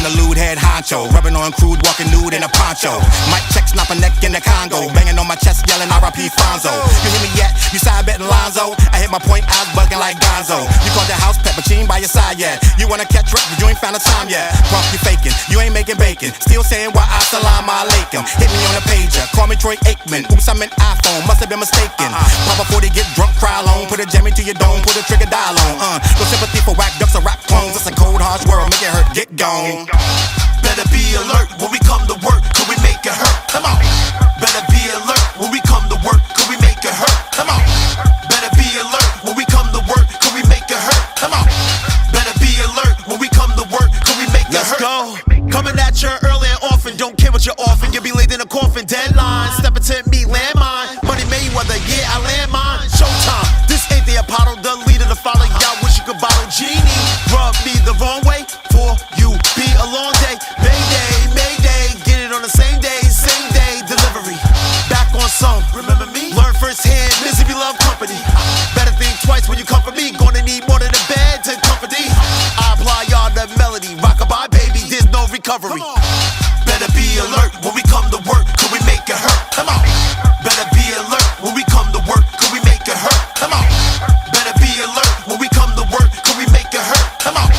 the lewd head honcho, rubbing on crude, walking nude in a poncho. Mic check, snap a neck in the Congo, banging on my chest, yelling R.I.P. Fonzo. You hear me yet? You side betting Lonzo? I hit my point, I was bugging like Gonzo. You caught the house peppercine by your side yet? You wanna catch rep, but you ain't found a time yet. Pump, you faking, you ain't making bacon. Still saying why assalamu alaikum. Hit me on the pager, call me Troy Aikman. Oops, I'm an iPhone, must have been mistaken. Pop a 40, get drunk, cry alone. Put a jam into your dome, put a trigger dial on. No sympathy for whack ducks or rap clones. It's a cold, harsh world, make it hurt, get gone. Better be alert when we come to work, could we make it hurt? Come on. Better be alert when we come to work, could we make it hurt? Come on. Better be alert when we come to work, could we make it hurt? Come on. Better be alert when we come to work, could we make it hurt? Let's go. Coming at you early and often, don't care what you're offering, you'll be laid in a coffin. Deadline, step into me, landmine. Money Mayweather, yeah, I land mine. Showtime, this ain't the Apollo, the leader to follow. Y'all wish you could bottle Genie. Rub me the wrong way, for you be a long day. Mayday, Mayday, get it on the same day, delivery. Back on some, remember me? Learn firsthand, misery love company. Better think twice when you come for me. Gonna need more than a bed to comfort thee. I apply y'all the melody, rockabye baby, there's no recovery. Better be alert when we come to work, could we make it hurt? Come on. Better be alert when we come to work, could we make it hurt? Come on. Better be alert when we come to work, could we make it hurt? Come on.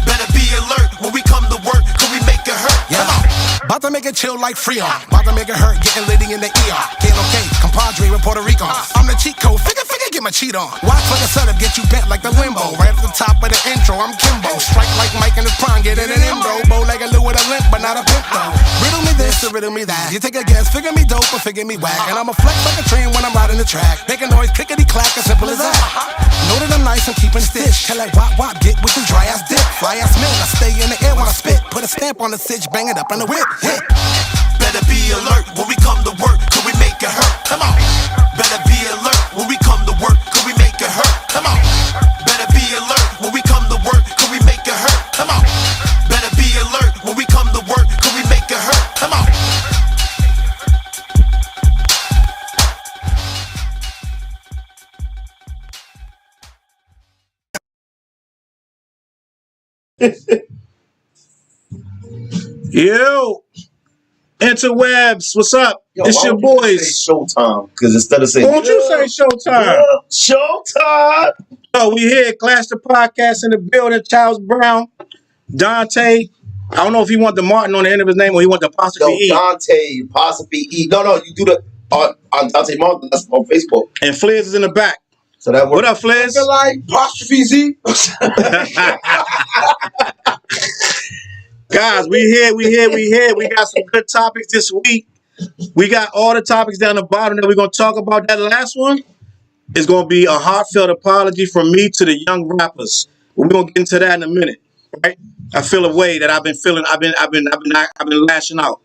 Better be alert when we come to work, could we make it hurt? Come on. About to make it chill like Freon. About to make it hurt, getting litty in the ER. Getting okay, compadre with Puerto Rico. I'm the cheat code, figure, get my cheat on. Watch for the setup, get you bent like the limbo. Right at the top of the intro, I'm Kimbo. Strike like Mike in his prime, get it in him, bro. Bow like a Lou with a limp, but not a pimp, though. Riddle me this or riddle me that. You take a guess, figure me dope or figure me whack. And I'ma flex like a train when I'm riding the track. Make a noise, clickety-clack, as simple as that. Know that I'm nice, I'm keeping stitch. Tell that wop, get with the dry ass dick. Fly ass man, I stay in the air when I spit. Put a stamp on the stitch, bang it up in the whip. Better be alert when we come to work, could we make it hurt? Come on. Better be alert when we come to work, could we make it hurt? Come on. Better be alert when we come to work, could we make it hurt? Come on. Better be alert when we come to work, could we make it hurt? Come on. Yo, interwebs, what's up? Yo, it's your boys. Say Showtime, because instead of saying, why don't you say Showtime? Showtime. Oh, we here, Clash the Podcast in the building. Charles Brown, Dante. I don't know if he want the Martin on the end of his name or he want the apostrophe E. Dante, apostrophe E. No, you do the on Dante Martin. That's on Facebook. And Fliz is in the back. So that works. What up, Fliz? I feel like apostrophe Z. Guys, we here. We got some good topics this week. We got all the topics down the bottom that we're going to talk about. That last one is going to be a heartfelt apology from me to the young rappers. We're going to get into that in a minute, right? I feel a way that I've been feeling. I've been lashing out,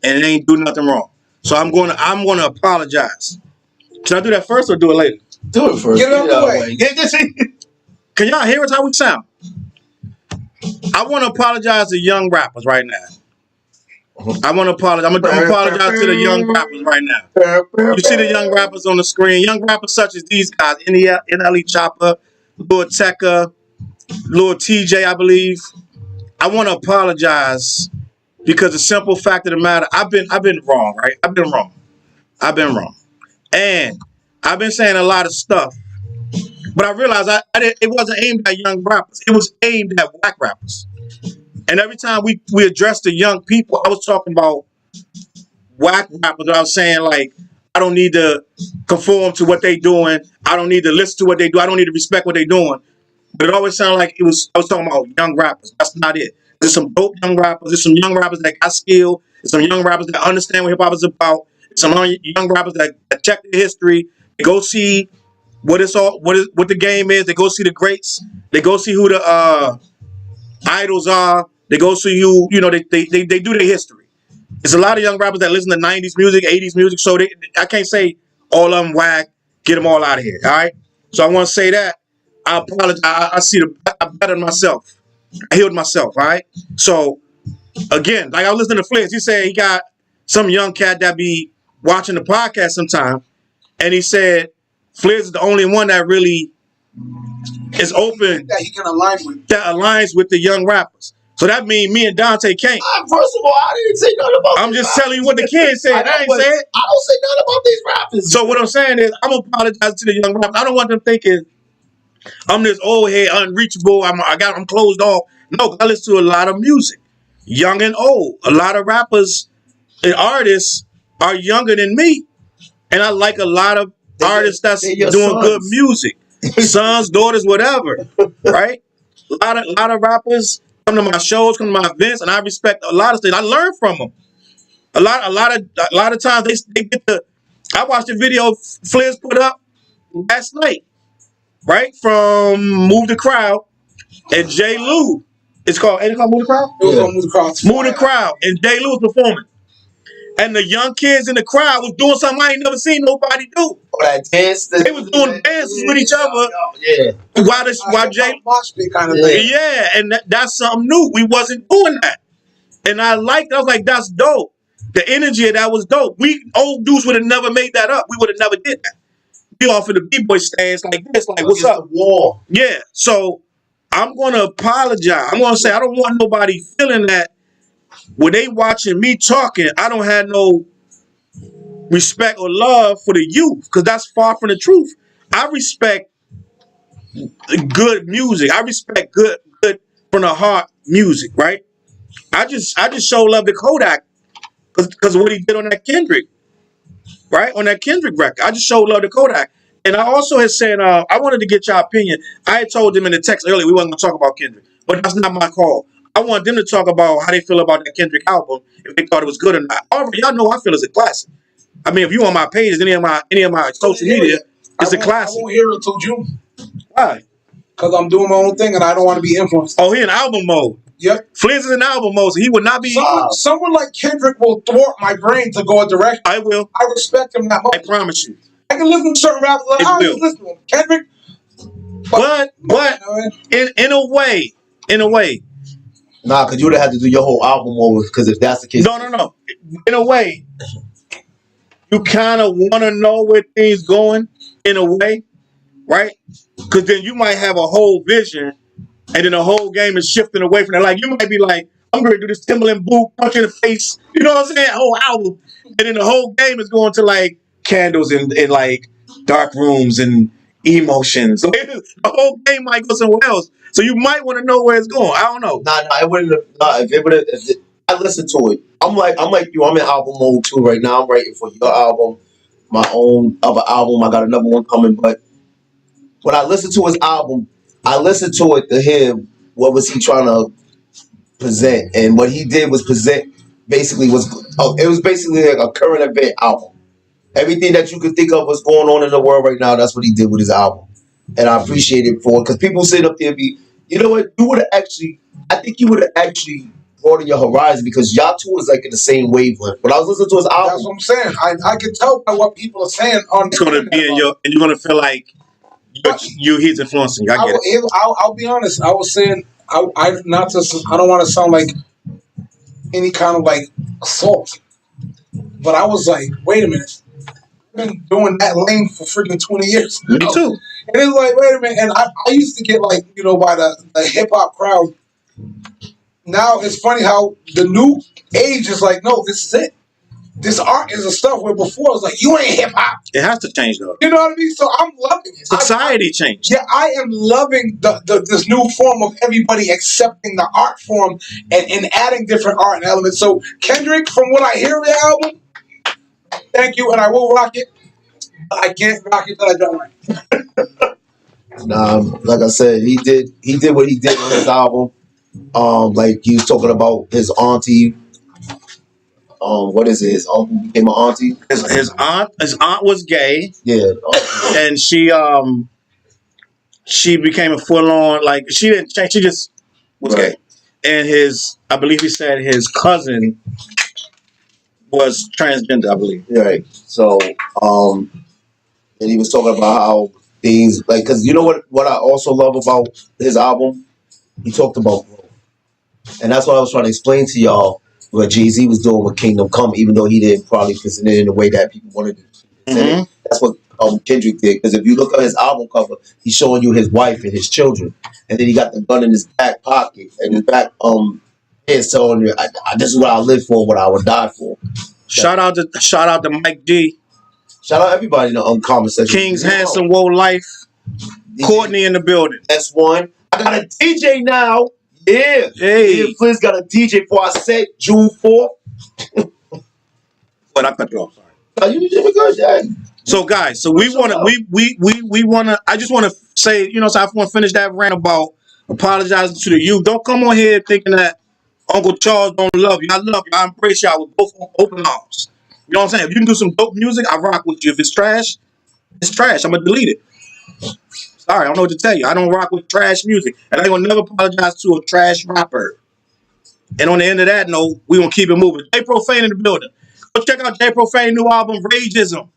and it ain't do nothing wrong. So I'm going to apologize. Should I do that first or do it later? Do it first. Get it out the way. Can y'all hear us how we sound? I want to apologize to young rappers right now. I want to apologize. I'm going to apologize to the young rappers right now. You see the young rappers on the screen. Young rappers such as these guys, NLE Chopper, Lil Tecca, Lil TJ, I believe. I want to apologize because the simple fact of the matter, I've been wrong, right? I've been wrong. And I've been saying a lot of stuff. But I realized it wasn't aimed at young rappers. It was aimed at black rappers. And every time we addressed the young people, I was talking about whack rappers. I was saying, like, I don't need to conform to what they doing. I don't need to listen to what they do. I don't need to respect what they doing. But it always sounded like I was talking about young rappers. That's not it. There's some dope young rappers. There's some young rappers that got skill. There's some young rappers that understand what hip-hop is about. There's some young rappers that check the history. They go see what the game is. They go see the greats. They go see who the idols are. They go see who, they do their history. There's a lot of young rappers that listen to 90s music, 80s music, so I can't say all of them whack, get them all out of here, all right? So I want to say that. I apologize. I bettered myself. I healed myself, all right? So, again, like I was listening to Fliz. He said he got some young cat that be watching the podcast sometime, and he said Fliz is the only one that really is open. That he can align with. That aligns with the young rappers. So that means me and Dante can't. First of all, I didn't say nothing about. I'm just telling you what the kids said. I ain't say it. I don't say nothing about these rappers. So what I'm saying is, I'm apologizing to the young rappers. I don't want them thinking I'm this old head, unreachable. I'm closed off. No, I listen to a lot of music, young and old. A lot of rappers and artists are younger than me, and I like a lot of artists that's doing sons. good music, sons, daughters, whatever. Right? A lot of rappers come to my shows, come to my events, and I respect a lot of things. I learn from them. A lot of times they get the. I watched the video Fliz put up last night, right, from Move the Crowd and J. Lou. Ain't it called Move the Crowd? It was on Move the Crowd. Move the Crowd, and J. Lou was performing. And the young kids in the crowd was doing something I ain't never seen nobody do. That dance. They was doing dances with each other. Yeah. While Jay, mosh pit kind of thing. yeah, and that's something new. We wasn't doing that, and I liked. I was like, that's dope. The energy of that was dope. We old dudes would have never made that up. We would have never did that. We off in the B-boy stands like this, like what's up? The wall. Yeah. So I'm gonna apologize. I'm gonna say I don't want nobody feeling that when they watching me talking, I don't have no respect or love for the youth, because that's far from the truth. I respect good music. I respect good from the heart music, right? I just show love to Kodak because of what he did on that Kendrick, right? On that Kendrick record. I just showed love to Kodak. And I also had said, I wanted to get your opinion. I had told them in the text earlier we wasn't going to talk about Kendrick, but that's not my call. I want them to talk about how they feel about that Kendrick album, if they thought it was good or not. Already, y'all know I feel it's a classic. I mean, if you on my pages, any of my social media, it's a classic. I won't hear it until June. Why? Because I'm doing my own thing and I don't want to be influenced. Oh, he in album mode. Yep. Fliz is in album mode, so he would not be. Someone like Kendrick will thwart my brain to go a direction. I will. I respect him that much. I promise you. I can listen to certain rappers like, I just listen to him. Kendrick. But in a way. Nah, because you would have had to do your whole album over, because if that's the case. No. In a way, you kind of want to know where things going, in a way, right? Because then you might have a whole vision, and then the whole game is shifting away from that. Like, you might be like, I'm going to do this Timberland boot, punch in the face, you know what I'm saying? Whole album. And then the whole game is going to, like, candles and like, dark rooms and emotions. The whole game might go somewhere else. So you might want to know where it's going. I don't know. Nah, it wouldn't have. I listened to it. I'm like you. I'm in album mode too right now. I'm writing for your album, my own other album. I got another one coming. But when I listened to his album, I listened to it to hear what was he trying to present, and what he did was present. Basically, it was basically like a current event album. Everything that you could think of was going on in the world right now. That's what he did with his album, and I appreciate it for it, because people sit up there and be, you know what? I think you would have actually broadened your horizon, because y'all two was like in the same wavelength. When I was listening to his album, that's what I'm saying. I can tell by what people are saying on. It's going to be and you're going to feel like he's influencing you. I get it. I'll be honest. I was saying I don't want to sound like any kind of like assault, but I was like, wait a minute. I've been doing that lane for freaking 20 years. Me too. And it's like, wait a minute. And I used to get like, by the hip hop crowd. Now it's funny how the new age is like, no, this is it. This art is the stuff where before it was like, you ain't hip hop. It has to change though. You know what I mean? So I'm loving it. Society changed. Yeah, I am loving this new form of everybody accepting the art form and adding different art and elements. So Kendrick, from what I hear of the album, thank you, and I will rock it. I can't rock it till I don't like it. Nah, like I said, he did what he did on his album. Like he was talking about his auntie. What is it? His uncle became an auntie. His aunt was gay. Yeah, and she became a full on, like, she didn't change. She just was gay. And I believe he said his cousin was transgender. I believe. Right. So, and he was talking about how things like, because you know what I also love about his album, he talked about growth, and that's what I was trying to explain to y'all. What Jay-Z was doing with Kingdom Come, even though he didn't probably present it in the way that people wanted to present it. That's what Kendrick did. Because if you look at his album cover, he's showing you his wife and his children, and then he got the gun in his back pocket and his back It's telling you, this is what I live for, what I would die for. Shout out to Mike G, Shout out everybody in the comment section. King's Handsome Woe Life, Courtney in the building. S1. I got a DJ now. Yeah. Hey. Yeah, Fliz got a DJ for our set June 4th. But I cut you off. Sorry. No, you did good, yeah. So guys, so we wanna I just wanna say, you know, so I want to finish that rant about apologizing to the youth. Don't come on here thinking that Uncle Charles don't love you. I love you. I embrace y'all with both open arms. You know what I'm saying? If you can do some dope music, I rock with you. If it's trash, it's trash. I'm gonna delete it. Sorry, I don't know what to tell you. I don't rock with trash music. And I ain't gonna never apologize to a trash rapper. And on the end of that note, we gonna keep it moving. J Profane in the building. Go check out J Profane new album, Rageism.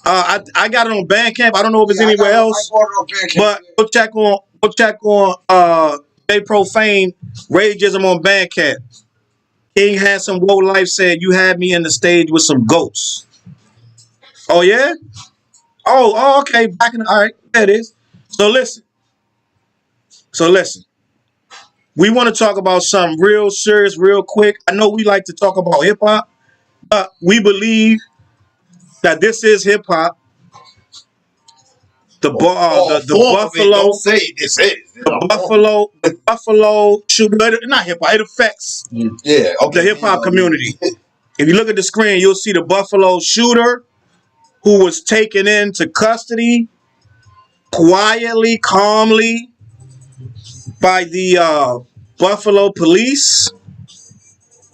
I got it on Bandcamp. I don't know if it's anywhere else. But go check on J Profane Rageism on Bandcamp. King Handsome Woe Life said, "You had me in the stage with some goats." Oh yeah? Oh, okay. Back in the, all right, there it is. So listen. We want to talk about something real serious, real quick. I know we like to talk about hip hop, but we believe that this is hip hop. The Buffalo, say this is the Buffalo shoot, not hip hop. It affects the hip hop community. If you look at the screen, you'll see the Buffalo shooter who was taken into custody quietly, calmly by the Buffalo police.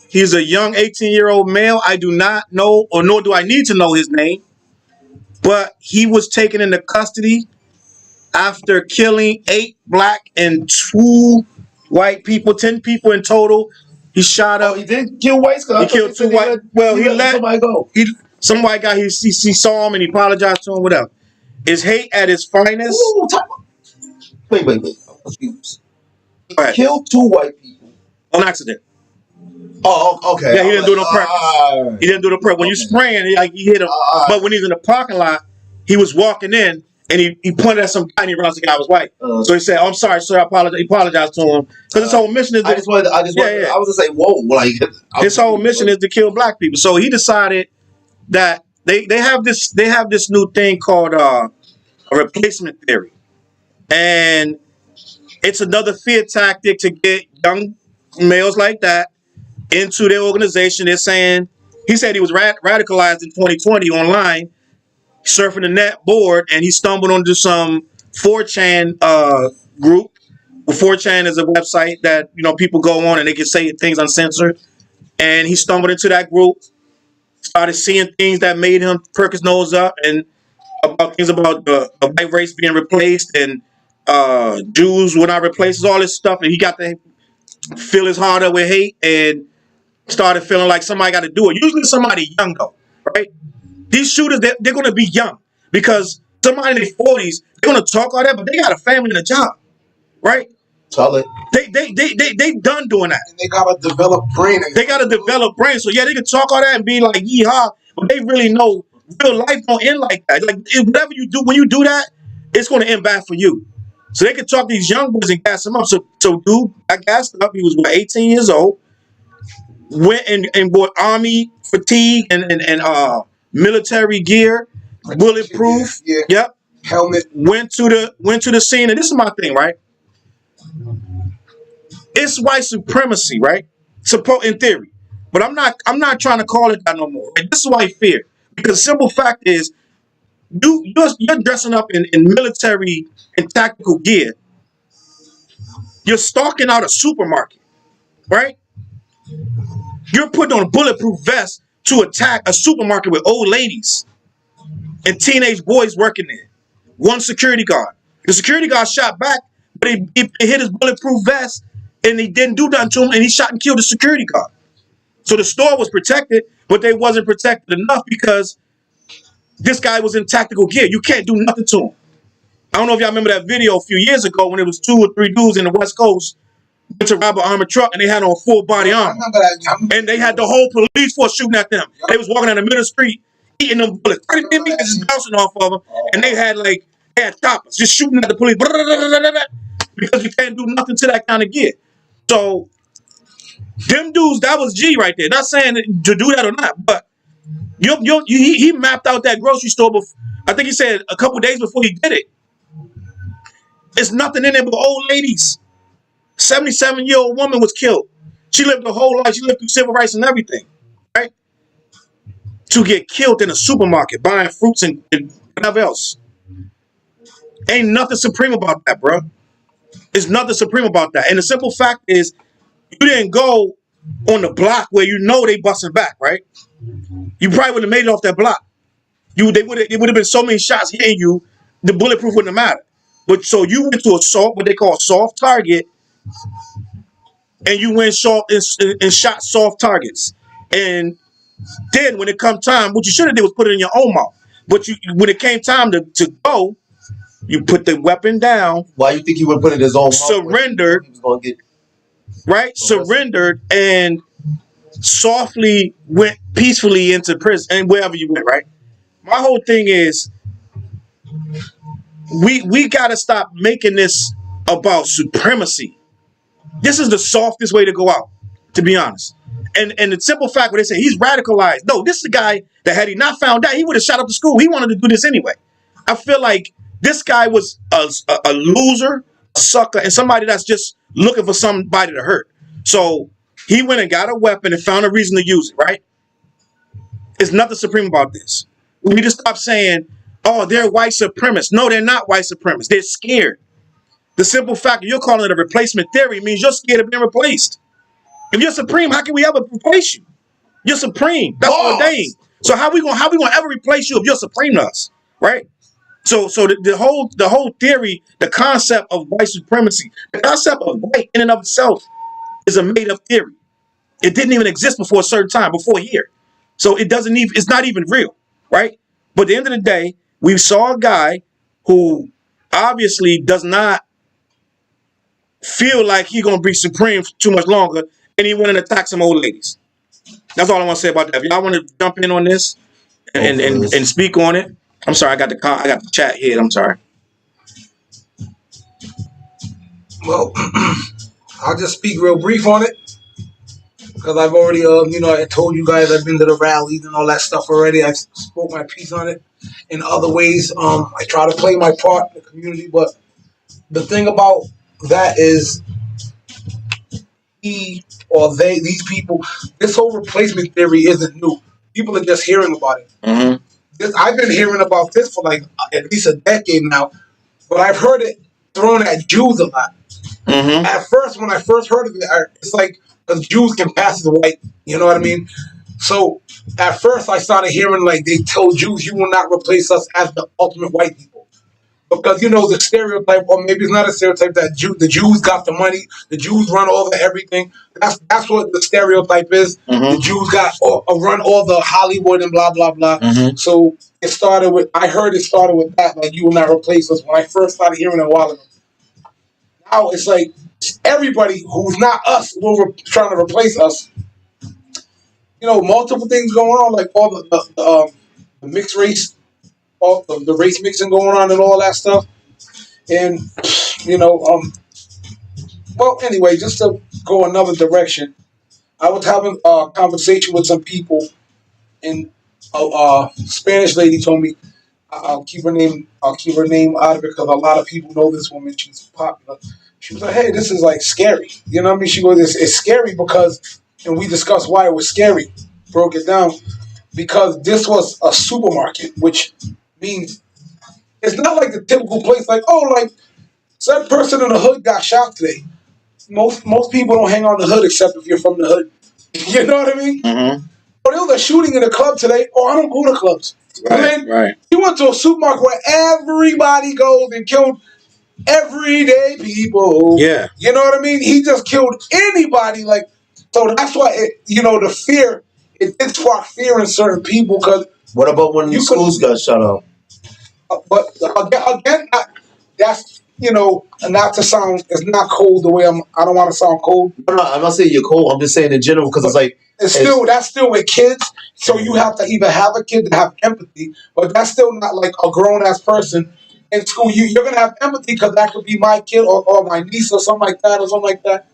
He's a young 18-year-old male. I do not know, or nor do I need to know his name, but he was taken into custody after killing 8 black and 2 white people, 10 people in total. He shot up. He didn't kill whites. He killed 2 white. Well, he let somebody go. Some white guy. He saw him and he apologized to him. Whatever. Is hate at its finest. Ooh, wait. I'm confused. He Right. killed 2 white people On accident. Oh, okay. Yeah, he didn't do it on purpose. He didn't do it on purpose. When you spraying, he hit him. But when he's in the parking lot, he was walking in and he pointed at some guy and he realized the guy was white. So he said, "Oh, I'm sorry, sir. I apologize." He apologized to him because his whole mission is. I was gonna say, whoa, like his whole mission is to kill black people. So he decided that they have this new thing called a replacement theory, and it's another fear tactic to get young males like that into their organization. They're saying, he said he was radicalized in 2020 online, surfing the net board, and he stumbled onto some 4chan group. Well, 4chan is a website that, you know, people go on and they can say things uncensored. And he stumbled into that group, started seeing things that made him perk his nose up, and about things about the white race being replaced and Jews were not replaced, all this stuff. And he got to fill his heart up with hate and started feeling like somebody got to do it. Usually somebody young though, right? These shooters, they're going to be young because somebody in their 40s, they're going to talk all that, but they got a family and a job, right? Solid. They done doing that. And they got a developed brain. They got a developed brain. So yeah, they can talk all that and be like yeehaw, but they really know real life don't end like that. Like whatever you do, when you do that, it's going to end bad for you. So they can talk to these young boys and gas them up. So dude, I gassed him up. He was 18 years old. Went and bought army fatigue and military gear, bulletproof. Yeah. Yep. Helmet. Went to the scene, and this is my thing, right? It's white supremacy, right? In theory, but I'm not trying to call it that no more. Right? This is white fear, because the simple fact is, you're dressing up in military and tactical gear. You're stalking out a supermarket, right? You're putting on a bulletproof vest to attack a supermarket with old ladies and teenage boys working there. One security guard. The security guard shot back, but he hit his bulletproof vest and he didn't do nothing to him, and he shot and killed the security guard. So the store was protected, but they wasn't protected enough because this guy was in tactical gear. You can't do nothing to him. I don't know if y'all remember that video a few years ago when it was 2 or 3 dudes in the West Coast went to rob an armored truck and they had on full body armor. And they had the whole police force shooting at them. They was walking down the middle of the street, eating them bullets. 30 minutes just bouncing off of them. And they had choppers just shooting at the police. Because you can't do nothing to that kind of gear. So Them dudes, that was G right there. Not saying to do that or not, but he mapped out that grocery store before. I think he said a couple days before he did it. There's nothing in there but old ladies. 77-year-old woman was killed. She lived her whole life. She lived through civil rights and everything, right? To get killed in a supermarket buying fruits and whatever else. Ain't nothing supreme about that, bro. There's nothing supreme about that. And the simple fact is, you didn't go on the block where you know they busting back, right? You probably would have made it off that block. It would have been so many shots hitting you, the bulletproof wouldn't have mattered. But so you went to what they call soft target, and you went soft and shot soft targets. And then when it come time, what you should have did was put it in your own mouth. But when it came time to go, you put the weapon down. Why you think he would put it in his own mouth? Surrendered. He was gonna get right? Surrendered and softly went peacefully into prison and wherever you went, right? My whole thing is we gotta stop making this about supremacy. This is the softest way to go out, to be honest. And the simple fact where they say he's radicalized. No, this is the guy that had he not found out, he would have shot up the school. He wanted to do this anyway. I feel like this guy was a loser, a sucker, and somebody that's just looking for somebody to hurt. So he went and got a weapon and found a reason to use it, right? There's nothing supreme about this. We need to stop saying, oh, they're white supremacists. No, they're not white supremacists. They're scared. The simple fact that you're calling it a replacement theory means you're scared of being replaced. If you're supreme, how can we ever replace you? You're supreme. That's ordained. So how we gonna ever replace you if you're supreme to us, right? So the whole theory, the concept of white supremacy, the concept of white in and of itself is a made up theory. It didn't even exist before a certain time, before here. So it's not even real, right? But at the end of the day, we saw a guy who obviously does not feel like he's gonna be supreme for too much longer, and he went and attacked some old ladies. That's all I want to say about that. If y'all want to jump in on this and speak on it. I'm sorry, I got the chat here. I'm sorry. Well, I'll just speak real brief on it because I've already, I told you guys I've been to the rallies and all that stuff already. I spoke my piece on it. In other ways, I try to play my part in the community, but the thing about that is these people, this whole replacement theory isn't new. People are just hearing about it. Mm-hmm. I've been hearing about this for like at least a decade now, but I've heard it thrown at Jews a lot. Mm-hmm. At first, when I first heard of it, it's like because Jews can pass as white, you know what I mean? So at first, I started hearing like they told Jews, "You will not replace us as the ultimate white people," because the stereotype, or maybe it's not a stereotype that the Jews got the money, the Jews run all the everything. That's what the stereotype is. Mm-hmm. The Jews run all the Hollywood and blah blah blah. Mm-hmm. So I heard it started with that, like you will not replace us. When I first started hearing it a while ago, now it's like everybody who's not us trying to replace us. Multiple things going on, like all the mixed race. All the race mixing going on and all that stuff. And, well, anyway, just to go another direction, I was having a conversation with some people, and a Spanish lady told me, I'll keep her name out of it because a lot of people know this woman. She's popular. She was like, hey, this is like scary. You know what I mean? She goes, it's scary because, and we discussed why it was scary, broke it down, because this was a supermarket, which means it's not like the typical place like, that person in the hood got shot today. Most people don't hang on the hood except if you're from the hood. You know what I mean? Mm-hmm. Or there was a shooting in a club today. Oh, I don't go to clubs. Right. You went to a supermarket where everybody goes and killed everyday people. Yeah. You know what I mean? He just killed anybody. So that's why, the fear, it did spark fear in certain people because. What about when the schools got shut up? But again, that's not to sound. It's not cold the way I don't want to sound cold. No, I'm not saying you're cold. I'm just saying in general because it's like that's still with kids. So you have to either have a kid to have empathy, but that's still not like a grown ass person in school. You're gonna have empathy because that could be my kid or my niece or something like that.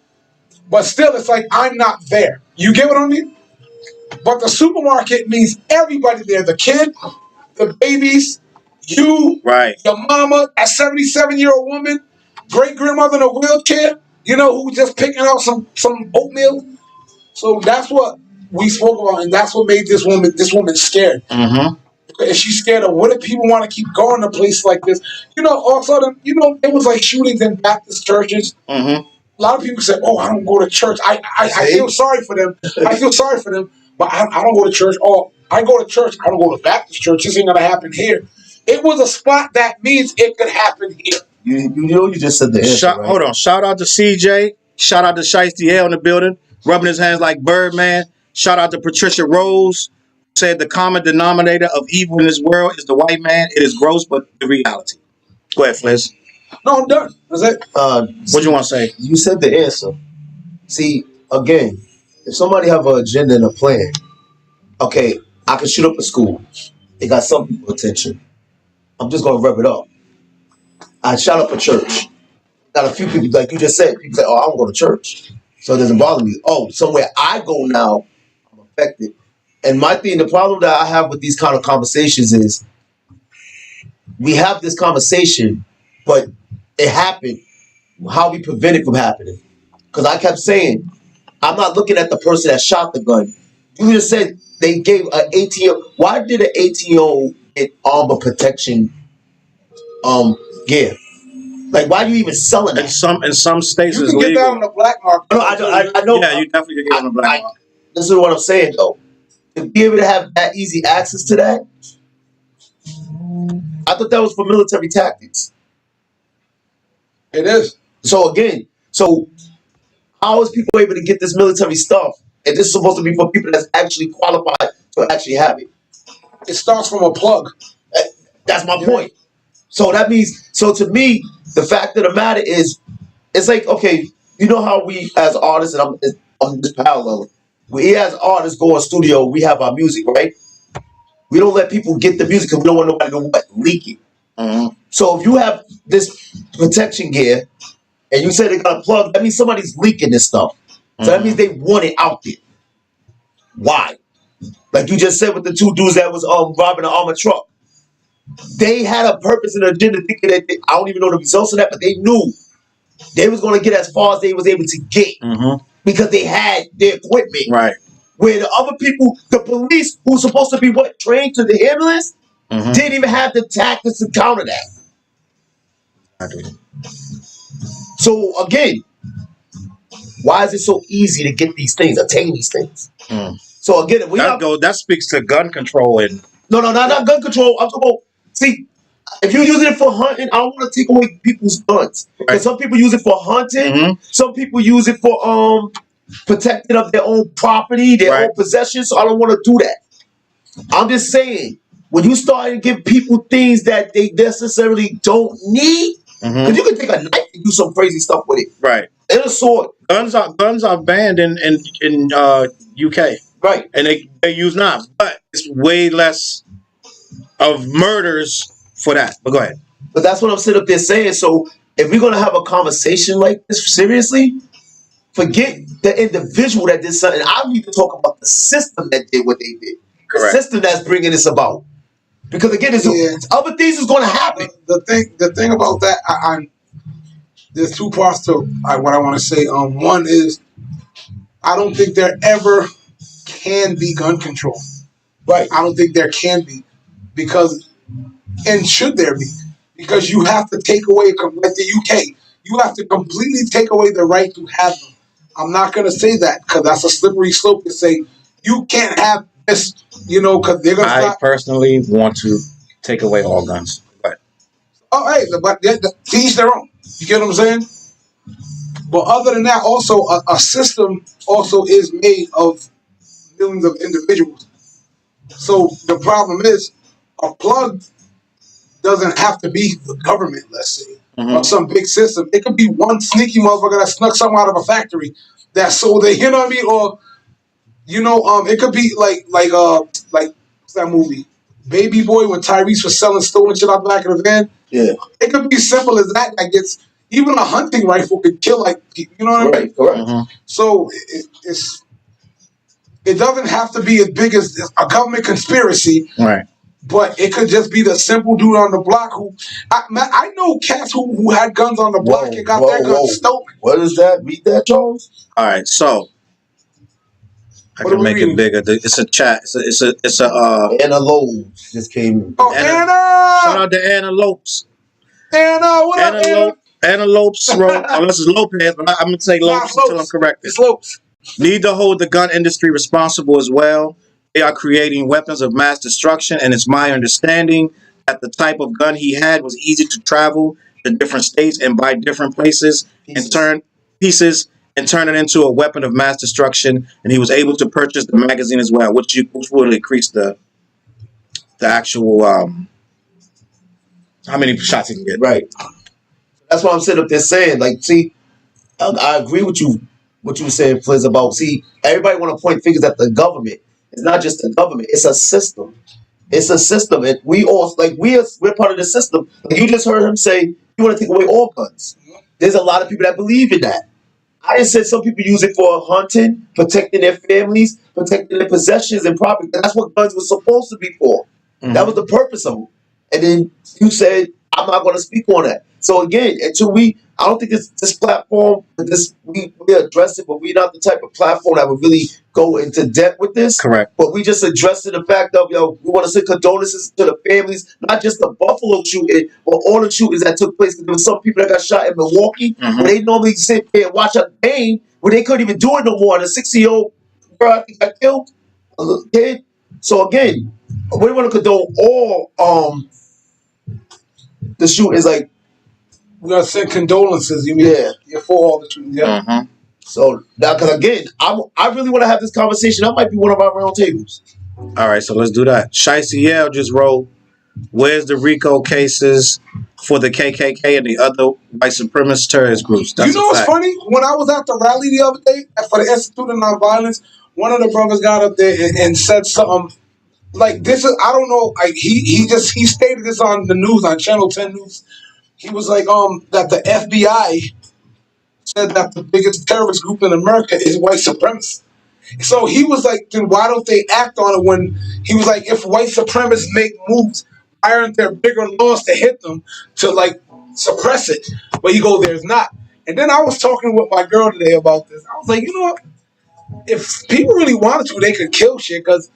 But still, it's like I'm not there. You get what I mean? But the supermarket means everybody there. The kid, the babies, you, Right. your mama, a 77-year-old woman, great grandmother in a wheelchair, who just picking out some oatmeal. So that's what we spoke about, and that's what made this woman scared. Mm-hmm. And she's scared of what if people want to keep going to places like this. All of a sudden, it was like shootings in Baptist churches. Mm-hmm. A lot of people say, "Oh, I don't go to church." I feel sorry for them. I feel sorry for them, but I don't go to church. Oh, I go to church. I don't go to Baptist church. This ain't gonna happen here. It was a spot that means it could happen here. You just said the answer, right? Hold on. Shout out to CJ. Shout out to Shiesty L in the building, rubbing his hands like Birdman. Shout out to Patricia Rose. Said the common denominator of evil in this world is the white man. It is gross, but the reality. Go ahead, Fliz. No, I'm done. That's it. What you want to say? You said the answer. See, again, if somebody have an agenda and a plan, okay, I can shoot up a school. It got some people attention. I'm just gonna rev it up. I shot up a church. Got a few people, like you just said, people say, "Oh, I don't go to church, so it doesn't bother me." Oh, somewhere I go now, I'm affected. And the problem that I have with these kind of conversations is we have this conversation, but it happened. How we prevent it from happening? Because I kept saying, I'm not looking at the person that shot the gun. You just said they gave an 18. Why did an 18-year-old get armor protection gear? Like, why are you even selling that? In some states, You it's can get legal. that on the black market. No, I know. Yeah, you definitely can get it on the black market. This is what I'm saying, though. To be able to have that easy access to that, I thought that was for military tactics. It is. So again, how is people able to get this military stuff? And this is supposed to be for people that's actually qualified to actually have it. It starts from a plug. That's my point. So that means, to me, the fact of the matter is, it's like, okay, you know how we as artists, and I'm just paralleling. We as artists go in studio, we have our music, right? We don't let people get the music because we don't want nobody to leak it. Mm-hmm. So if you have this protection gear and you say they got a plug, that means somebody's leaking this stuff. So that means they want it out there. Why? Like you just said with the two dudes that was robbing an armored truck. They had a purpose and an agenda thinking that I don't even know the results of that, but they knew they was going to get as far as they was able to get because they had their equipment. Right. Where the other people, the police, who's supposed to be trained to the ambulance, didn't even have the tactics to counter that. So again, why is it so easy to get these things, attain these things? So again, that speaks to gun control and no, not gun control. I'm talking about, see, if you're using it for hunting, I don't want to take away people's guns. Because some people use it for hunting, some people use it for protecting of their own property, their own possessions. So I don't want to do that. I'm just saying, when you start to give people things that they necessarily don't need, because you can take a knife and do some crazy stuff with it. Right. And a sword. Guns are banned in UK. Right. And they use knives. But it's way less of murders for that. But go ahead. But that's what I'm sitting up there saying. So if we're gonna have a conversation like this seriously, forget the individual that did something. I need to talk about the system that did what they did. Correct. The system that's bringing this about. Because again, other things is going to happen. The thing about that, there's two parts to what I want to say. One is I don't think there ever can be gun control. Right. I don't think there can be and should there be? Because you have to take away, like the UK, you have to completely take away the right to have them. I'm not going to say that because that's a slippery slope to say you can't have this, because they're going to stop. I personally want to take away all guns. But to each their own. You get what I'm saying? But other than that, also a system also is made of millions of individuals. So the problem is a plug doesn't have to be the government, let's say, or some big system. It could be one sneaky motherfucker that snuck something out of a factory that sold it, you know what I mean? Or, it could be like what's that movie? Baby Boy, when Tyrese was selling stolen shit out the back of the van. Yeah. It could be simple as that gets, even a hunting rifle could kill like you know what I mean. Right, correct. So it doesn't have to be as big as a government conspiracy. Right. But it could just be the simple dude on the block who, I know cats who had guns on the block and got their guns stolen. What is that? Read that, Charles? All right, so I can make it bigger. It's a chat. It's a Anna Lowe's just came. Oh, Anna! Shout out to Anna Lopes. Anna, what up, Anna? Anna Lopes wrote, unless it's Lopez, but I'm gonna say Lopes until I'm corrected. It's Lopes. Need to hold the gun industry responsible as well. They are creating weapons of mass destruction, and it's my understanding that the type of gun he had was easy to travel to different states and buy different places and turn it into a weapon of mass destruction. And he was able to purchase the magazine as well, which would increase the actual how many shots he can get. Right. That's why I'm sitting up there saying, like, see, I agree with you, what you were saying, Fliz, about, see, everybody want to point fingers at the government. It's not just the government. It's a system. It's a system. And we all, like, we're part of the system. Like you just heard him say, you want to take away all guns. There's a lot of people that believe in that. I just said some people use it for hunting, protecting their families, protecting their possessions and property. That's what guns were supposed to be for. That was the purpose of them. And then you said, I'm not going to speak on that. So again, I don't think this platform, we address it, but we're not the type of platform that would really go into depth with this. Correct. But we just addressed the fact of, we want to send condolences to the families, not just the Buffalo shooting, but all the shootings that took place. There were some people that got shot in Milwaukee, where they normally sit there and watch a game where they couldn't even do it no more. And a 60-year-old girl, I think, got killed, a little kid. So again, we want to condone all the shootings, like, we're gonna send condolences. You mean? Yeah, for all the truth. Yeah. So now, because again, I really want to have this conversation. That might be one of our round tables. All right, so let's do that. Shicey Yale just wrote, "Where's the RICO cases for the KKK and the other white supremacist terrorist groups?" That's you know what's funny? When I was at the rally the other day for the Institute of Nonviolence, one of the brothers got up there and said something like, "This is I don't know." He stated this on the news on Channel 10 News. He was like, that the FBI said that the biggest terrorist group in America is white supremacists. So he was like, then why don't they act on it when he was like, if white supremacists make moves, why aren't there bigger laws to hit them to like suppress it? But you go, there's not. And then I was talking with my girl today about this. I was like, you know what? If people really wanted to, they could kill shit because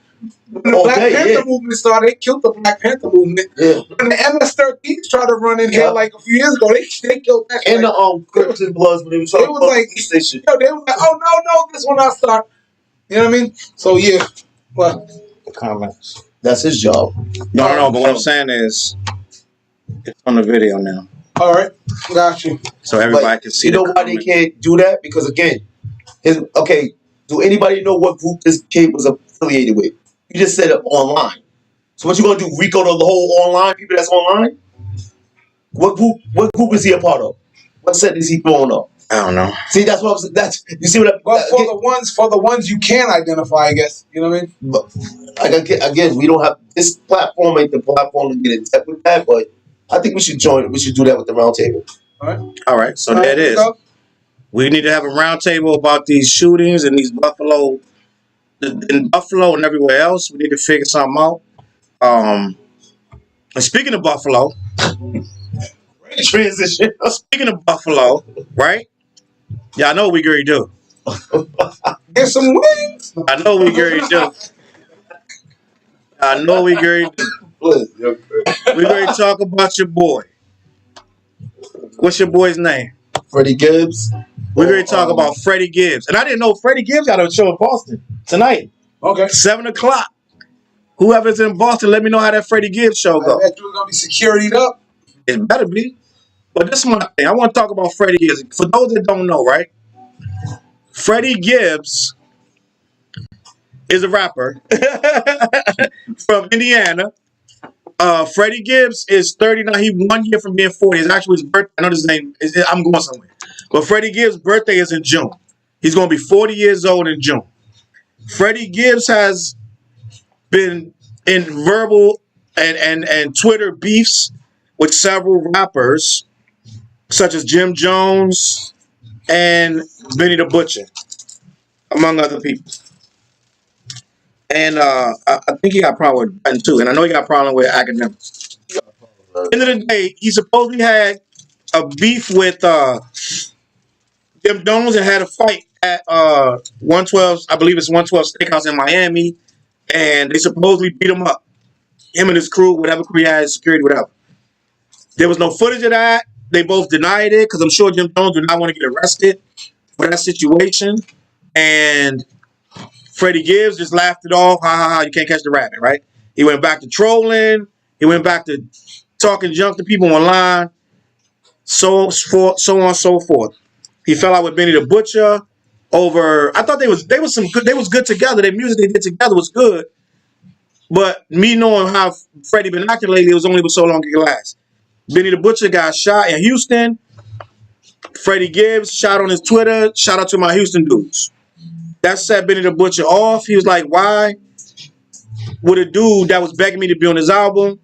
when the Black Panther movement started, they killed the Black Panther movement. Yeah. When the MS-13s tried to run in here like a few years ago, they killed that. And the Crips and Bloods, when they was like, they was like, oh no, this one I start. You know what I mean? So yeah, but comments. That's his job. No. But what I'm saying is, it's on the video now. All right, got you. So everybody can see. You know why they can't do that? Because again, do anybody know what group this kid was affiliated with? You just said it online. So what you gonna do? RICO the whole online people that's online? What group is he a part of? What set is he throwing up? I don't know. See, that's what I'm. That's you see what. But for the ones you can identify, I guess you know what I mean. But like again, we don't have this platform. Ain't the platform to get in depth with that. But I think we should join. We should do that with the round table. All right. So there it is. We need to have a round table about these shootings and these in Buffalo and everywhere else. We need to figure something out. And speaking of Buffalo, transition. Speaking of Buffalo, right? Yeah, I know what we Gary do. Get some wings. I know what we Gary do. I know we Gary do. We're going to talk about your boy. What's your boy's name? Freddie Gibbs. We're going to talk about Freddie Gibbs. And I didn't know Freddie Gibbs got a show in Boston tonight. Okay. 7 o'clock. Whoever's in Boston, let me know how that Freddie Gibbs show goes. I bet you're going to be securityed up. It better be. But this is my thing. I want to talk about Freddie Gibbs. For those that don't know, right? Freddie Gibbs is a rapper from Indiana. Freddie Gibbs is 39. He 1 year from being 40. It's actually his birthday. I know his name. I'm going somewhere. But Freddie Gibbs' birthday is in June. He's going to be 40 years old in June. Freddie Gibbs has been in verbal and Twitter beefs with several rappers such as Jim Jones and Benny the Butcher, among other people. And I think he got a problem with Biden too. And I know he got a problem with academics. At the end of the day, he supposedly had a beef with Jim Jones and had a fight at 112, I believe it's 112 Steakhouse in Miami. And they supposedly beat him up. Him and his crew, whatever crew he had, security, whatever. There was no footage of that. They both denied it because I'm sure Jim Jones did not want to get arrested for that situation. And Freddie Gibbs just laughed it off. Ha ha ha, you can't catch the rabbit, right? He went back to trolling. He went back to talking junk to people online. So on, so forth. He fell out with Benny the Butcher over. I thought they was good together. Their music they did together was good. But me knowing how Freddie been acting lately, it was only for so long it could last. Benny the Butcher got shot in Houston. Freddie Gibbs shot on his Twitter. Shout out to my Houston dudes. That set Benny the Butcher off. He was like, why would a dude that was begging me to be on his album,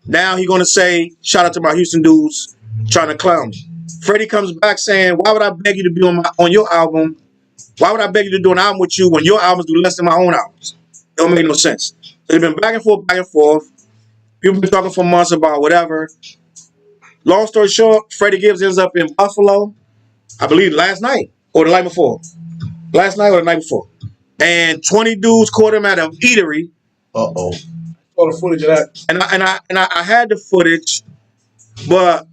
now he gonna say, shout out to my Houston dudes trying to clown me. Freddie comes back saying, why would I beg you to be on your album? Why would I beg you to do an album with you when your albums do less than my own albums? It don't make no sense. So they've been back and forth, back and forth. People been talking for months about whatever. Long story short, Freddie Gibbs ends up in Buffalo, I believe last night or the night before. Last night or the night before. And 20 dudes caught him at an eatery. Uh-oh. Saw the footage of that. And I had the footage, but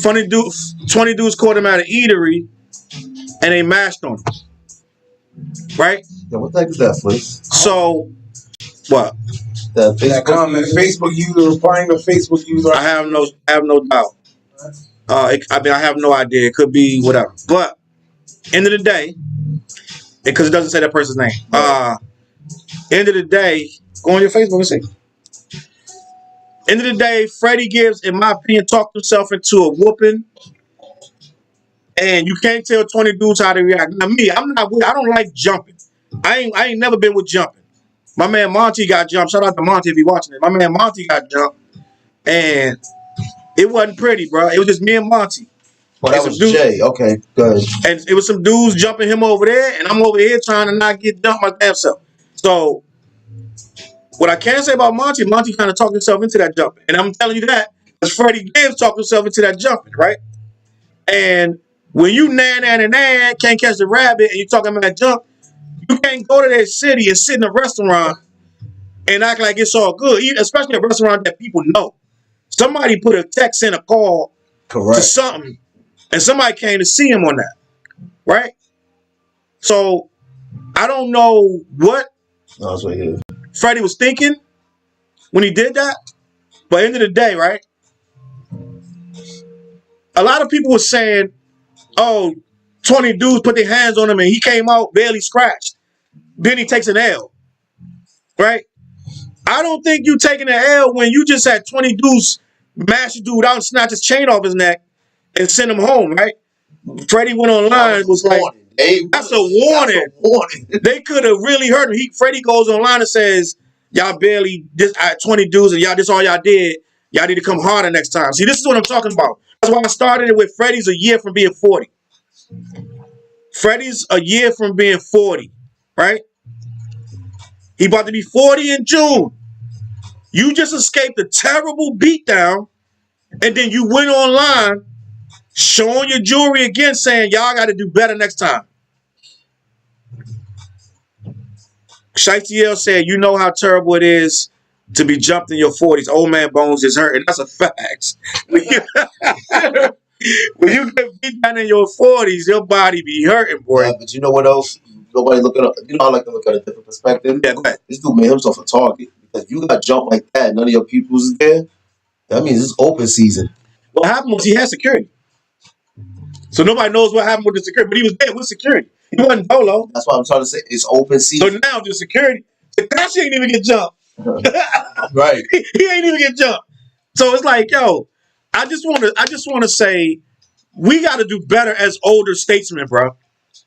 20 dudes caught him at an eatery and they mashed on him. Right? Yeah, what the heck is that, Fliss? So, what? That comment, Facebook user replying to Facebook user. I have no doubt. I have no idea. It could be whatever. But end of the day, because it doesn't say that person's name. End of the day, go on your Facebook and see. End of the day, Freddie Gibbs, in my opinion, talked himself into a whooping. And you can't tell 20 dudes how to react. Now me, I don't like jumping. I ain't never been with jumping. My man Monty got jumped. Shout out to Monty if he watching it. My man Monty got jumped. And it wasn't pretty, bro. It was just me and Monty. Well, that was Jay. Okay, good. And it was some dudes jumping him over there, and I'm over here trying to not get jumped my damn self. So what I can say about Monty kind of talked himself into that jumping. And I'm telling you that because Freddie Gibbs talked himself into that jumping, right? And when you can't catch the rabbit and you talking about that jump, you can't go to that city and sit in a restaurant and act like it's all good, especially a restaurant that people know. Somebody put a text in a call to something, and somebody came to see him on that, right? So I don't know what Freddie was thinking when he did that, but at the end of the day, right? A lot of people were saying, oh, 20 dudes put their hands on him and he came out barely scratched. Then he takes an L, right? I don't think you taking an L when you just had 20 dudes mash a dude out and snatch his chain off his neck and send him home, right? Freddie went online and was like, that's a warning. They could have really hurt him. Freddie goes online and says, y'all barely, 20 dudes and y'all, this all y'all did. Y'all need to come harder next time. See, this is what I'm talking about. That's why I started it with Freddie's a year from being 40. Freddie's a year from being 40, right? He about to be 40 in June. You just escaped a terrible beatdown, and then you went online showing your jewelry again saying, y'all got to do better next time. Shiestiel said, you know how terrible it is to be jumped in your 40s. Old man bones is hurting. That's a fact. When you get beat down in your 40s, your body be hurting, boy. Yeah, but you know what else? Nobody looking up. You know, I like to look at a different perspective. Yeah, go ahead. This dude made himself a target. Because you got jumped like that, none of your peoples is there. That means it's open season. What happened was he had security. So nobody knows what happened with the security, but he was there with security. He wasn't dolo. That's what I'm trying to say. It's open season. So now the security, Tekashi ain't even get jumped. Right. He ain't even get jumped. So it's like, yo, I just want to say we got to do better as older statesmen, bro.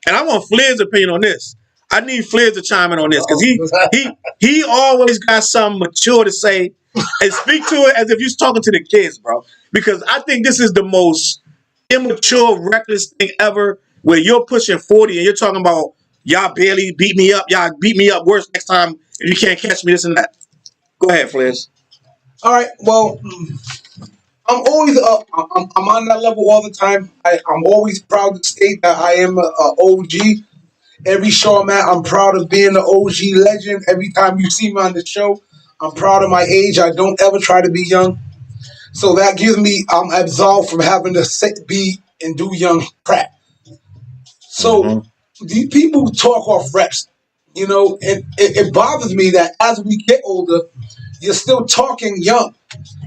And I want Flair's opinion on this. I need Flair to chime in on this because he always got something mature to say and speak to it as if you're talking to the kids, bro. Because I think this is the most immature, reckless thing ever where you're pushing 40 and you're talking about y'all barely beat me up. Y'all beat me up worse next time and you can't catch me, this and that. Go ahead, Flares. All right. Well, I'm always I'm on that level all the time. I'm always proud to state that I am a OG. Every show I'm at, I'm proud of being the OG legend. Every time you see me on the show, I'm proud of my age. I don't ever try to be young. So that gives me, I'm absolved from having to be and do young crap. So these people talk off reps, you know, and it bothers me that as we get older, you're still talking young.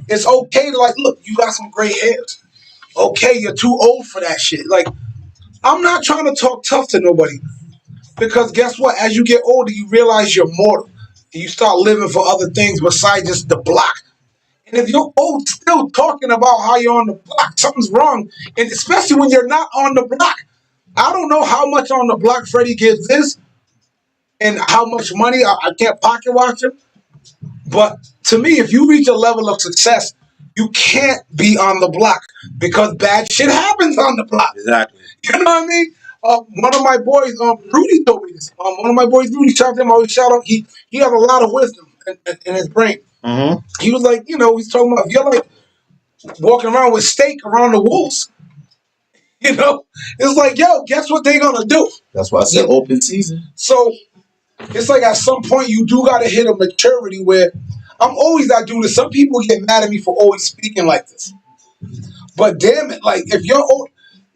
It's okay to like, look, you got some gray hairs. Okay, you're too old for that shit. Like, I'm not trying to talk tough to nobody. Because guess what? As you get older, you realize you're mortal. And you start living for other things besides just the block. And if you're old still talking about how you're on the block, something's wrong. And especially when you're not on the block. I don't know how much on the block Freddie Gibbs is and how much money. I can't pocket watch him. But to me, if you reach a level of success, you can't be on the block because bad shit happens on the block. Exactly. You know what I mean? One of my boys, Rudy, told me this. One of my boys, Rudy, shout him out. Shout out. He has a lot of wisdom in his brain. He was like, you know, he's talking about if you're like walking around with steak around the wolves. You know, it's like, yo, guess what they're gonna do? That's why I said open season. So it's like at some point you do gotta hit a maturity where I'm always that dude. Some people get mad at me for always speaking like this. But damn it, like if you're old,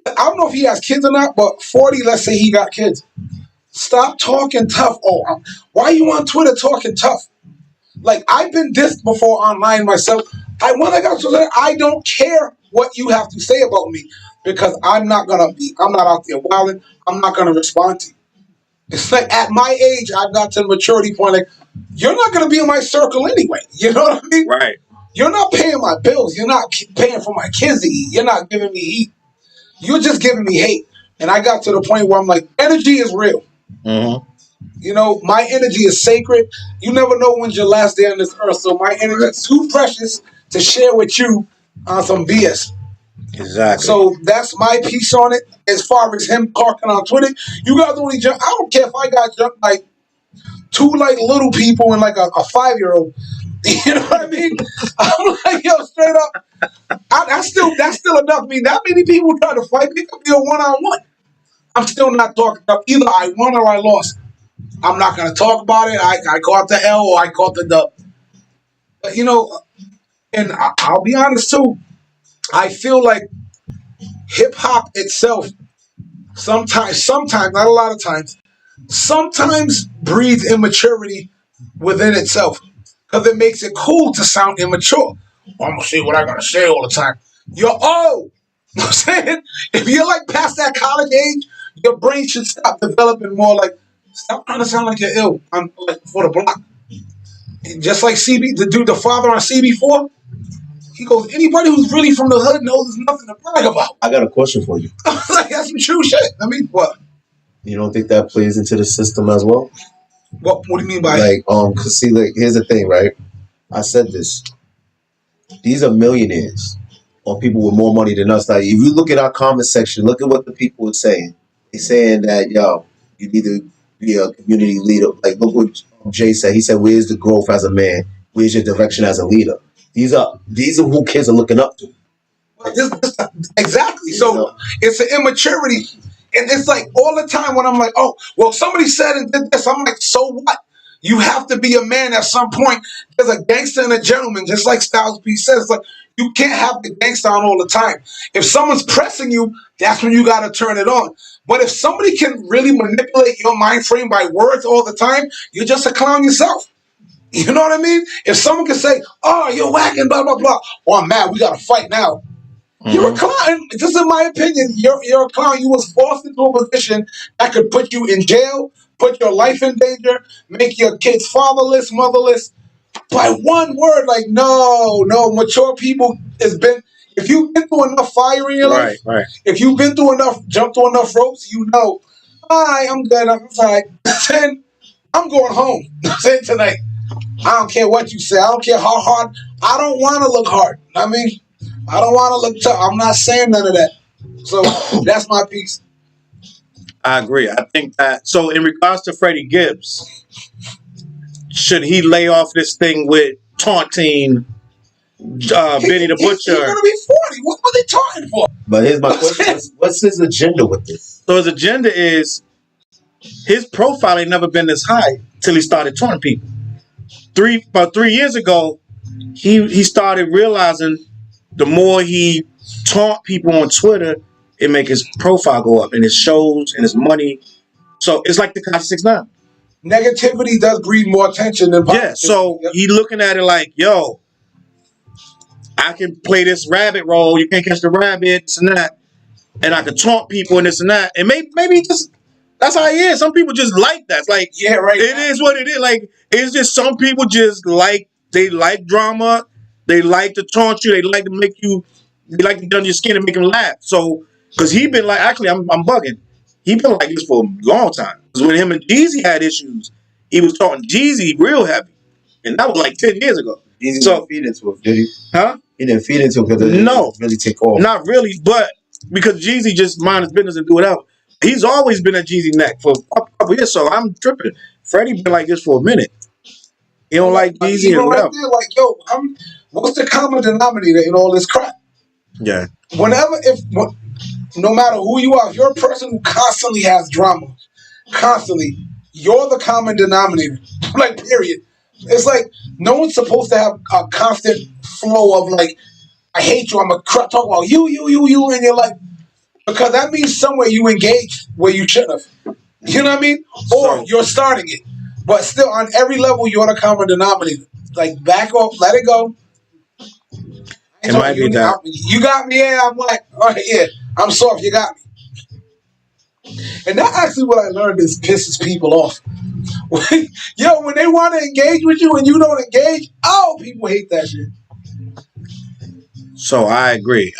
I don't know if he has kids or not, but 40, let's say he got kids. Stop talking tough. Oh, why are you on Twitter talking tough? Like, I've been dissed before online myself. When I got to Twitter, I don't care what you have to say about me because I'm not out there wilding. I'm not going to respond to you. It's like at my age, I've got to the maturity point, like, you're not going to be in my circle anyway. You know what I mean? Right. You're not paying my bills. You're not paying for my kids to eat. You're not giving me heat. You're just giving me hate. And I got to the point where I'm like, energy is real. You know, my energy is sacred. You never know when's your last day on this earth. So my energy is too precious to share with you on some BS. Exactly. So that's my piece on it. As far as him talking on Twitter, you guys only jump. I don't care if I got jumped like two like little people and like a 5-year-old. You know what I mean? I'm like, yo, straight up. That's still enough. I mean, that many people try to fight me. It could be a one-on-one. I'm still not talking about either I won or I lost. I'm not going to talk about it. I caught the L or I caught the dub. But, you know, and I'll be honest too. I feel like hip-hop itself sometimes, not a lot of times, sometimes breeds immaturity within itself because it makes it cool to sound immature. I'm going to say what I got to say all the time. You're old. You know what I'm saying? If you're like past that college age, your brain should stop developing more like, stop trying to sound like you're ill. I'm like for the block. Just like CB, the father on CB4, he goes, anybody who's really from the hood knows there's nothing to brag about. I got a question for you. Like, that's some true shit. I mean, what? You don't think that plays into the system as well? What do you mean by like, cause see, like, here's the thing, right? I said this. These are millionaires or people with more money than us. Like, if you look at our comment section, look at what the people are saying. They're saying that, yo, you need to be a community leader. Like, look what Jay said. He said, where's the growth as a man? Where's your direction as a leader? These are who kids are looking up to. Exactly. So it's an immaturity. And it's like all the time when I'm like, oh, well, somebody said and did this. I'm like, so what? You have to be a man at some point. There's a gangster and a gentleman, just like Styles P says. It's like, you can't have the gangster on all the time. If someone's pressing you, that's when you got to turn it on. But if somebody can really manipulate your mind frame by words all the time, you're just a clown yourself. You know what I mean? If someone can say, oh, you're whacking, blah, blah, blah. Oh, man, we got to fight now. You're a clown. Just in my opinion, you're a clown. You was forced into a position that could put you in jail, put your life in danger, make your kids fatherless, motherless. By one word, like, no, mature people if you've been through enough fire in your life, if you've been through jumped through enough ropes, you know, all right, I'm good, I'm tired. Then I'm going home. Say tonight. I don't care what you say. I don't care how hard. I don't want to look hard. I mean, I don't want to look tough. I'm not saying none of that. So that's my piece. I agree. I think that. So in regards to Freddie Gibbs, should he lay off this thing with taunting Benny the He's Butcher? gonna be 40. What were they taunting for? But here's my question: what's his agenda with this? So his agenda is his profile ain't never been this high till he started taunting people. About 3 years ago, he started realizing the more he taunt people on Twitter, it make his profile go up and his shows and his money. So it's like the Tekashi 6ix9ine. Negativity does breed more attention than positivity. Yeah, so Yep. he looking at it like, yo, I can play this rabbit role. You can't catch the rabbit, this and that. And I can taunt people and this and that. And maybe just that's how he is. Some people just like that. It's like, Yeah, right. it is what it is. Like, it's just some people just like, they like drama. They like to taunt you. They like to make you, they like to get under your skin and make them laugh. So, because he been like, actually, I'm bugging. He been like this for a long time. Because when him and Jeezy had issues, he was taunting Jeezy real heavy. And that was like 10 years ago. Jeezy So- didn't feed into it, did he? Huh? He didn't feed into it because it didn't No. really take off. Not really, but because Jeezy just mind his business and do whatever. He's always been at Jeezy neck for a couple years, so I'm tripping. Freddie been like this for a minute. He don't like Jeezy even and right whatever. there, like, yo, what's the common denominator in all this crap? Yeah. No matter who you are, if you're a person who constantly has drama, constantly, you're the common denominator. Like, period. It's like no one's supposed to have a constant flow of like, I hate you, I'm a talk about you, and you're like, because that means somewhere you engaged where you shouldn't have. You know what I mean? Or So- you're starting it. But still, on every level, you're the common denominator. Like, back off, let it go. It might be that. You got me, yeah. I'm like, all right, yeah, I'm soft, you got me. And that's actually what I learned is pisses people off. Yo, when they want to engage with you and you don't engage, oh, people hate that shit. So I agree.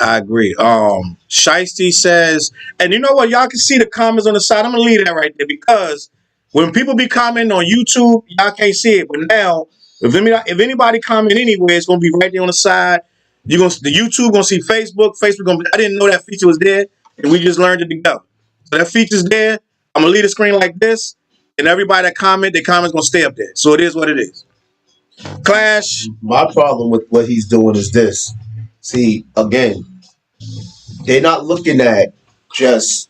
Shiesty says, and you know what? Y'all can see the comments on the side. I'm gonna leave that right there because when people be commenting on YouTube, y'all can't see it. But now, if anybody comment anywhere, it's gonna be right there on the side. The YouTube gonna see Facebook. Facebook gonna be, I didn't know that feature was there, and we just learned it together. So that feature's there. I'm gonna leave the screen like this, and everybody that comment, their comments gonna stay up there. So it is what it is. Clash. My problem with what he's doing is this. See, again, they're not looking at just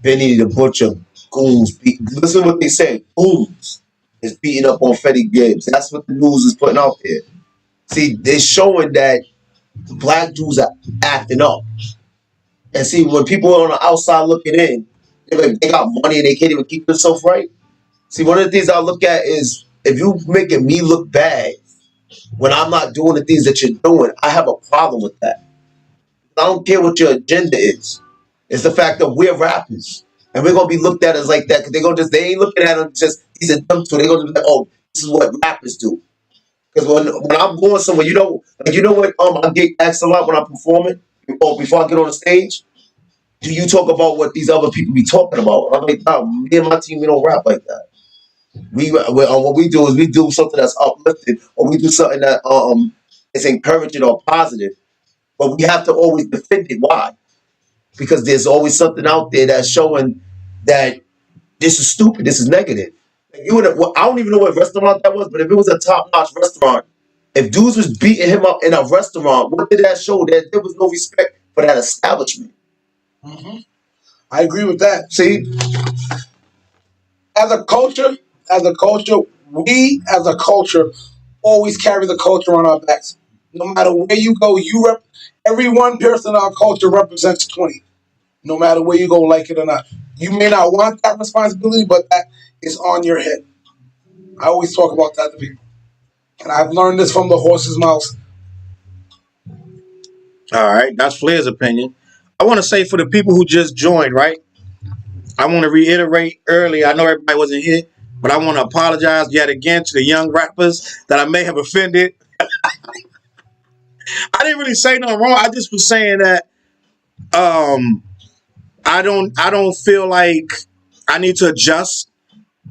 Benny the Butcher goons. Listen to what they say. Goons is beating up on Freddie Gibbs. That's what the news is putting out there. See, they're showing that black dudes are acting up. And see, when people are on the outside looking in, they got money and they can't even keep themselves right. See, one of the things I look at is if you making me look bad when I'm not doing the things that you're doing, I have a problem with that. I don't care what your agenda is. It's the fact that we're rappers. And we're gonna be looked at as like that because they ain't looking at them just he's a dumb tool. They're gonna be like, oh, this is what rappers do. Because when I'm going somewhere, you know what I get asked a lot when I'm performing, or before I get on the stage, do you talk about what these other people be talking about? And I'm like, no, me and my team, we don't rap like that. What we do is we do something that's uplifting, or we do something that is encouraging or positive. But we have to always defend it. Why? Because there's always something out there that's showing that this is stupid, this is negative. Like I don't even know what restaurant that was, but if it was a top-notch restaurant, if dudes was beating him up in a restaurant, what did that show? That there was no respect for that establishment. Mm-hmm. I agree with that. See, As a culture, we as a culture always carry the culture on our backs. No matter where you go, every one person in our culture represents 20. No matter where you go, like it or not. You may not want that responsibility, but that is on your head. I always talk about that to people. And I've learned this from the horse's mouth. All right, that's Flair's opinion. I want to say for the people who just joined, right? I want to reiterate earlier. I know everybody wasn't here, but I want to apologize yet again to the young rappers that I may have offended. I didn't really say nothing wrong. I just was saying that I don't feel like I need to adjust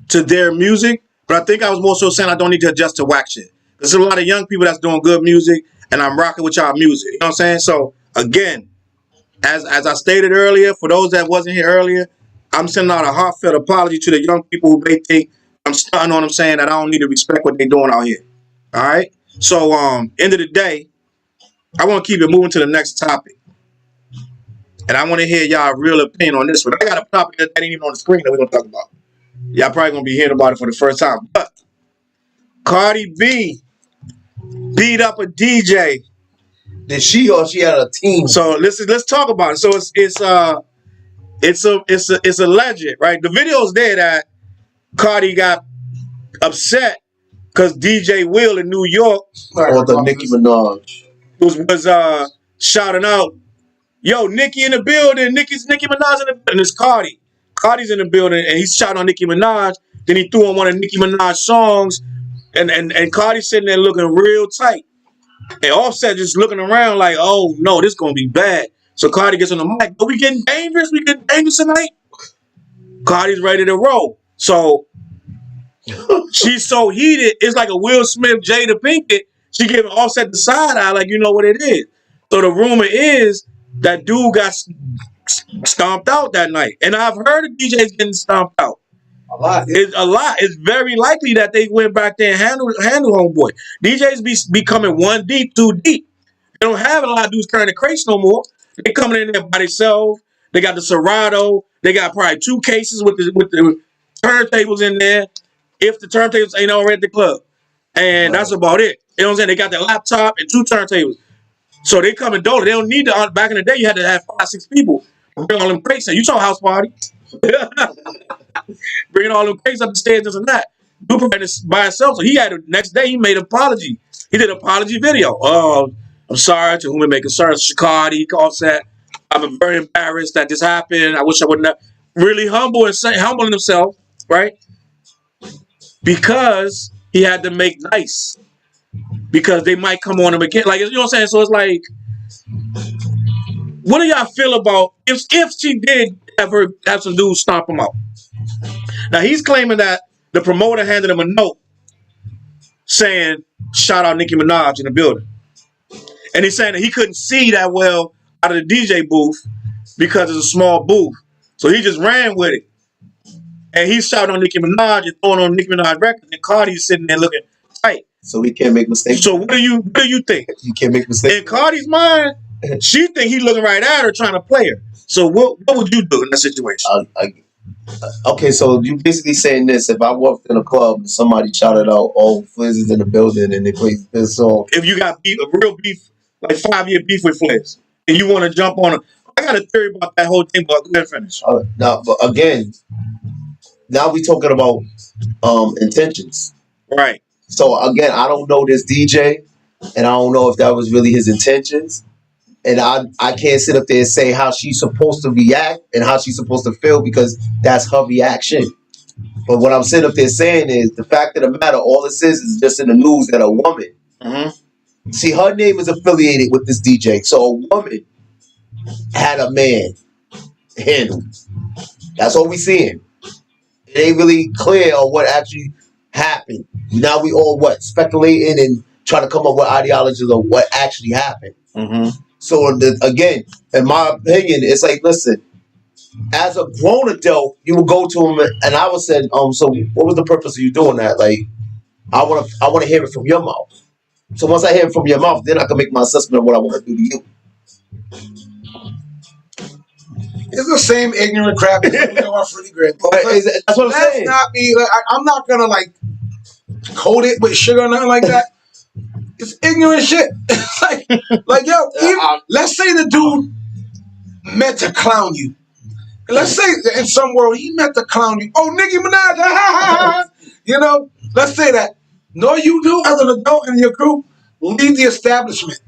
to their music, but I think I was more so saying I don't need to adjust to whack shit. There's a lot of young people that's doing good music, and I'm rocking with y'all music. You know what I'm saying? So again, as I stated earlier, for those that wasn't here earlier, I'm sending out a heartfelt apology to the young people who may think I'm stunting on them, saying that I don't need to respect what they're doing out here. All right. So, end of the day, I want to keep it moving to the next topic, and I want to hear y'all real opinion on this one. I got a topic that ain't even on the screen that we're gonna talk about. Y'all probably gonna be hearing about it for the first time. But Cardi B beat up a DJ. Did she or she had a team? So let's talk about it. So it's alleged, right? The video's there that Cardi got upset because DJ Will in New York Or the Nicki Minaj was shouting out, "Yo, Nicki in the building! Nicki Minaj in the building!" And it's Cardi. Cardi's in the building, and he's shouting on Nicki Minaj. Then he threw on one of Nicki Minaj's songs, and Cardi's sitting there looking real tight. And Offset just looking around like, "Oh no, this gonna be bad." So Cardi gets on the mic. "Are we getting dangerous? We getting dangerous tonight?" Cardi's ready to roll. So she's so heated, it's like a Will Smith, Jada Pinkett. She giving Offset the side eye, like, you know what it is. So the rumor is that dude got stomped out that night. And I've heard of DJs getting stomped out. A lot. It's a lot. It's very likely that they went back there and handle homeboy. DJs be coming 1 deep, 2 deep. They don't have a lot of dudes carrying the crates no more. They coming in there by themselves. They got the Serato. They got probably 2 cases with the turntables in there. If the turntables ain't already at the club. And that's about it. You know what I'm saying? They got their laptop and 2 turntables. So they come and dole. They don't need to. Back in the day, you had to have 5, 6 people. Bring all them crates in. You saw house party. Bringing all them crates up the stairs, this and that. Dude prepared by himself. So he had the next day, he made an apology. He did an apology video. I'm sorry to whom it may concern. Cardi, Offset. I'm very embarrassed that this happened. I wish I wouldn't have. Really humbling himself, right? Because he had to make nice. Because they might come on him again. Like, you know what I'm saying? So it's like, what do y'all feel about if she did have some dudes stomp him out? Now he's claiming that the promoter handed him a note saying, "Shout out Nicki Minaj in the building." And he's saying that he couldn't see that well out of the DJ booth because it's a small booth. So he just ran with it. And he's shouting on Nicki Minaj and throwing on Nicki Minaj records, and Cardi's sitting there looking tight. So he can't make mistakes. So what do you think? He can't make mistakes. In Cardi's mind, she think he's looking right at her, trying to play her. So what would you do in that situation? Okay, so you basically saying this: if I walked in a club and somebody shouted out, "Oh, Fliz is in the building," and they play this song. If you got beef, a real beef, like 5-year beef with Fliz, and you want to jump on her, I got a theory about that whole thing, but go ahead and finish. Now, but again, now we talking about intentions, right? So again, I don't know this DJ, and I don't know if that was really his intentions. And I can't sit up there and say how she's supposed to react and how she's supposed to feel because that's her reaction. But what I'm sitting up there saying is the fact of the matter, all it says is just in the news that a woman, see, her name is affiliated with this DJ. So a woman had a man handled. That's all we seeing. It ain't really clear on what actually happened. Now we all speculating and trying to come up with ideologies of what actually happened. So again, in my opinion, it's like, listen, as a grown adult, you would go to him and I would say, so what was the purpose of you doing that? Like, I want to hear it from your mouth. So once I hear it from your mouth, then I can make my assessment of what I want to do to you. It's the same ignorant crap that we know our Freddie Gibbs. That's what I'm saying. Not be. Like, I'm not gonna coat it with sugar or nothing like that. It's ignorant shit. like yo, let's say the dude meant to clown you. And let's say in some world he meant to clown you. Oh, Nicki Minaj, you know. Let's say that. No, you do as an adult in your crew, leave the establishment.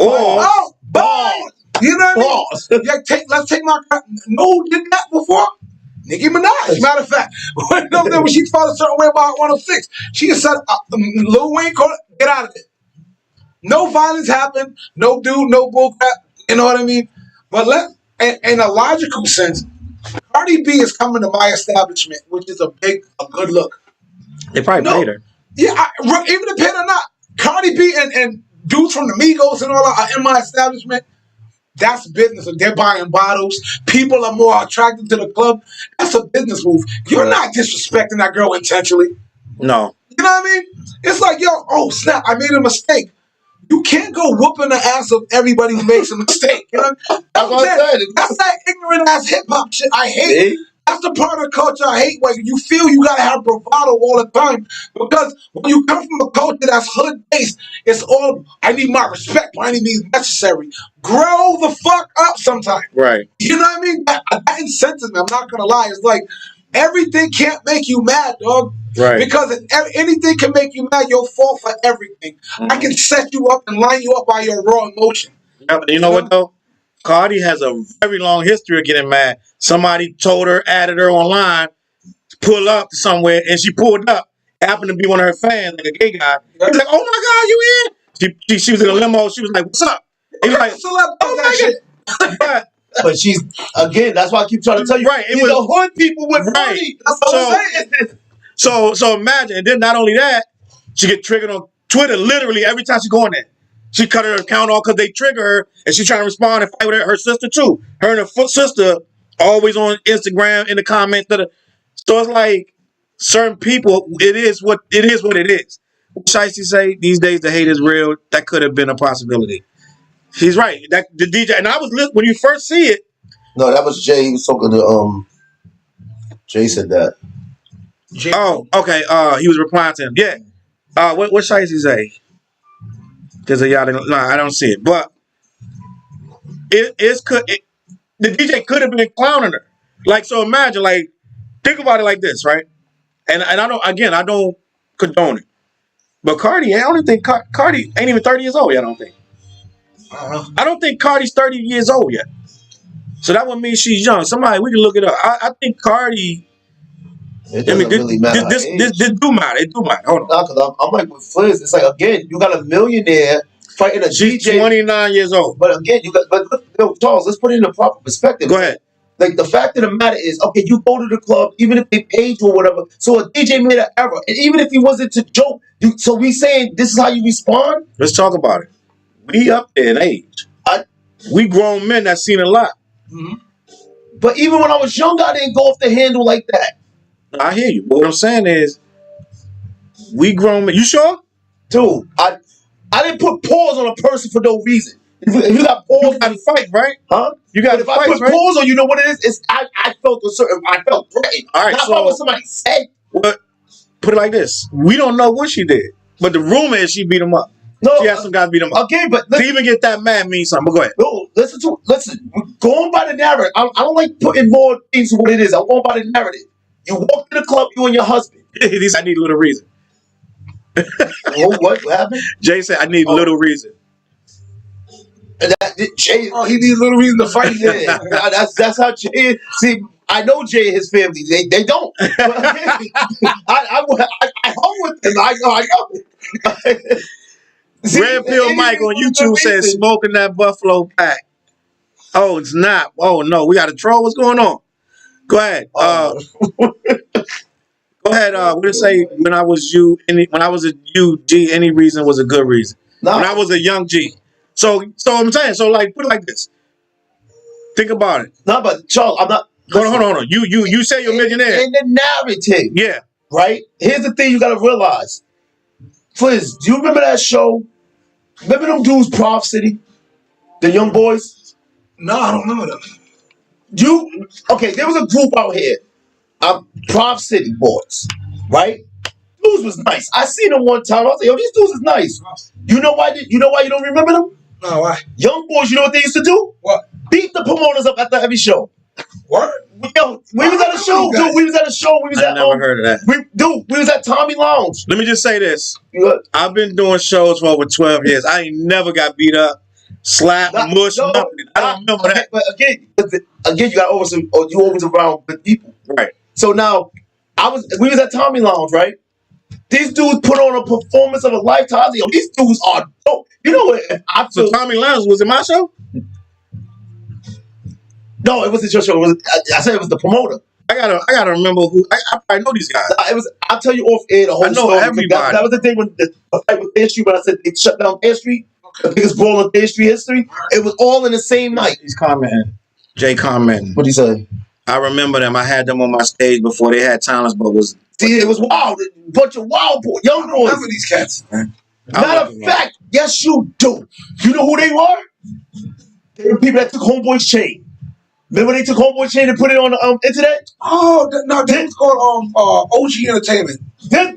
Oh, balls. You know what I mean? Let's take my. No, did that before. Nicki Minaj. Matter of fact, when she felt a certain way about 106, she said, "Lil Wayne, get out of it. No violence happened. No dude, no bullcrap. You know what I mean? But in a logical sense, Cardi B is coming to my establishment, which is a good look. They probably paid her. Yeah, even if paid or not, Cardi B and dudes from the Migos and all are in my establishment. That's business. If they're buying bottles, people are more attracted to the club. That's a business move. You're not disrespecting that girl intentionally. No. You know what I mean? It's like, yo, oh snap, I made a mistake. You can't go whooping the ass of everybody who makes a mistake. You know? That's what I'm saying. That's that ignorant ass hip hop shit I hate. That's the part of the culture I hate, where you feel you gotta have bravado all the time. Because when you come from a culture that's hood based, it's all I need my respect, but I need me necessary. Grow the fuck up sometimes. Right. You know what I mean? That incenses me. I'm not gonna lie. It's like everything can't make you mad, dog. Right. Because if anything can make you mad, you'll fall for everything. I can set you up and line you up by your raw emotion. You know what though? Cardi has a very long history of getting mad. Somebody told her, added her online, pull up somewhere, and she pulled up. Happened to be one of her fans, like a gay guy. He was like, "Oh my God, you in?" She was in a limo. She was like, "What's up?" He was like, "Oh my God." But she's again. That's why I keep trying to tell you. Right. These are hood people with money. That's what I'm saying. So imagine, and then not only that, she get triggered on Twitter literally every time she go on there. She cut her account off because they trigger her, and she's trying to respond and fight with her sister too. Her and her sister always on Instagram in the comments. So it's like certain people, it is what it is. Shiesty say these days the hate is real. That could have been a possibility. He's right. That the DJ, and I was listening when you first see it. No, that was Jay. He was talking to Jay said that. Oh, okay. He was replying to him. Yeah. What Shiesty say? Because y'all, no, I don't see it. But the DJ could have been clowning her. Like, so imagine, like, think about it like this, right? And I don't condone it. But Cardi, I don't think Cardi ain't even 30 years old yet, I don't think. I don't think Cardi's 30 years old yet. So that would mean she's young. Somebody, we can look it up. I think Cardi. It doesn't really matter. This do matter. It do matter. Hold on. Nah, because I'm like with Fliz. It's like, again, you got a millionaire fighting a She's DJ. 29 years old. But again, look, Charles, let's put it in a proper perspective. Go ahead. Like, the fact of the matter is, okay, you go to the club, even if they paid you or whatever. So a DJ made an error. And even if he wasn't to joke, so we saying this is how you respond? Let's talk about it. We up there in age. We grown men that seen a lot. Mm-hmm. But even when I was younger, I didn't go off the handle like that. I hear you. But what I'm saying is, we grown men. You sure? Dude, I didn't put pause on a person for no reason. If you got pause, you got to fight, right? Huh? You got to fight, if I put right? pause on, you know what it is? It's I felt threatened. All right, not so what somebody said. But put it like this: we don't know what she did, but the rumor is she beat him up. No, she had some guys beat him up. Okay, but to even get that mad means something. But go ahead. No, listen. Going by the narrative, I don't like putting more things to what it is. I'm going by the narrative. You walk to the club, you and your husband. He said, I need a little reason. What happened? Jay said, I need a little reason. And Jay, he needs a little reason to fight. Yeah, that's how Jay is. See, I know Jay and his family. They don't. I hung with them. I know. See, Red Pill Mike on YouTube says, smoking that Buffalo pack. Oh, it's not. Oh, no. We got a troll. What's going on? Go ahead. Go ahead. What did it say? When I was a G, any reason was a good reason. No. When I was a young G. So I'm saying, like, put it like this. Think about it. No, but Charles, I'm not. Hold on. You say you're a millionaire. In the narrative. Yeah. Right? Here's the thing you got to realize. Fliz, do you remember that show? Remember them dudes, Prof City? The young boys? No, I don't remember them. Okay, there was a group out here. Prof City boys, right? Dudes was nice. I seen them one time. I was like, yo, these dudes is nice. You know why you don't remember them? No, why? Young boys, you know what they used to do? What? Beat the promoters up at every show. What? Yo, we was at a show, dude. We was at a show. I never heard of that. We was at Tommy Lounge. Let me just say this. I've been doing shows for over 12 years. I ain't never got beat up, slapped, mushed, nothing. I don't remember that. But again, you always around good people. Right. So now, we was at Tommy Lounge, right? These dudes put on a performance of a lifetime. I was like, yo, these dudes are dope. You know what? So Tommy Lounge was in my show? No, it wasn't your show. I said it was the promoter. I gotta remember who. I probably know these guys. I'll tell you off air the whole I know story. everybody. That was the thing when the fight with Air Street. When I said they shut down Air Street. the biggest brawl in history. It was all in the same night. He's commenting. Jay commenting. What'd he say? I remember them. I had them on my stage before they had talents, but was See, it was wild. A bunch of wild boys, young boys. Remember these cats? Matter of fact, yes, you do. You know who they were? They were people that took Homeboy's chain. Remember they took Homeboy's chain and put it on the internet? Oh, no, that was called OG Entertainment. Yeah,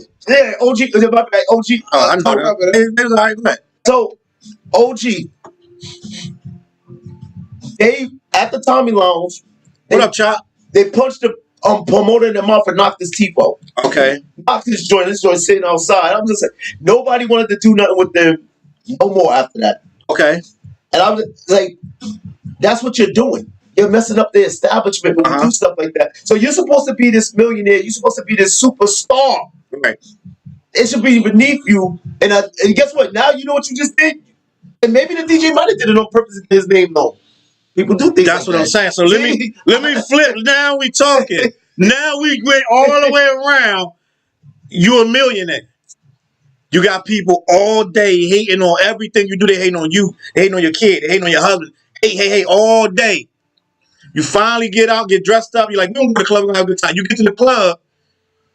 OG. OG. I know that. It was all right, go ahead. So, OG, they at the Tommy Lounge. What up, Chop? They punched the promoter in the mouth and knocked his teeth out. Okay. Knocked this joint sitting outside. I'm just like, nobody wanted to do nothing with them no more after that. Okay. And I was like, that's what you're doing. You're messing up the establishment when you do stuff like that. So you're supposed to be this millionaire. You're supposed to be this superstar. Right. It should be beneath you. And guess what? Now you know what you just did? And maybe the DJ might have did it on purpose to get his name known. People do things That's like what I'm that. saying. So let me flip. Now we talking. Now we went all the way around. You're a millionaire. You got people all day hating on everything you do. They hating on you. They hating on your kid. They hating on your husband. Hey, all day. You finally get out, get dressed up. You're like, we don't go to the club. We're going to have a good time. You get to the club,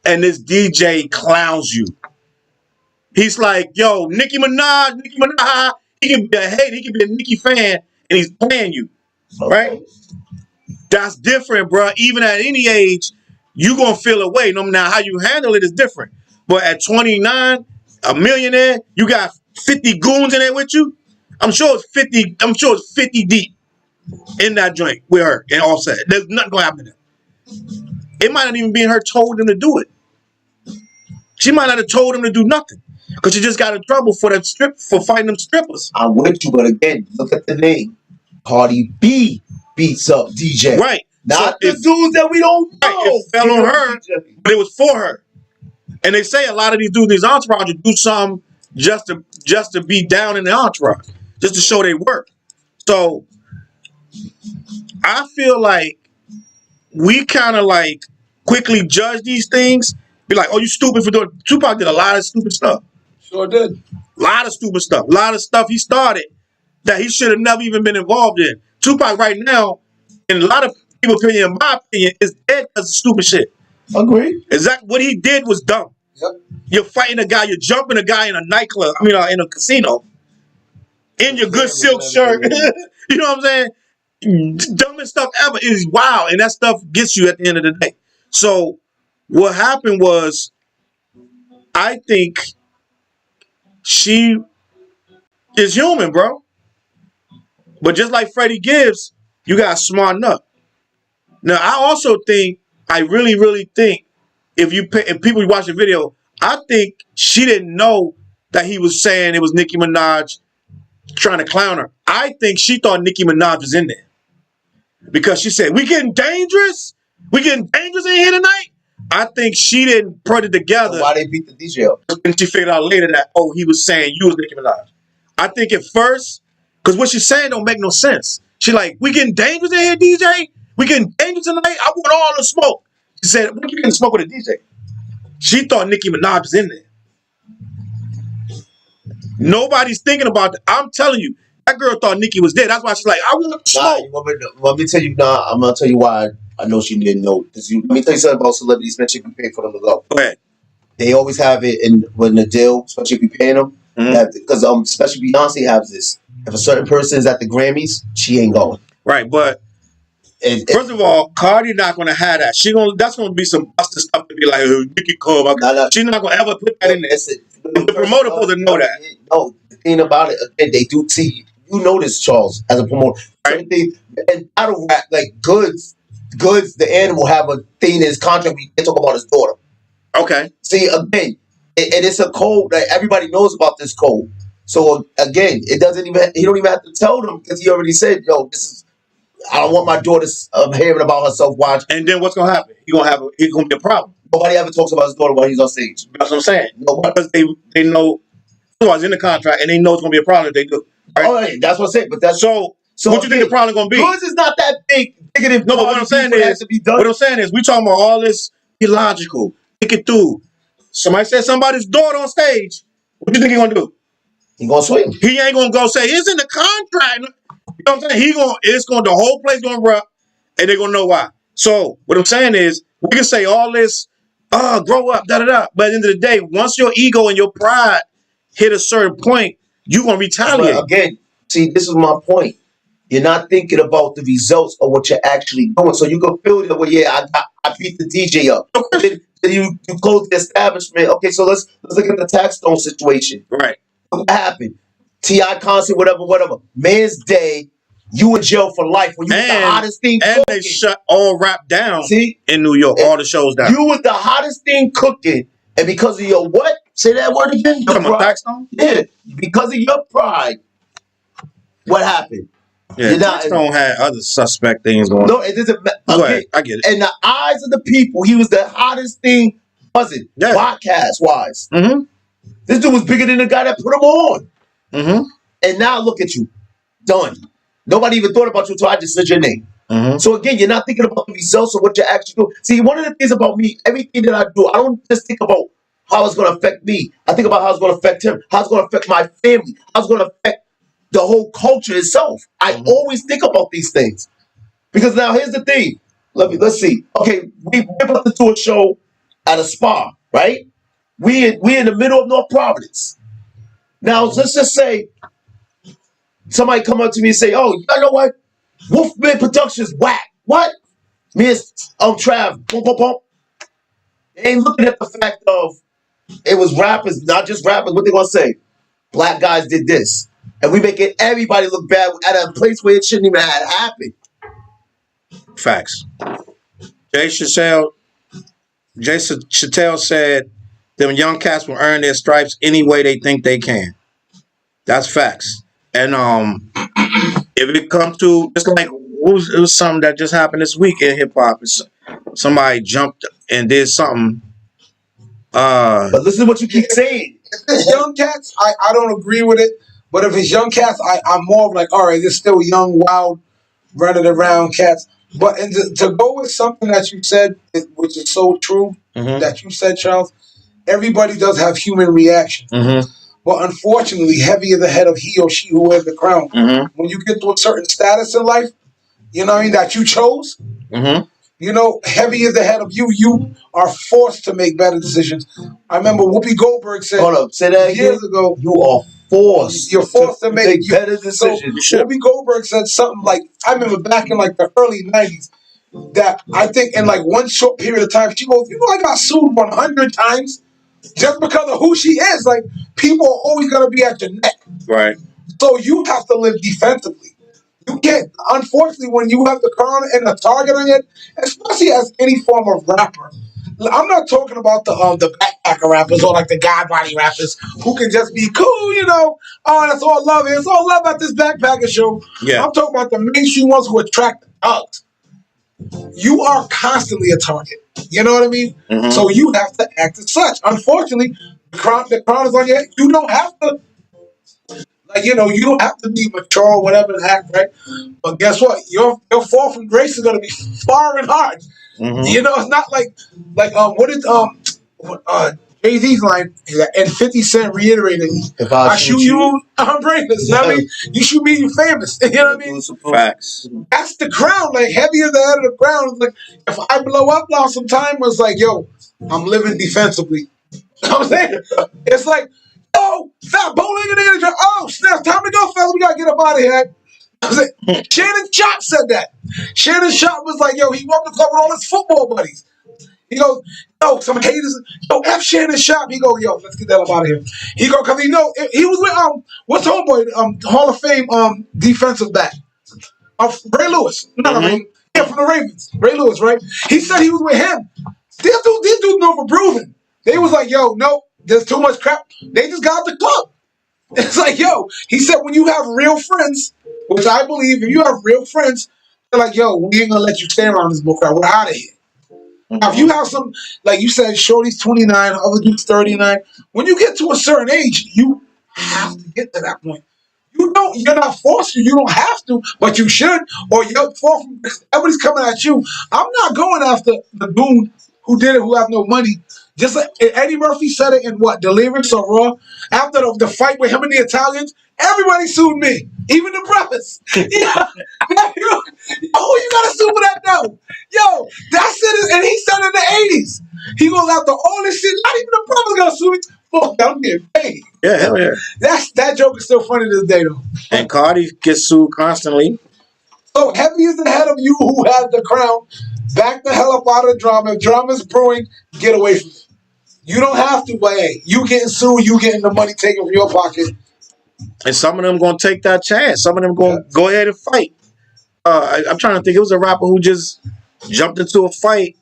and this DJ clowns you. He's like, yo, Nicki Minaj. He can be a hater. He can be a Nicki fan, and he's playing you. Right? That's different, bro. Even at any age, you going to feel a way. No matter how you handle it is different. But at 29, a millionaire, you got 50 goons in there with you. I'm sure it's 50. I'm sure it's 50 deep in that joint with her and Offset. There's nothing going to happen to them. It might not even be her told them to do it. She might not have told them to do nothing because she just got in trouble for fighting them strippers. I'm with you, but again, look at the name. Cardi B beats up DJ. Right. Not So the dudes that we don't know. Right, it fell on her, but it was for her. And they say a lot of these dudes, these entourage, do something just to be down in the entourage, just to show they work. So I feel like we kind of like quickly judge these things. Be like, oh, you stupid for doing. Tupac did a lot of stupid stuff. Sure did. A lot of stupid stuff. A lot of stuff he started that he should have never even been involved in. Tupac right now, in a lot of people's opinion, in my opinion, is dead because of stupid shit. Agree. Exactly what he did was dumb. Yep. You're fighting a guy, you're jumping a guy in a nightclub, in a casino, in your good silk shirt. You know what I'm saying? Dumbest stuff ever is wild, and that stuff gets you at the end of the day. So what happened was, I think she is human, bro. But just like Freddie Gibbs, you got to smarten up. Now, I also think, I really, really think, if people watch the video, I think she didn't know that he was saying it was Nicki Minaj trying to clown her. I think she thought Nicki Minaj was in there. Because she said, we getting dangerous? We getting dangerous in here tonight? I think she didn't put it together. Why they beat the DJ up? And she figured out later that, oh, he was saying you was Nicki Minaj. I think at first, because what she's saying don't make no sense. She like, we getting dangerous in here, DJ? We getting dangerous tonight? I want all the smoke. She said, what you getting smoke with a DJ? She thought Nicki Minaj was in there. Nobody's thinking about that. I'm telling you, that girl thought Nicki was dead. That's why she's like, I want smoke. Let me tell you, I'm going to tell you why I know she didn't know. Let me tell you something about celebrities, man. She can pay for them to go. Go ahead. They always have it when the deal, especially if you paying them. Because especially Beyonce has this. If a certain person is at the Grammys, she ain't going. Right, but first of all, Cardi not gonna have that. That's gonna be some busted stuff to be like, Nicki come. She's not gonna ever put that in there. The promoter supposed to know that. No, the thing about it, again, they do see. You know this, Charles, as a promoter. Right. And battle rap, like Goods, the animal have a thing in his contract. We can't talk about his daughter. Okay. See, again, and it's a code that everybody knows about this code. So again, he don't even have to tell them because he already said, yo, I don't want my daughter hearing about herself watch. And then what's gonna happen? He's gonna be a problem. Nobody ever talks about his daughter while he's on stage. That's what I'm saying. Nobody. Because they know it's in the contract and they know it's gonna be a problem if they do. Right? Oh, yeah, that's what I'm saying. But that's so what you think the problem gonna be? Goods is not that big. No, but what I'm saying is we talking about all this illogical. Think it through. Somebody said somebody's daughter on stage. What do you think he gonna do? He gonna swing. He ain't gonna go say it's in the contract. You know what I'm saying? The whole place gonna erupt, and they're gonna know why. So what I'm saying is, we can say all this, grow up, da da da. But at the end of the day, once your ego and your pride hit a certain point, you gonna retaliate. But again, see, this is my point. You're not thinking about the results of what you're actually doing. So you can feel that way. Yeah, I beat the DJ up. Then you close the establishment. Okay, so let's look at the tax stone situation. Right. What happened? T.I. concert, whatever. Man's Day, you in jail for life when you was the hottest thing cooking. And they shut all rap down in New York, all the shows down. You was the hottest thing cooking, and because of your what? Say that word again. You talking about tax stone? Yeah, because of your pride. What happened? Yeah, tax stone had other suspect things going on. No, it doesn't matter. Okay, I get it. In the eyes of the people, he was the hottest thing buzzing, podcast-wise. Mm-hmm. This dude was bigger than the guy that put him on. Mm-hmm. And now look at you. Done. Nobody even thought about you until I just said your name. Mm-hmm. So again, you're not thinking about the results of what you're actually doing. See, one of the things about me, everything that I do, I don't just think about how it's going to affect me. I think about how it's going to affect him, how it's going to affect my family, how it's going to affect the whole culture itself. I always think about these things. Because now here's the thing. Let's see. Okay, we're about to do a show at a spa, right? We in the middle of North Providence. Now, let's just say somebody come up to me and say, oh, you know what? Wolfman Productions whack. What? Me and Trav, boom, boom, boom. They ain't looking at the fact of it was rappers, not just rappers. What they gonna say? Black guys did this. And we making everybody look bad at a place where it shouldn't even have happened. Facts. Jay Chattel said them young cats will earn their stripes any way they think they can. That's facts. And if it comes to, it's like it was something that just happened this week in hip hop. Somebody jumped and did something. But listen to what you keep saying. If it's young cats, I don't agree with it. But if it's young cats, I'm more of like, all right, it's still young, wild, running around cats. But to go with something that you said, which is so true, that you said, Charles, everybody does have human reactions. But unfortunately, heavy is the head of he or she who wears the crown. When you get to a certain status in life, you know what I mean, that you chose, you know, heavy is the head of you. You are forced to make better decisions. I remember Whoopi Goldberg said, hold up, say that years again. ago, you are forced. You're forced to make better decisions. So Whoopi Goldberg said something like, I remember back in like the early 90s, that I think in like one short period of time, she goes, you know, I got sued 100 times just because of who she is. Like, people are always going to be at your neck. Right. So you have to live defensively. You can't, unfortunately, when you have the crown and a target on it, especially as any form of rapper. I'm not talking about the backpacker rappers or like the guy body rappers who can just be cool, you know. Oh, that's all love. It's all love at this backpacker show. Yeah. I'm talking about the mainstream ones who attract the thugs. You are constantly a target. You know what I mean? So you have to act as such. Unfortunately, the crown is on your head. You don't have to. Like, you know, you don't have to be mature or whatever to act, right? But guess what? Your fall from grace is going to be far and hard. You know, it's not like what did Jay-Z's line and 50 Cent reiterated, if I shoot you, I'm brainless. You know what I mean? You shoot me, you famous. You know what I mean? Facts. That's the crown. Like, heavier the head of the crown. It's like, if I blow up now sometime, it's like, yo, I'm living defensively. You know what I'm saying? It's like, oh, fat bowling in the oh, snap, time to go, fellas. We got to get up out of here. I was like, Shannon Sharp said that. Shannon Sharp was like, yo, he walked the club with all his football buddies. He goes, yo, some haters, yo, F Shannon Sharp. He go, yo, let's get that up out of here. He go, because he know, he was with, what's homeboy, Hall of Fame defensive back. Ray Lewis. No, I mean, yeah, from the Ravens. Ray Lewis, right? He said he was with him. These dudes know for proving. They was like, yo, no, there's too much crap. They just got the club. It's like, yo, he said when you have real friends, which I believe, if you have real friends, they're like, yo, we ain't gonna let you stay around this book crowd. We're out of here. Now, if you have some, like you said, Shorty's 29, other dude's 39, when you get to a certain age, you have to get to that point. You're not forced to, you don't have to, but you should, or you're everybody's coming at you. I'm not going after the dude who did it, who have no money. Just like Eddie Murphy said it in what, Delirious or Raw? After the fight with him and the Italians, everybody sued me, even the brothers. Yeah, oh, you gotta sue for that though. Yo, that's it, and he said in the '80s, he goes after all this shit. Not even the brothers gonna sue me. Fuck, I'm getting paid. Yeah, hell yeah. That joke is still funny to this day though. And Cardi gets sued constantly. So heavy is the head of you who has the crown. Back the hell up out of drama. If drama's brewing, get away from it. You don't have to, but hey, you getting sued, you getting the money taken from your pocket. And some of them gonna take that chance. Some of them gonna go ahead and fight. I'm trying to think. It was a rapper who just jumped into a fight,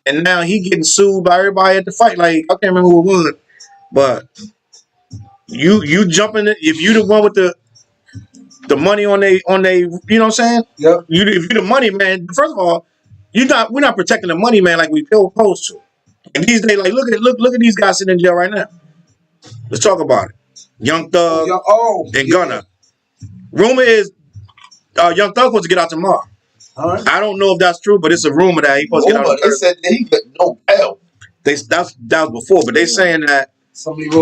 and now he getting sued by everybody at the fight. Like, I can't remember who it was, but you jumping it if you the one with the money on they you know what I'm saying? Yep. If you the money man, first of all, we're not protecting the money man like we supposed to. And these days, like look at these guys sitting in jail right now. Let's talk about it. Young Thug and Gunna. Rumor is Young Thug supposed to get out tomorrow. All right. I don't know if that's true, but it's a rumor that he's supposed to get out. They said that he got no bail. That was before, but they saying that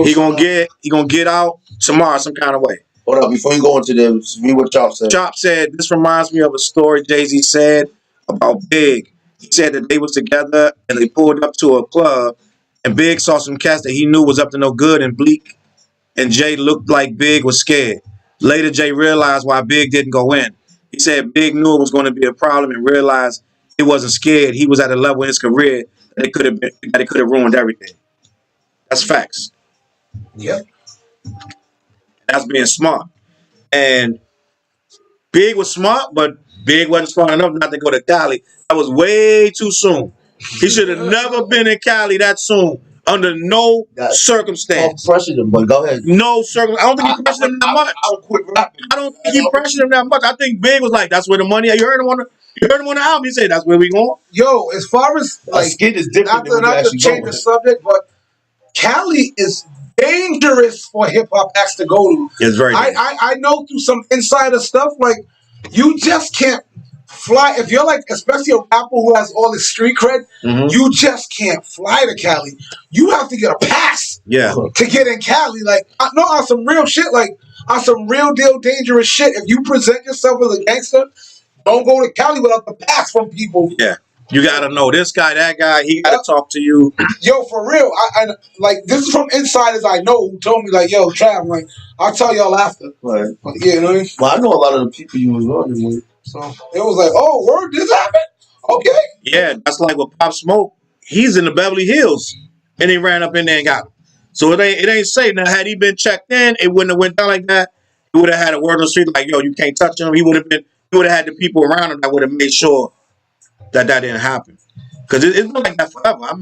he gonna get out tomorrow some kind of way. Hold up, before you go into them, read what Chop said. Chop said, this reminds me of a story Jay-Z said about Big. He said that they was together and they pulled up to a club and Big saw some cats that he knew was up to no good and Bleak, and Jay looked like Big was scared. Later, Jay realized why Big didn't go in. He said Big knew it was going to be a problem and realized he wasn't scared. He was at a level in his career that it could have ruined everything. That's facts. Yep. That's being smart. And Big was smart, but Big wasn't smart enough not to go to Cali. That was way too soon. He should have never been in Cali that soon, under no circumstance. Don't pressure them, but go ahead. No circumstance. I don't think he pressured him that much. I don't think he pressured him that much. I think Big was like, "That's where the money." You heard him on the album. He said, "That's where we going." Yo, as far as like, skin is different. Not to change the subject, but Cali is dangerous for hip hop acts to go to. It's very. I know through some insider stuff, like you just can't fly if you're like, especially a rapper who has all this street cred. Mm-hmm. You just can't fly to Cali. You have to get a pass. To get in Cali. Like, I know on some real shit. Like on some real deal dangerous shit. If you present yourself as a gangster, don't go to Cali without the pass from people. Yeah. You gotta know this guy, that guy. He gotta talk to you. Yo, for real. I like this is from insiders I know who told me like, yo, Trav, like I'll tell y'all after. Right. But, yeah, you know what I mean? Well, I know a lot of the people you was running with. So it was like, oh, word, this happened? Okay. Yeah, that's like with Pop Smoke. He's in the Beverly Hills, and he ran up in there and got him. So it ain't safe. Now, had he been checked in, it wouldn't have went down like that. He would have had a word on the street like, yo, you can't touch him. He would have had the people around him that would have made sure that didn't happen. Because it's been like that forever. I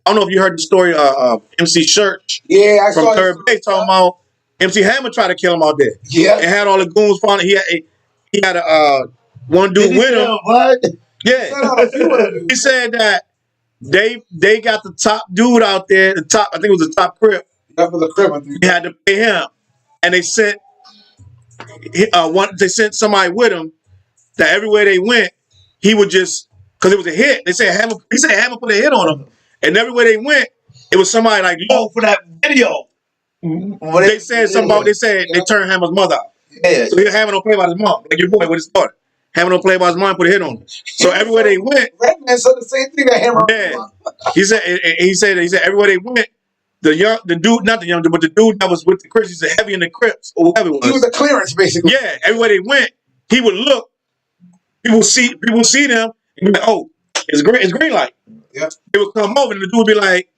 don't know if you heard the story of MC Church. Yeah, I from saw Third Base talking about MC Hammer tried to kill him out there. Yeah. And had all the goons following. He had a one dude with him. What? Yeah. He said that they got the top dude out there, I think it was the top crip. That was the crib, I think. He had to pay him. And they sent somebody with him that everywhere they went, he would just, because it was a hit. He said Hammer put a hit on him. And everywhere they went, it was somebody like, oh, for that video. They said something about, they turned Hammer's mother out. Yeah. So Hammer don't play about his mom. Like your boy with his daughter. Hammer don't play about his mom, put a hit on him. So everywhere they went. Redman said the same thing that Hammer. Yeah. He said everywhere they went, the dude that was with the Crips, he said heavy in the Crips, or whatever it was. He was a clearance, basically. Yeah. Everywhere they went, he would look. People see them and be like, oh, it's green light. Yeah. They would come over and the dude would be like,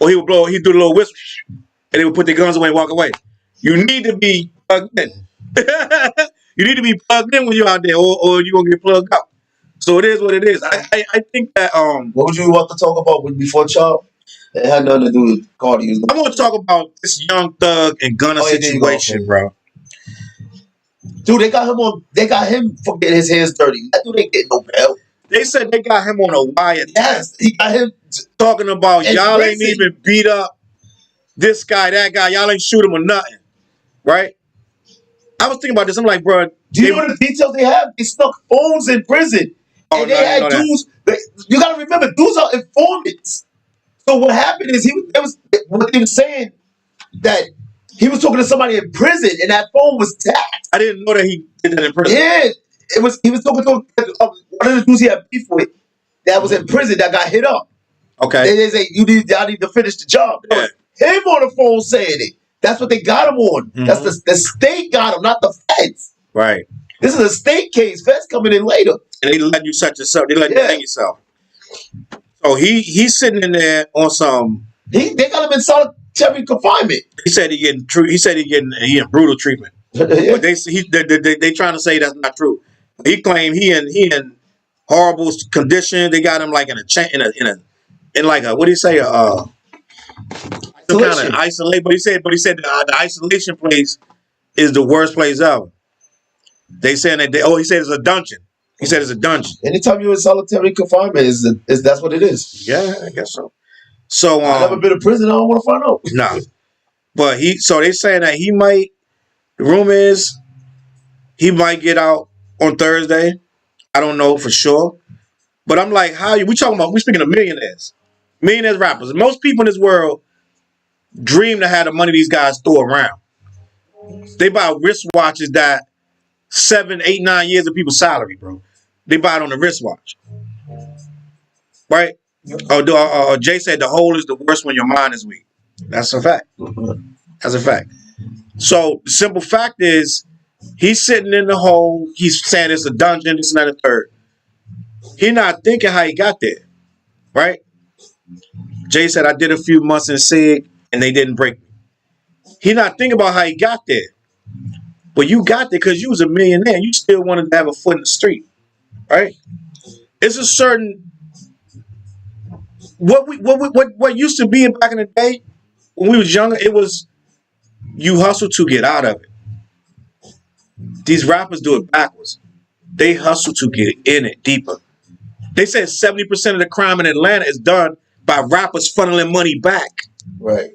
or he'd do a little whistle, and they would put their guns away and walk away. You need to be plugged in. You need to be plugged in when you're out there, or you're gonna get plugged out. So it is what it is. I think that what would you want to talk about before Chop? It had nothing to do with Cardi. I want to talk about this Young Thug and Gunna situation, bro. Dude, they got him for getting his hands dirty. That dude ain't getting no bail. They said they got him on a wire. Yes, he got him talking about y'all ain't even beat up this guy, that guy. Y'all ain't shoot him or nothing, right? I was thinking about this. I'm like, bro, do you know the details they have? They stuck phones in prison, and they had dudes. You gotta remember, dudes are informants. So what happened is what he was saying that he was talking to somebody in prison and that phone was tapped. I didn't know that he did that in prison. Yeah, he was talking to one of the dudes he had beef with that was in prison that got hit up. Okay. They say y'all need to finish the job. Yeah. Him on the phone saying it. That's what they got him on. That's the state got him, not the feds. Right. This is a state case. Feds coming in later. And they let you set yourself. They let you hang yourself. So he's sitting in there on some. They got him in solitary confinement. He said he getting brutal treatment. But they trying to say that's not true. He claimed he in horrible condition. They got him like in like a what do you say some kind of isolate. But he said the isolation place is the worst place ever. They saying that he said it's a dungeon. He said it's a dungeon. Anytime you're in solitary confinement, is that's what it is. Yeah, I guess so. So I've never been to prison. I don't want to find out. No, but so they saying that he might. The rumor is he might get out on Thursday. I don't know for sure, but I'm like, we speaking of millionaires rappers. Most people in this world dream to have the money these guys throw around. They buy wristwatches that 7, 8, 9 years of people's salary, bro. They buy it on the wristwatch, right? Jay said the hole is the worst when your mind is weak. That's a fact. That's a fact. So the simple fact is, he's sitting in the hole. He's saying it's a dungeon, this and that and third. He's not thinking how he got there, right? Jay said, I did a few months in SIG and they didn't break me. He's not thinking about how he got there. But you got there because you was a millionaire. You still wanted to have a foot in the street, right? It's a certain what used to be back in the day when we was younger. It was you hustle to get out of it. These rappers do it backwards. They hustle to get in it deeper. They said 70% of the crime in Atlanta is done by rappers funneling money back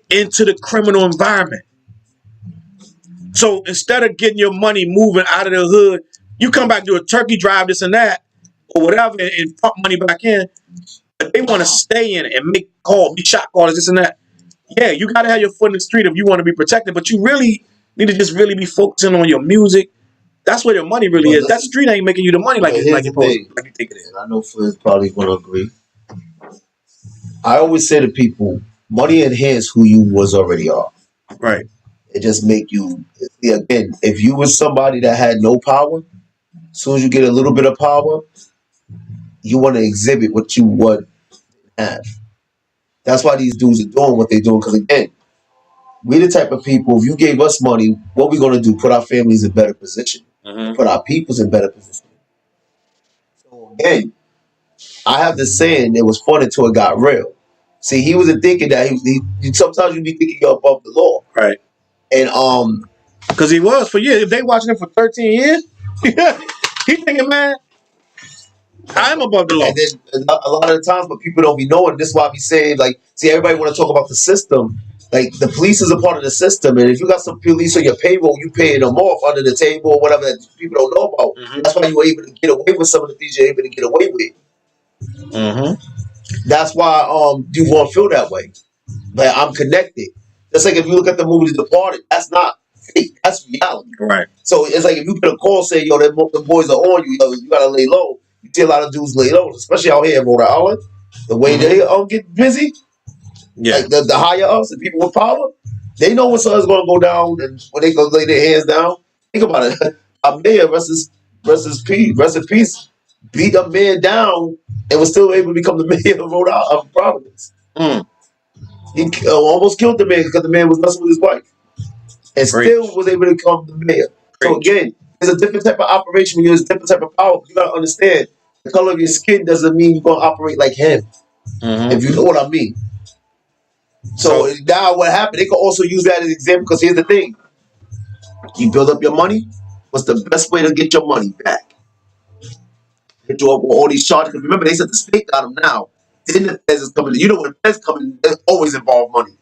into the criminal environment. So instead of getting your money moving out of the hood, you come back, do a turkey drive, this and that, or whatever, and pump money back in. But they want to stay in it and be shot callers, this and that. Yeah, you got to have your foot in the street if you want to be protected, but you really need to just really be focusing on your music. That's where your money really is. That street ain't making you the money like you think it is. I know Fliz probably going to agree. I always say to people, money enhances who you was already are. Right. It just make you, again, if you was somebody that had no power, as soon as you get a little bit of power, you want to exhibit what you would have. That's why these dudes are doing what they're doing. Because again, we the type of people, if you gave us money, what we going to do? Put our families in better position. Put our peoples in better position. So again, I have this saying, it was fun until it got real. See, he wasn't thinking that he sometimes you be thinking you're above the law. Right. And because he was for years. If they watching him for 13 years, he thinking, man, I'm above the law. And then a lot of the times, but people don't be knowing. This is why we say, like, see, everybody want to talk about the system. Like, the police is a part of the system, and if you got some police on your payroll, you paying them off under the table or whatever that people don't know about. That's why you were able to get away with some of the things you're able to get away with. That's why you won't feel that way. But I'm connected. Just like if you look at the movie The Departed, that's not fake. That's reality. Right. So it's like if you get a call saying, yo, the boys are on you, yo, you gotta lay low. You see a lot of dudes lay low, especially out here in Rhode Island. The way they get busy, like the higher ups and people with power, they know when something's gonna go down and when they gonna lay their hands down. Think about it. A mayor, rest in peace, beat a man down and was still able to become the mayor of Rhode Island, of Providence. He almost killed the man because the man was messing with his wife, and still was able to become the mayor. So again, there's a different type of operation when you use a different type of power. You gotta understand the color of your skin doesn't mean you're gonna operate like him. If you know what I mean. So now what happened? They could also use that as an example because here's the thing: you build up your money. What's the best way to get your money back? Hit you up with all these charges. Because remember, they said the state got them now. Then the feds is coming. You know when the feds coming, they always involve money.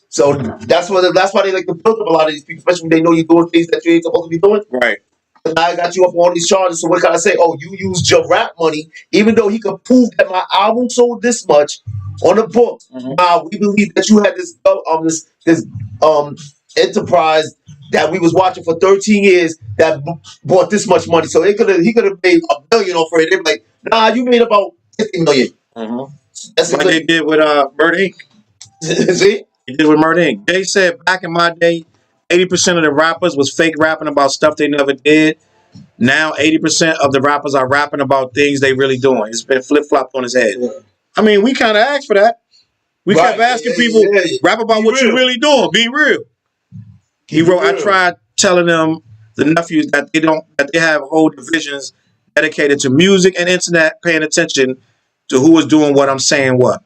So that's why they like to build up a lot of these people, especially when they know you're doing things that you ain't supposed to be doing. Right. Now I got you up on these charges. So what can I say? Oh, you used your rap money, even though he could prove that my album sold this much on the book. Now we believe that you had this enterprise that we was watching for 13 years that bought this much money. So he could have made $1 million off of it. They're like, nah, you made about 50 million. That's Like they did with Murder Inc. See? They did with Murder Inc. They said back in my day, 80% of the rappers was fake rapping about stuff they never did. Now 80% of the rappers are rapping about things they really doing. It's been flip-flopped on his head. Yeah. I mean, we kind of asked for that. We kept asking people, rap about Be what real. you really doing. Be real. He wrote, I tried telling them, the nephews, that they have whole divisions dedicated to music and internet, paying attention to who is doing what I'm saying what.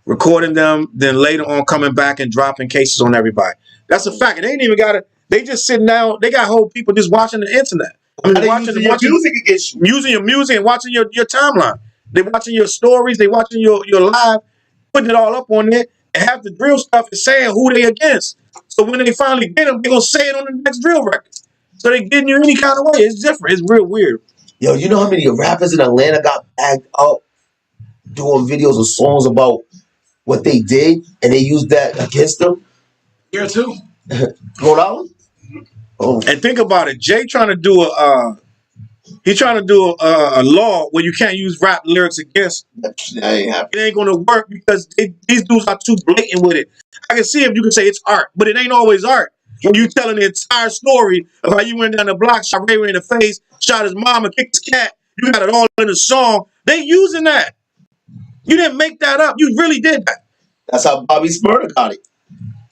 Recording them, then later on coming back and dropping cases on everybody. That's a fact. They ain't even got it. They just sitting down. They got whole people just watching the internet. I mean, watching music against you. using your music and watching your timeline. They watching your stories. They watching your live, putting it all up on there. And half the drill stuff is saying who they against. So when they finally get them, they're going to say it on the next drill record. So they getting you any kind of way. It's different. It's real weird. Yo, you know how many rappers in Atlanta got bagged up doing videos or songs about what they did, and they used that against them? Here too. Rhode Island? Oh, And think about it. Jay trying to do a law where you can't use rap lyrics against. that ain't happening. It ain't going to work because these dudes are too blatant with it. I can see if you can say it's art, but it ain't always art. When you telling the entire story of how you went down the block, shot Ray Ray in the face, shot his mom, and kicked his cat, you got it all in the song. They using that. You didn't make that up. You really did that. That's how Bobby Smurda got it.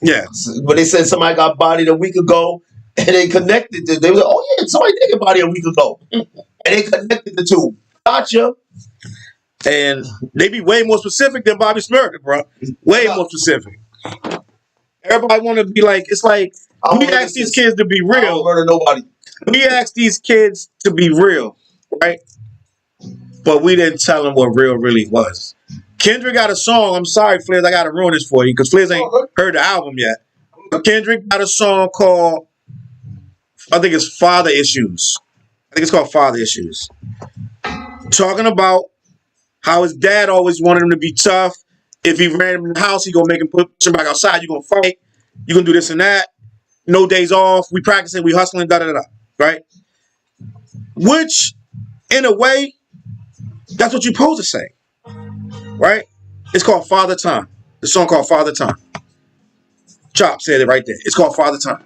Yeah. When they said somebody got bodied a week ago, and they connected it, they were like, oh yeah, somebody did get bodied a week ago. And they connected the two. Gotcha. And they be way more specific than Bobby Smurda, bro. Way more specific. Everybody want to be like, it's like, we ask these kids to be I don't real. murder nobody. We asked these kids to be real, right? But we didn't tell them what real really was. Kendrick got a song. I'm sorry, Fliz, I got to ruin this for you because Fliz ain't heard the album yet. But Kendrick got a song called, I think it's Father Issues. I think it's called Father Issues. Talking about how his dad always wanted him to be tough. If he ran him in the house, he going to make him push him back outside. You're going to fight. You're going to do this and that. No days off. We practicing. We hustling. Da-da-da-da. Right? Which, in a way, that's what you're supposed to say. Right? It's called Father Time. The song called Father Time. Chop said it right there. It's called Father Time.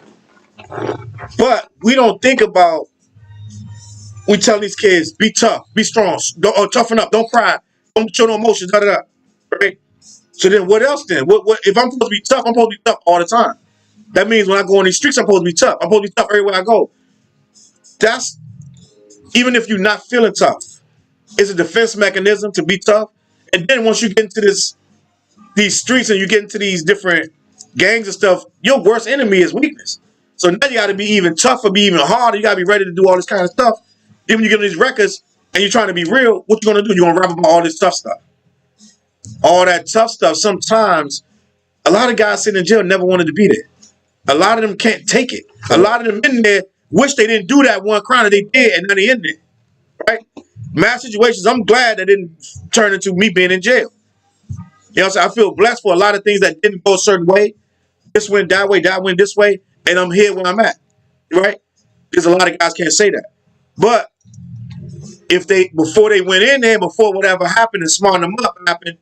But we don't think about, we tell these kids, be tough, be strong, don't, toughen up, don't cry, don't show no emotions, da-da-da. Right? So then what else then? What if I'm supposed to be tough, I'm supposed to be tough all the time. That means when I go on these streets, I'm supposed to be tough. I'm supposed to be tough everywhere I go. That's, even if you're not feeling tough, it's a defense mechanism to be tough. And then once you get into these streets and you get into these different gangs and stuff, your worst enemy is weakness. So now you got to be even tougher, be even harder. You got to be ready to do all this kind of stuff. Then when you get on these records and you're trying to be real, what you going to do? You're going to rap about all this tough stuff. All that tough stuff. Sometimes a lot of guys sitting in jail never wanted to be there. A lot of them can't take it. A lot of them in there wish they didn't do that one crime that they did, and now they in there. Right? Mass situations, I'm glad that didn't turn into me being in jail. You know what I'm saying? I feel blessed for a lot of things that didn't go a certain way. This went that way, that went this way, and I'm here where I'm at. Right? Because a lot of guys can't say that. But if they, before they went in there, before whatever happened and smarting them up happened,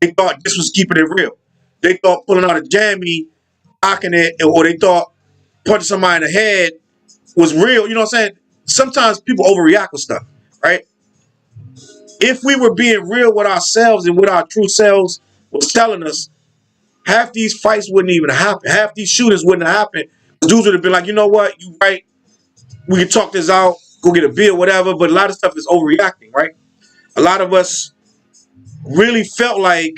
they thought this was keeping it real. They thought pulling out a jammy, knocking it, or they thought punching somebody in the head was real. You know what I'm saying? Sometimes people overreact with stuff, right? If we were being real with ourselves and what our true selves was telling us, half these fights wouldn't even happen. Half these shootings wouldn't have happened. Dudes would have been like, you know what? You right. We can talk this out, go get a beer, whatever. But a lot of stuff is overreacting, right? A lot of us really felt like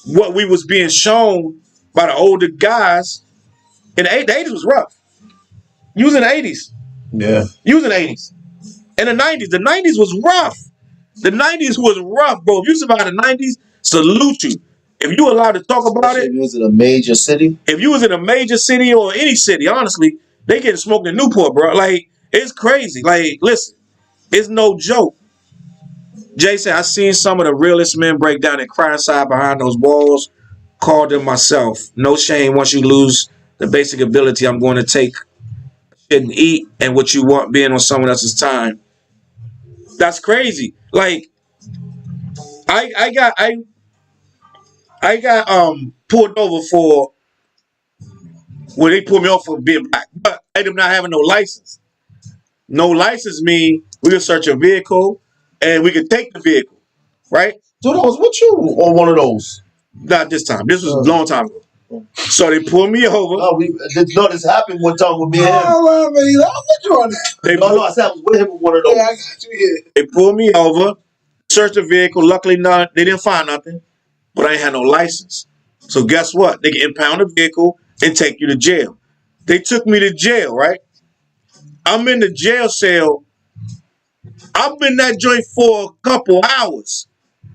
what we was being shown by the older guys in the 80s was rough. You was in the 80s. Yeah. You was in the 80s. In the 90s. The 90s was rough. The 90s was rough, bro. If you survived the 90s, salute you. If you allowed to talk about it. If you was in a major city. If you was in a major city or any city, honestly, they getting smoked in Newport, bro. Like, It's crazy. Like, listen, it's no joke. Jay said, I seen some of the realest men break down and cry inside behind those walls. Called them myself. No shame once you lose the basic ability. I'm going to take shit and eat and what you want being on someone else's time. That's crazy. Like, I got pulled over for when they pulled me off for being black, but I ended up not having no license. No license mean we could search a vehicle and we could take the vehicle, right? Dude, I was with you on one of those. Not this time. This was a long time ago. So they pulled me over. No, this happened one time with me and him. Oh, man, I'm with you on that. No, I said I was with him on one of those. Yeah, I got you here. They pulled me over, searched the vehicle. Luckily, they didn't find nothing, but I ain't had no license. So guess what? They can impound the vehicle and take you to jail. They took me to jail, right? I'm in the jail cell. I'm in that joint for a couple hours.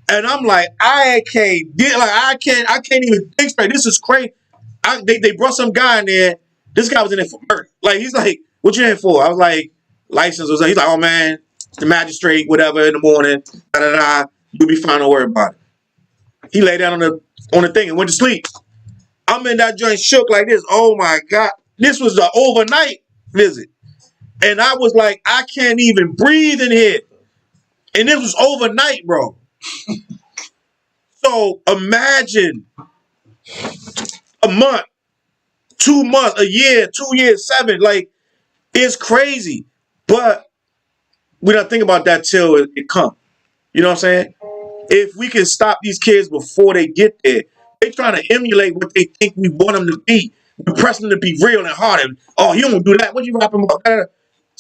And I'm like, I can't even think straight. This is crazy. They brought some guy in there. This guy was in there for murder. Like, he's like, what you in for? I was like, license. He's like, oh man, the magistrate, whatever, in the morning. Da da da. You'll be fine. Don't worry about it. He lay down on the thing and went to sleep. I'm in that joint shook like this. Oh my God. This was an overnight visit. And I was like, I can't even breathe in here. And this was overnight, bro. So imagine a month, 2 months, a year, 2 years, 7. Like, it's crazy. But we don't think about that till it comes. You know what I'm saying? If we can stop these kids before they get there, they trying to emulate what they think we want them to be. We're pressing them to be real and hard. And, oh, he don't do that. What you rapping about?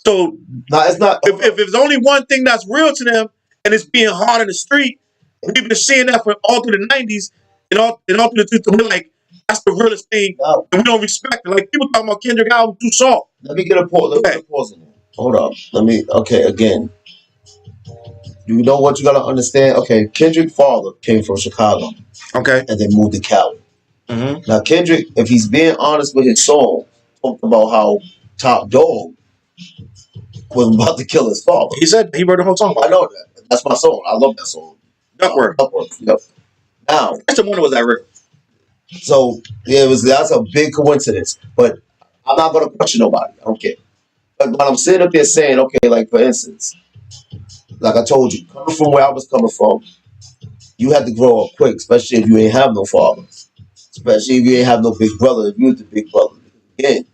So it's not. If there's only one thing that's real to them, and it's being hard in the street, we've been seeing that for all through the 90s and all through the 2000s. We're like, that's the realest thing, and we don't respect it. Like, people talking about Kendrick album too soft. Let me get a pause. Let me get a pause in there. Hold up. Again. You know what you gotta understand? Okay, Kendrick's father came from Chicago. Okay. And then moved to Cali. Mm-hmm. Now, Kendrick, if he's being honest with his song, talked about how Top Dog was about to kill his father. He said he wrote the whole song. I know that. That's my song. I love that song. Upward. Yep. Now, that's the one that was that real. So that's a big coincidence. But I'm not gonna question nobody. I don't care. But I'm sitting up there saying, okay, like for instance, like I told you, coming from where I was coming from, you had to grow up quick, especially if you ain't have no father. Especially if you ain't have no big brother, if you was the big brother. Again,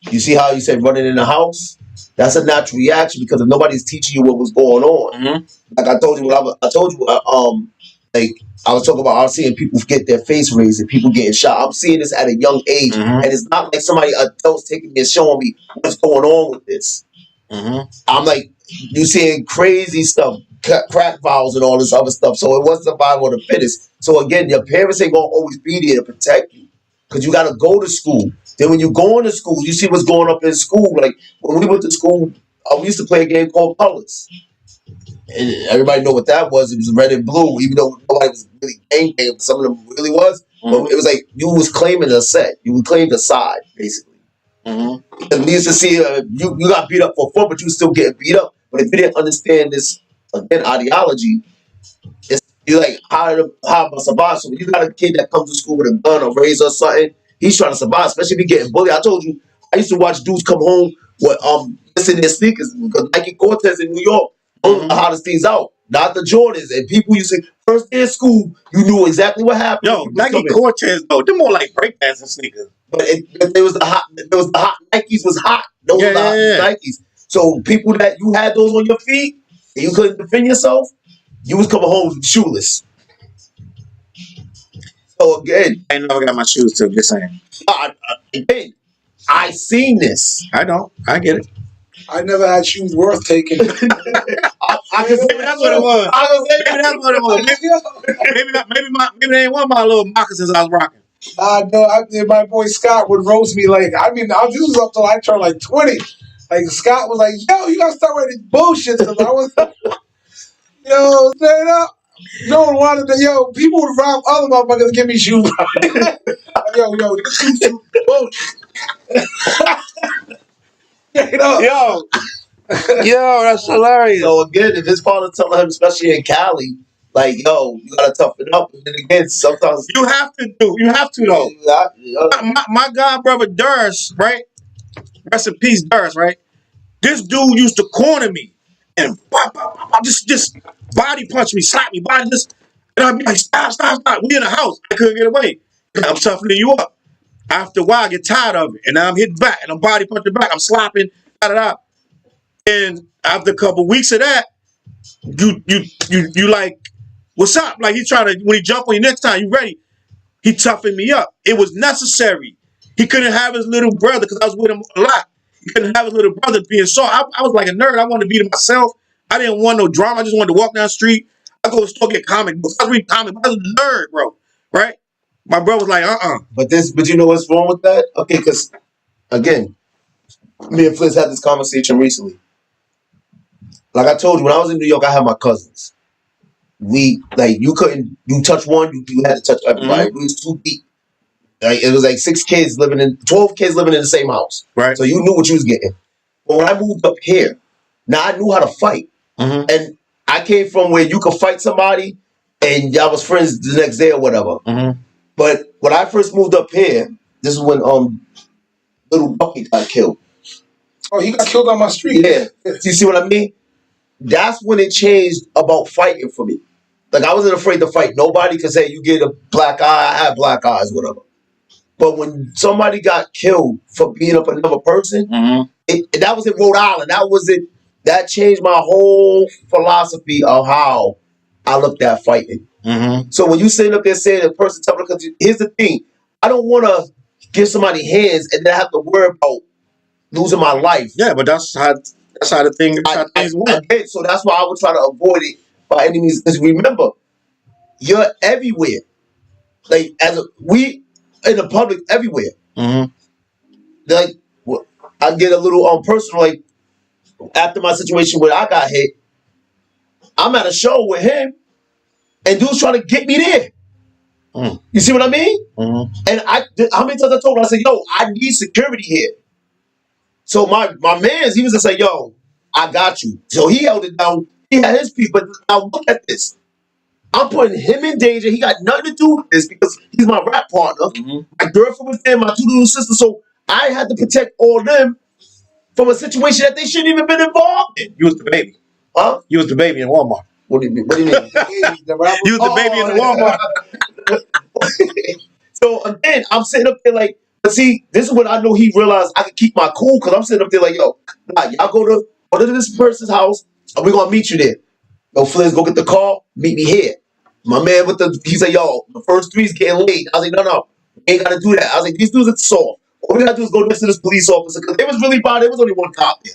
you see how you said running in the house? That's a natural reaction because if nobody's teaching you what was going on. Mm-hmm. Like I told you, I was talking about, I was seeing people get their face raised and people getting shot. I'm seeing this at a young age, mm-hmm. and it's not like somebody adults taking me and showing me what's going on with this. Mm-hmm. I'm like, you seeing crazy stuff, crack vials and all this other stuff. So it wasn't survival of the fittest. So again, your parents ain't gonna always be there to protect you because you got to go to school. Then when you go into school, you see what's going up in school. Like when we went to school, we used to play a game called Colors. And everybody know what that was. It was red and blue, even though nobody was really game. Some of them really was. Mm-hmm. But it was like you was claiming a set. You would claim the side, basically. Mm-hmm. And we used to see you got beat up for fun, but you still getting beat up. But if you didn't understand this, again, ideology, you're like, how am I survive? So when you got a kid that comes to school with a gun or razor or something, he's trying to survive, especially if he getting bullied. I told you, I used to watch dudes come home with missing their sneakers because Nike Cortez in New York, those are the hottest things out. Not the Jordans. And people used to say, first day of school, you knew exactly what happened. Yo, Nike Cortez, though, they're more like breakdancing sneakers. But it was the hot Nikes was hot. Those were the hot Nikes. So people that you had those on your feet and you couldn't defend yourself, you was coming home shoeless. So again, I never got my shoes till just saying. Again, I seen this. I know. I get it. I never had shoes worth taking. I can say that's what it was. Maybe that's what it was. Maybe they ain't one of my little moccasins I was rocking. No, my boy Scott would roast me like, this was up till I turned like 20. Like Scott was like, yo, you gotta start writing bullshit stuff. I was yo, straight up. No one wanted to, people would rob other motherfuckers to give me shoes. yo, this is bullshit. Yo, Yo, that's hilarious. So again, if his father telling him, especially in Cali, like, yo, you gotta toughen up. And then again, sometimes You have to though. My god brother Durs, right? Rest in peace, Durs, right? This dude used to corner me and just body punch me, slap me, body just, and I'd be like, stop. We in the house. I couldn't get away. I'm toughening you up. After a while, I get tired of it, and now I'm hitting back, and I'm body punching back. I'm slapping, da. And after a couple weeks of that, you like, what's up? Like he trying to, when he jump on you next time, you ready? He toughened me up. It was necessary. He couldn't have his little brother because I was with him a lot. He couldn't have his little brother being soft. I was like a nerd. I wanted to be to myself. I didn't want no drama. I just wanted to walk down the street. I go to the store get comic books. I was reading comic books. I was a nerd, bro. Right? My brother was like, But you know what's wrong with that? Okay, because again, me and Fliz had this conversation recently. Like I told you, when I was in New York, I had my cousins. You touch one, you had to touch everybody. We was too deep. Like, it was like 12 kids living in the same house. Right. So you knew what you was getting. But when I moved up here, now I knew how to fight. Mm-hmm. And I came from where you could fight somebody and y'all was friends the next day or whatever. Mm-hmm. But when I first moved up here, this is when little Bucky got killed. Oh, he got killed on my street. Yeah. Do you see what I mean? That's when it changed about fighting for me. Like, I wasn't afraid to fight nobody because, hey, you get a black eye, I had black eyes, whatever. But when somebody got killed for beating up another person, that was in Rhode Island. That changed my whole philosophy of how I looked at fighting. Mm-hmm. So when you sitting up there saying a person telling, because here's the thing, I don't want to give somebody hands and then have to worry about losing my life. Yeah, but that's how things work. So that's why I would try to avoid it by any means. Because remember, you're everywhere. Like we in the public everywhere. Mm-hmm. Like I get a little personal. Like after my situation where I got hit, I'm at a show with him, and dude's trying to get me there. Mm. You see what I mean? Mm-hmm. And how many times I told him, I said, yo, I need security here. So my mans, he was just like, yo, I got you. So he held it down. He had his people. Now look at this. I'm putting him in danger. He got nothing to do with this because he's my rap partner. Mm-hmm. My girlfriend was there, my two little sisters. So I had to protect all of them from a situation that they shouldn't even been involved in. You was the baby. Huh? You was the baby in Walmart. What do you mean? You was the baby in the Walmart. So again, I'm sitting up there like, but see, this is when I know he realized I could keep my cool because I'm sitting up there like, yo, y'all go to this person's house and we're gonna meet you there. Yo, Fliz, go get the car, meet me here. My man he said, yo, the first three's getting late. I was like, no, ain't gotta do that. I was like, these dudes are soft. All we gotta do is go next to this police officer because they was really bad. There was only one cop there.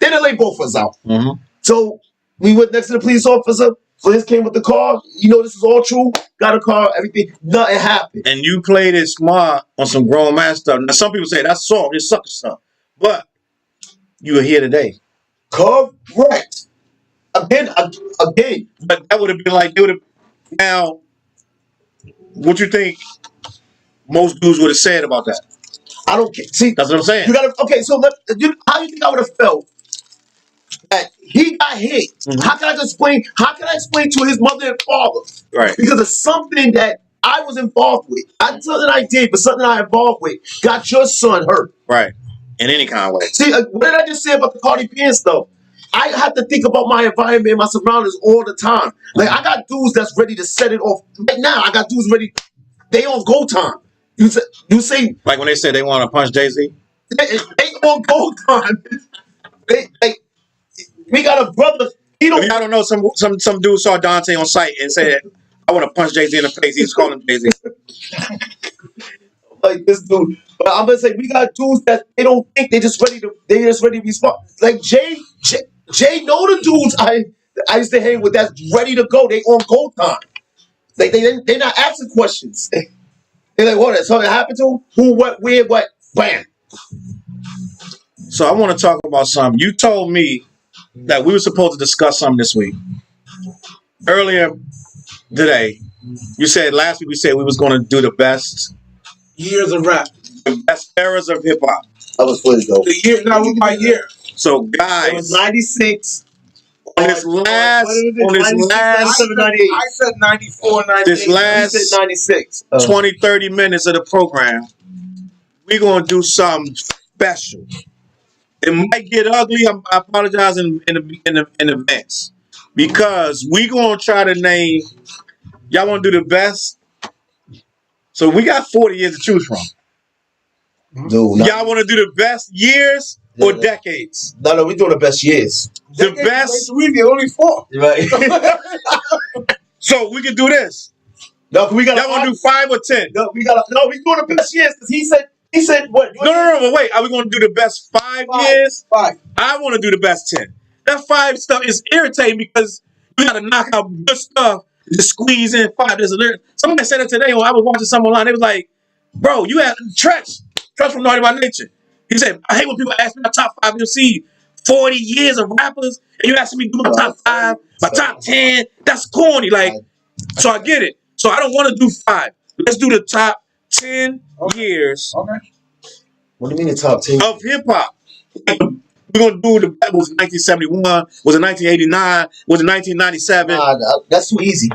They didn't lay both of us out. Mm-hmm. So we went next to the police officer. Fliz came with the car. You know this is all true. Got a car, everything. Nothing happened. And you played it smart on some grown man stuff. Now some people say that's soft, it's sucker stuff. But you were here today. Correct. Again. But that would have been like, now, what you think most dudes would have said about that? I don't care. See, that's what I'm saying. You gotta, okay, so how do you think I would have felt that he got hit? Mm-hmm. How can I explain to his mother and father? Right. Because it's something that I was involved with. Not something I did, but something I involved with got your son hurt. Right. In any kind of way. See, what did I just say about the Cardi B and stuff? I have to think about my environment and my surroundings all the time. Like, I got dudes that's ready to set it off. Right now, I got dudes ready. They on go time. You say like when they said they want to punch Jay-Z? They on go time. We got a brother. I don't know. Some dude saw Dante on site and said, I want to punch Jay-Z in the face. He's calling Jay-Z. Like this dude. But I'm gonna say we got dudes that they don't think, they just ready to respond. Like Jay know the dudes I used to hang with that's ready to go. They on go time. Like they're not asking questions. They're like, what? Something happened to him? Who, what, where, what? Bam. So I want to talk about something. You told me that we were supposed to discuss something this week. Earlier today, you said last week we said we was going to do the best years of rap, the best eras of hip hop. I was Fliz though. The year, not with my year. So It guys, was 96. on this last, I said 94, 98. this He last said 96. 20, 30 minutes of the program, we're gonna do something special. It might get ugly. I apologize in advance because we gonna try to name. Y'all want to do the best? So we got 40 years to choose from. Dude, Y'all want to do the best years or decades? No, we doing the best years. The best. We only 4. Right. So we can do this. No, we got. Y'all want to do 5 or 10? No, we doing the best years because he said what? No, wait. Are we going to do the best 5 years? 5. I want to do the best 10. That 5 stuff is irritating because you got to knock out good stuff, just squeeze in 5. Somebody said it today when I was watching something online. They was like, bro, you had Tretch from Naughty by Nature. He said, I hate when people ask me my top 5. You'll see 40 years of rappers, and you asking me to do my top 5, my top 10. That's corny. Like, so I get it. So I don't want to do 5. Let's do the top 10 years. Okay. What do you mean the top 10 of hip hop? We're gonna do the was it 1971? Was it 1989? Was it 1997? That's too easy.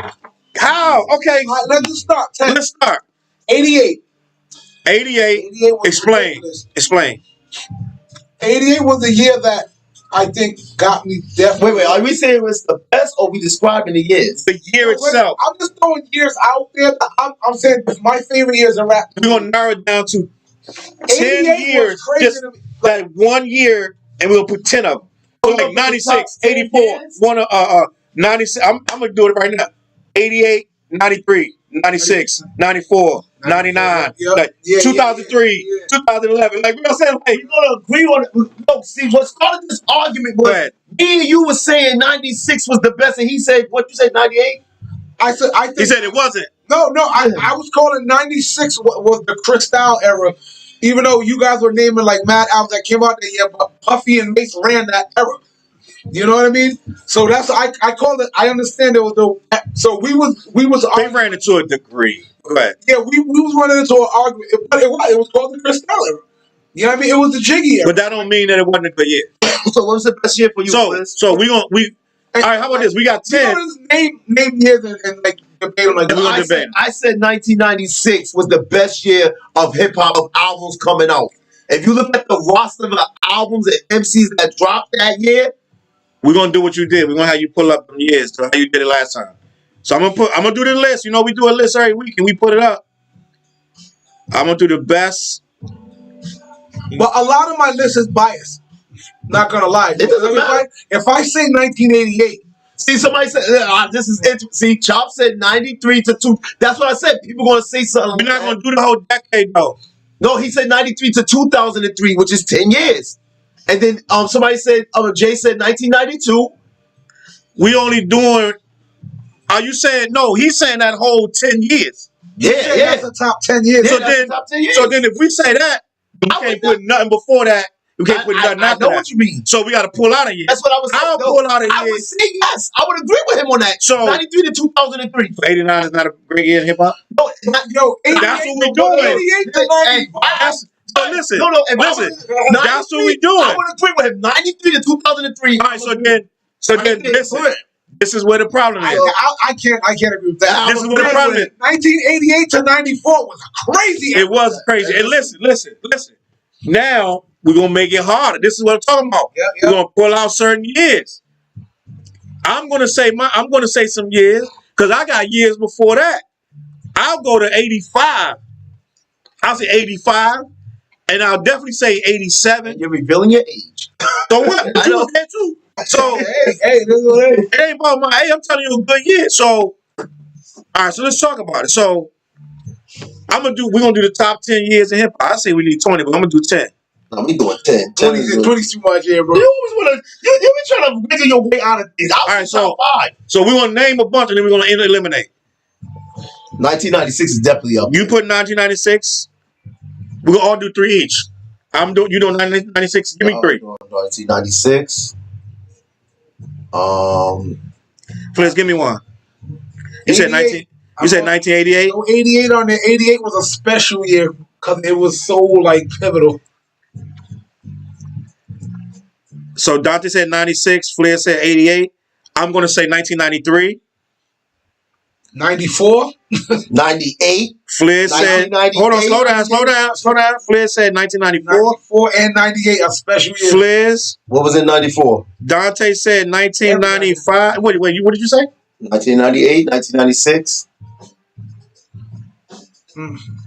How? Okay. All right, let's just start. 10. Let's start. 88. 88. was Explain. ridiculous. Explain. 88 was the year that I think got me definitely. Wait. Are we saying it was the best or we describing the years? The year itself. I'm just throwing years out there. I'm saying my favorite years in rap. We're gonna narrow it down to 10 88 years. was crazy Just to me. like 1 year, and we'll put 10 of them. So like 96, 84, 96. I'm gonna do it right now. 88, 93, 96, 94, 99, like 2003, 2011. Like, you know what I'm saying? Like, We're gonna agree on it. No, see, what started this argument was me and you was saying 96 was the best, and he said, what you said, 98? I think he said it wasn't. No, I was calling 96 was the Cristal era. Even though you guys were naming like mad albums that came out that year, but Puffy and Mace ran that era. You know what I mean? So that's I called it. I understand it was the so we was They ran it to a degree. Go ahead. Yeah, we was running into an argument, but it was called the Cristal era. You know what I mean? It was the Jiggy era. But that don't mean that it wasn't a good year. So what was the best year for you? So we all right. How about this? We got 10. Name years and like debate on like. I said 1996 was the best year of hip hop of albums coming out. If you look at the roster of the albums and MCs that dropped that year, we're gonna do what you did. We're gonna have you pull up some years to how you did it last time. So I'm gonna do the list. You know, we do a list every week and we put it up. I'm gonna do the best. But a lot of my list is biased. Not gonna lie. It doesn't matter. If I say 1988, see somebody said this is interesting. See, Chop said 93 to 2. That's what I said. People gonna say something. We're not gonna do the whole decade though. No, he said 93 to 2003, which is 10 years. And then somebody said, Jay said 1992. We only doing. Are you saying no? He's saying that whole 10 years. Yeah. That's the top 10 years. So then if we say that, we can't put nothing before that. You can't put nothing after that. I know what you mean. So we got to pull out a year. That's what I was saying. I'll pull out a year. I would say yes. I would agree with him on that. So 93 to 2003. So 89 is not a great year in hip hop? No, yo, that's what we're doing. 88 to 95. So listen. Listen. That's what we're doing. I would agree with him. 93 to 2003. All right, so then listen. This is where the problem is. I can't agree with that. This is where the problem is. 1988 to 94 was crazy. It was crazy. And listen. Now we're gonna make it harder. This is what I'm talking about. We're gonna pull out certain years. I'm gonna say some years because I got years before that. I'll go to 85. I'll say 85, and I'll definitely say 87. You're revealing your age. So what? But you was there too. So it ain't about my age. I'm telling you a good year. So all right. So let's talk about it. So we're gonna do the top 10 years in hip hop. I say we need 20, but I'm gonna do 10. No, we doing 10. 20 is too much here, bro. You always you be trying to wiggle your way out of things. All right, so we're gonna name a bunch and then we're gonna eliminate. 1996 is definitely up. You put 1996. We're gonna all do 3 each. You doing 1996? Give me 3. 1996. Please give me one. You said 19. You said 1988. So 88 on there. 88 was a special year because it was so like pivotal. So Dante said 96. Flair said 88. I'm going to say 1993. 94. 98. Flair said, hold on, slow down. Flair said 1994. 94 and 98 are special years. Flair's. What was in 94? Dante said 1995. Wait, what did you say? 1998, 1996.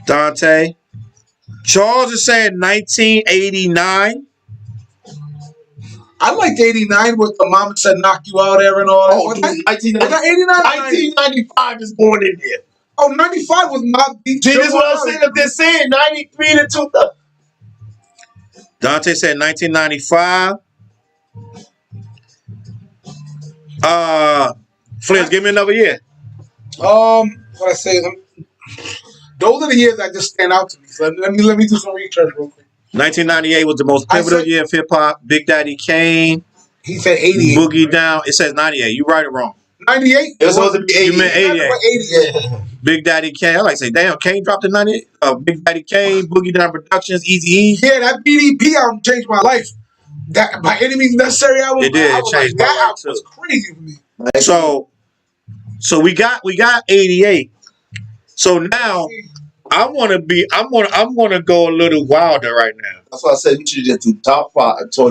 Dante. Charles is saying 1989. I liked 89 with the mama said knock you out there and all that. Oh, dude, 1995 is born in there. Oh, 95 was my beat. See, this is what I'm saying. If they're saying 93 to 2000. Dante said 1995. Flint, give me another year. What I say? Those are the years that just stand out to me. So let me do some research real quick. 1998 was the most pivotal year of hip hop. Big Daddy Kane. He said 88. Boogie Down. It says 98. You right or wrong? 98. It was supposed to be 88. You meant 88. 88. Big Daddy Kane. I like to say, damn, Kane dropped in 98. Big Daddy Kane, Boogie Down Productions, Easy E. Yeah, that BDP album changed my life. That by any means necessary album. It did. It changed my life that album too. was crazy for me. So we got 88. So now I'm gonna go a little wilder right now. That's why I said we should just do top 5. Slow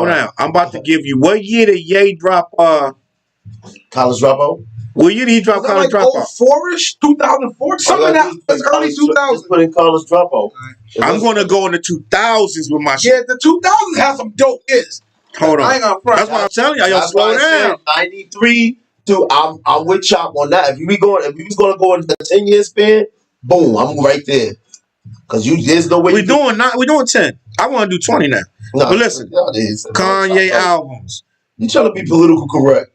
down. I'm about to give you what year did Ye drop College Dropout? What year did he drop College Dropout? 04-ish, 2004, something that was early 2000s. Just put in College Dropout. I'm gonna go in the 2000s with my shit. Yeah, the 2000s have some dope hits. Hold on. I ain't gonna front. That's what I'm telling you. Yo, slow down. 93 to I'm with Chop on that. If we was gonna go in the 10-year span, boom, I'm right there. Cause there's no way we're doing 10. I want to do 20 now. No, but listen, Kanye albums. You trying to be political correct?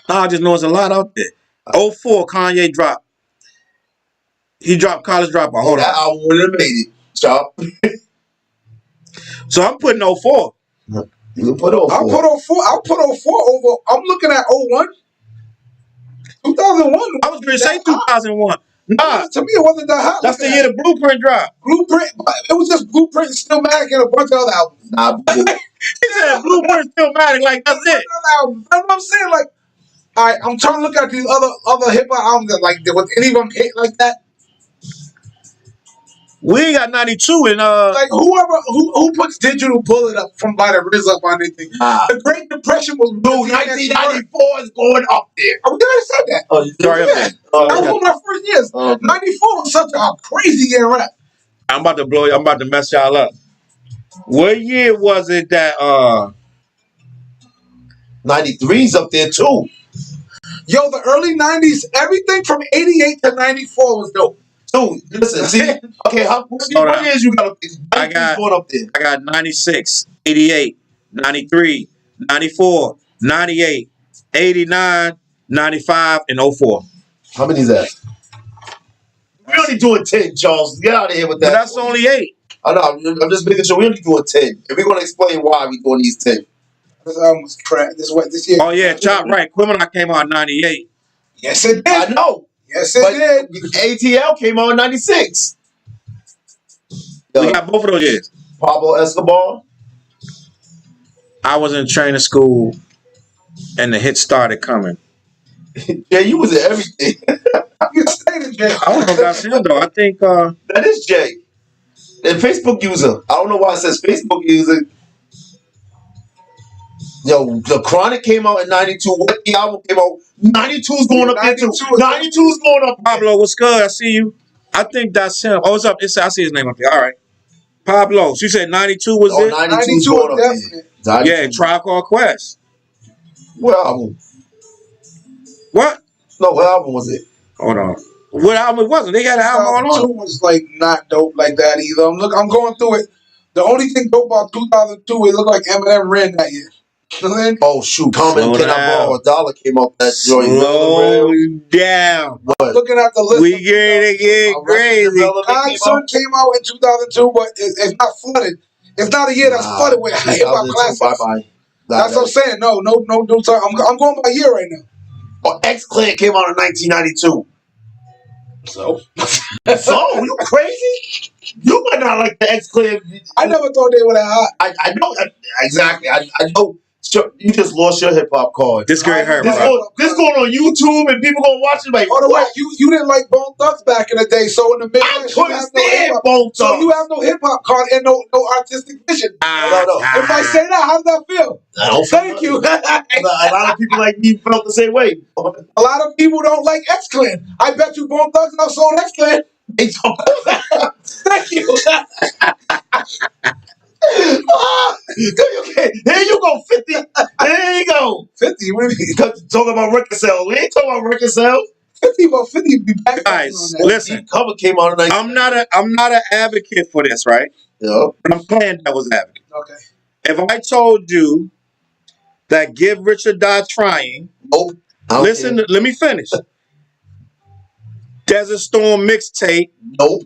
No, I just know there's a lot out there. 04, Kanye dropped. He dropped College Dropout. Hold on. That album would have made it, Chop. So I'm putting 04. You can put 04. I'll put 04 over. I'm looking at 01. 2001. I was going to say 2001. Nah. To me, it wasn't that hot. That's the year the Blueprint dropped. Blueprint. It was just Blueprint and Stillmatic and a bunch of other albums. Nah, he said Blueprint Stillmatic, like that's it. That's what I'm saying. Like, all right, I'm trying to look at these other hip hop albums that, like, was any of them hit like that? We ain't got 92 and like who puts Digital Bullet up from by the RZA on anything? The Great Depression was 1994 is going up there. Oh, did I say that? Oh, sorry, yeah. That was one of my first years. 94 was such a crazy year rap. I'm about to blow you. I'm about to mess y'all up. What year was it that 93's up there too? Yo, the early 90s, everything from 88 to 94 was dope. Dude, listen, see, okay, what years you got up there? I got 96, 88, 93, 94, 98, 89, 95, and 04. How many is that? We only doing 10, Charles. Get out of here with that. But that's only 8. I know, I'm just making sure we only doing 10. And we're going to explain why we doing these 10. This album was crap. This year. Oh, yeah, Chop right. Criminal came out in 98. Yes, it did. I know. Yes, it did. ATL came out in 96. We got both of those years. Pablo Escobar. I was in training school, and the hits started coming. Yeah, you was at everything. You stayed in jail. I don't know if that's him, though. I think... that is Jay. The Facebook user. I don't know why it says Facebook user. Yo, The Chronic came out in 92. What the album came out? 92 is going up there too. 92 is going up. Pablo, what's good? I see you. I think that's him. Oh, it's up. I see his name up there. All right. Pablo. She said 92 was it? 92 is going up there. Yeah, Tribe Called Quest. What album? What? No, what album was it? Hold on. What album was it? They got an album on. 2002 was like not dope like that either. I'm going through it. The only thing dope about 2002, it looked like Eminem ran that year. Oh shoot! Common Can I Borrow a Dollar came out that joint. Slow down. What? Looking at the list, we get crazy. Godson came out in 2002, but it's not flooded. It's not a year that's flooded with hip hop classics. That's what I'm saying. No. I'm going by year right now. Oh, X-Clan came out in 1992. So you crazy? You might not like the X-Clan. I never thought they were that hot. I know exactly. I know. So you just lost your hip hop card. This girl hurt, This bro. going on YouTube and people gonna watch it like. Oh, the way What? you didn't like Bone Thugs back in the day, so in the I Midwest couldn't stand hip-hop. Bone So Thugs. you have no hip hop card and no artistic vision. No. If I say that, how does that feel? I don't Thank you. A lot of people like me felt the same way. A lot of people don't like X-Clan. I bet you Bone Thugs now sold X-Clan. Thank you. Okay, here you go, 50. There you go. 50, what do you mean? Talking about record sales. We ain't talking about record sales. 50 be back. Guys, on that. listen. Cover came out tonight. I'm not an advocate for this, right? Yeah. But I'm playing devil's advocate. Okay. If I told you that Give Richard Die Trying, Nope. listen, let me finish. Desert Storm mixtape, Nope.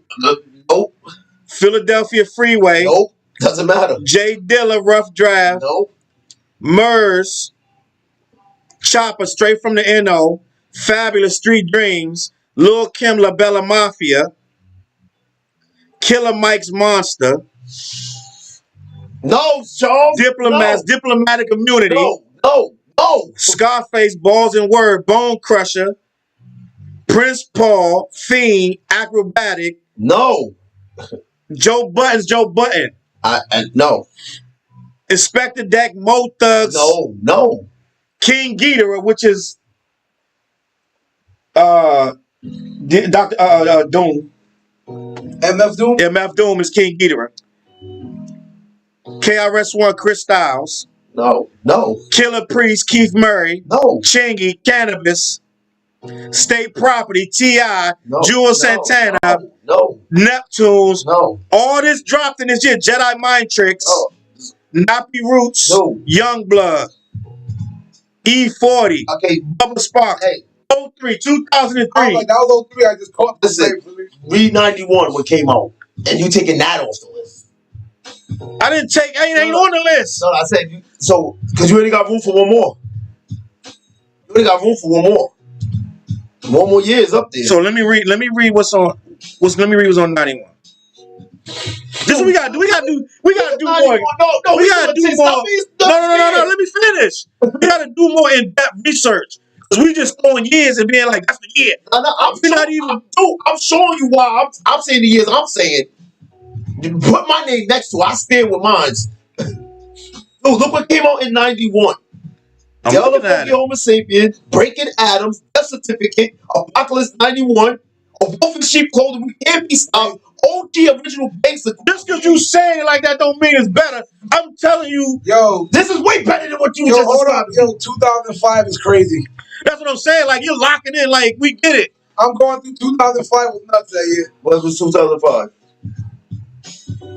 Nope. Philadelphia Freeway, Nope. Doesn't matter. Jay Dilla Rough Draft, Nope. Murs, Chopper Straight from the NO, Fabulous Street Dreams, Lil Kim La Bella Mafia, Killer Mike's Monster, No, Charles. Diplomats, Diplomatic Immunity, No. Scarface, Balls and Word, Bone Crusher, Prince Paul, Fiend, Acrobatic, No. Joe Button, No. Inspector Deck, Mo Thugs, No. King Ghidorah, which is Dr. Doom. MF Doom? MF Doom is King Ghidorah. KRS-One, Chris Styles. No. Killer Priest, Keith Murray. No. Chingy, Cannabis. State Property, T.I., No. Jewel Santana, No. Neptunes. No. All this dropped in this year. Jedi Mind Tricks. No. Nappy Roots. No. Youngblood. E40. Okay. Bubba Sparks. Hey. 03, 2003. I was like, that was 03. I just caught the Listen. same. Read 91 what came out. And you taking that off the list. I ain't on the list. So I said, so, because you already got room for one more. You already got room for one more. One more year is up there. So let me read what's on 91. This what we gotta do. We gotta do more. No, We gotta do more. No. Let me finish. We gotta do more in-depth research. Because we just throwing years and being like, that's the year. I'm showing you why I'm saying the years I'm saying. Put my name next to it. I stand with mine. Dude, look what came out in 91. Delta Funky Homo Sapien, Breaking Atoms, Death Certificate, Apocalypse 91, A Wolf in Sheep Clothing, We Can't Be Stopped, OG Original Basic. Just because you saying it like that don't mean it's better. I'm telling you. Yo, this is way better than what you just hold up. Yo, 2005 is crazy. That's what I'm saying. Like, you're locking in. Like, we get it. I'm going through 2005 with nuts that year. What was 2005?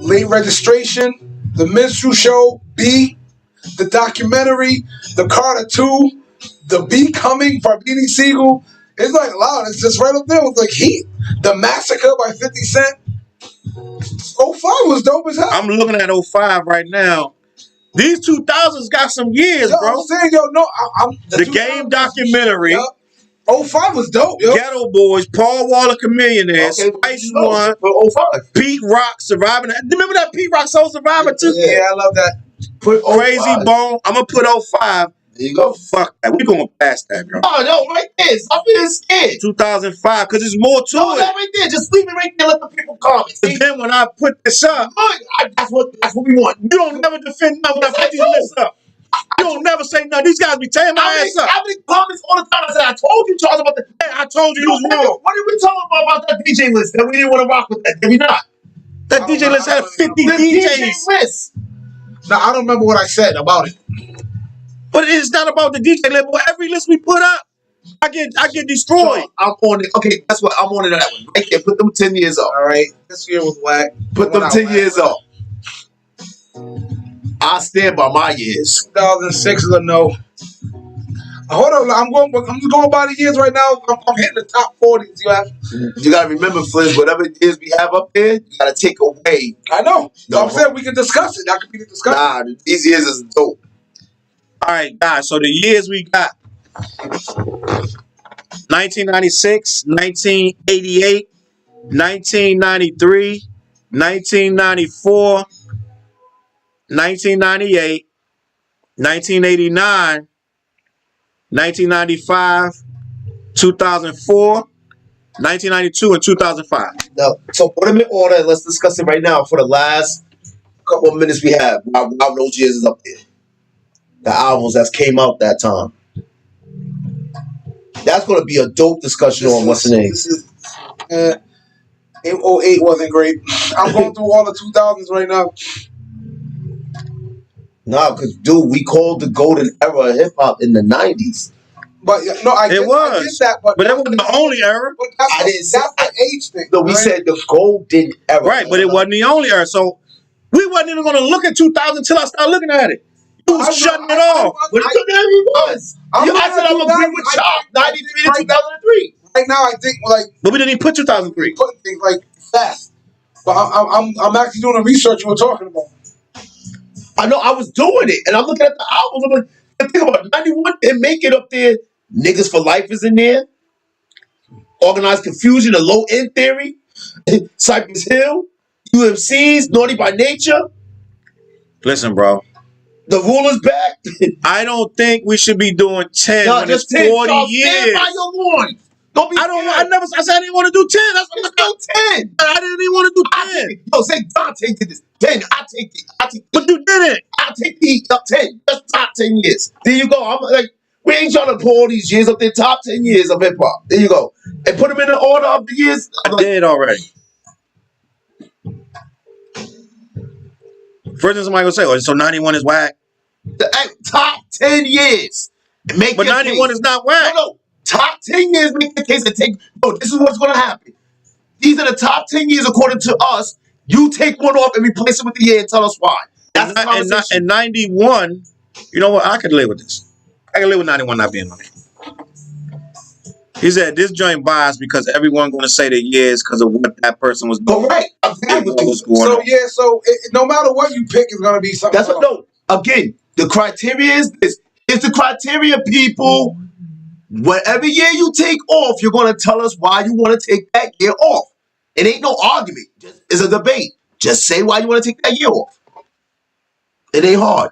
Late Registration, The Minstrel Show, B, the documentary, The Carter 2, The Becoming by Beanie Siegel. It's like loud. It's just right up there with like Heat. The Massacre by 50 Cent. 05 was dope as hell. I'm looking at 05 right now. These 2000s got some years, yo, bro. I'm saying, yo, no, the Game documentary. Yep. 05 was dope, yo. Ghetto Boys, Paul Waller, Chameleonaire, Spice One, 05. Pete Rock, Surviving. Remember that Pete Rock Soul Survivor too? Yeah, I love that. Put Crazy Bone. I'm gonna put 05. There you go. Fuck that. We going past that, bro. Oh no, right there. Stop being scared. 2005, because there's more to it. That right there. Just leave it right there. Let the people comment. But then when I put this up, that's what we want. You don't never defend nothing when I put these lists up. You don't never say no. These guys be tearing my ass up. How many comments all the time? I said, I told you, Charles, about the. I told you was wrong. What did we tell them about that DJ list? That we didn't want to rock with that. Did we not? That DJ list had 50 DJs. DJ list. No, I don't remember what I said about it. But it's not about the DJ list. But every list we put up, I get destroyed. So I'm on it. Okay, that's what I'm on it. That one right there. Put them 10 years up. All right, this year was whack. Put them 10 years up. I stand by my years. 2006 is a no. Hold on, I'm just going by the years right now. I'm hitting the top 40s. You gotta remember, Fliz, whatever years we have up there, you gotta take away. I know. So I'm saying we can discuss it. That could be the discussion. Nah, these years is dope. All right, guys. So the years we got: 1996, 1988, 1993, 1994, 1998, 1989, 1995, 2004, 1992, and 2005. Now, so put them in order and let's discuss it right now for the last couple of minutes we have. While those years is up there. The albums that came out that time. That's going to be a dope discussion on what's the name. 08 wasn't great. I'm going through all the 2000s right now. Nah, because dude, we called the golden era of hip hop in the 90s. But no, I get that, but that wasn't the only era. But that's the age thing. No, we said the golden era. Right, but it wasn't the only era. So we wasn't even going to look at 2000 until I started looking at it. You was shutting it off. But it was. I said I'm agreeing with Chop. 93 to 2003. Right now, I think but we didn't even put 2003. Putting things fast. But I'm actually doing the research you were talking about. I know I was doing it, and I'm looking at the albums. I'm like, think about it. 91 and make it up there. Niggas for Life is in there. Organized Confusion, a Low End Theory, Cypress Hill, UMC's, Naughty by Nature. Listen, bro. The Ruler's back. I don't think we should be doing 10 when it's 40 years. Stand by your warning. Don't be. I said I didn't want to do 10. That's what I do 10. I didn't even want to do 10. Yo, say Dante did this. 10. I take it. But you did it. I take the top 10. That's top 10 years. There you go. I'm like, we ain't trying to pull all these years up there. Top 10 years of hip hop. There you go. And put them in the order of the years. I did already. First thing somebody gonna say, so 91 is whack. The top 10 years. But 91 is not whack. No. Top 10 years, make the case and take. No, this is what's going to happen. These are the top 10 years according to us. You take one off and replace it with the year and tell us why. That's the conversation. And 91, you know what? I could live with this. I can live with 91 not being on it. He said this joint biased because everyone going to say the years because of what that person was doing. Correct. So no matter what you pick, it's going to be something. That's what. No. Again, the criteria is this. It's the criteria, people. Whatever year you take off, you're going to tell us why you want to take that year off. It ain't no argument. It's a debate. Just say why you want to take that year off. It ain't hard.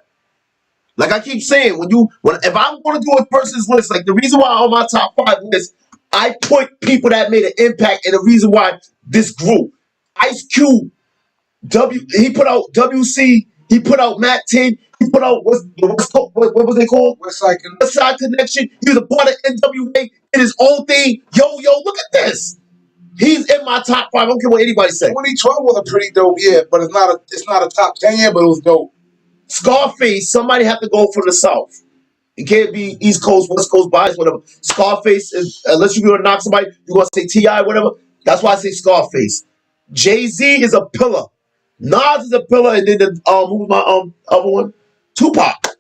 Like I keep saying, if I'm going to do a person's list, like the reason why on my top 5 list, I put people that made an impact and the reason why this grew. Ice Cube, he put out WC, he put out Matt 10, he put out what was they called? West Side Connection. He was a part of NWA in his own thing. Yo, look at this. He's in my top 5. I don't care what anybody says. 2012 was a pretty dope year, but it's not a top 10 year, but it was dope. Scarface, somebody have to go from the South. It can't be East Coast, West Coast bias, whatever. Scarface is, unless you're going to knock somebody, you're going to say T.I., whatever. That's why I say Scarface. Jay-Z is a pillar. Nas is a pillar, and then who was my other one? Tupac.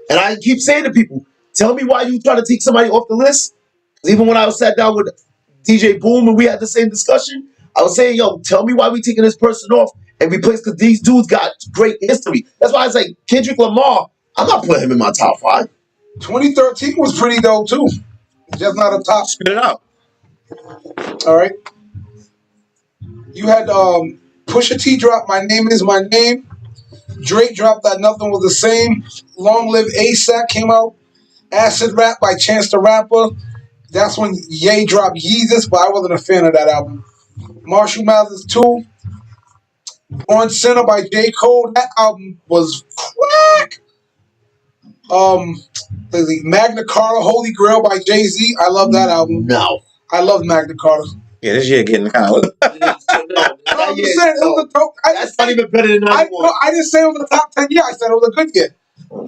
And I keep saying to people, tell me why you try to take somebody off the list. Even when I was sat down with DJ Boom and we had the same discussion, I was saying, yo, tell me why we taking this person off and replace, because these dudes got great history. That's why I say Kendrick Lamar, I'm not putting him in my top 5. 2013 was pretty dope too. Just not a top. Spit it out. All right. You had Pusha T drop My Name Is My Name. Drake dropped That Nothing Was the Same. Long Live ASAP came out. Acid Rap by Chance the Rapper. That's when Ye dropped Yeezus, but I wasn't a fan of that album. Marshall Mathers 2. Born Sinner by J. Cole. That album was crack. Magna Carta Holy Grail by Jay-Z. I love that album. No. I love Magna Carta. Yeah, this year getting kind of. That's not even better than 91. I didn't say it was a top 10 year. I said it was a good year.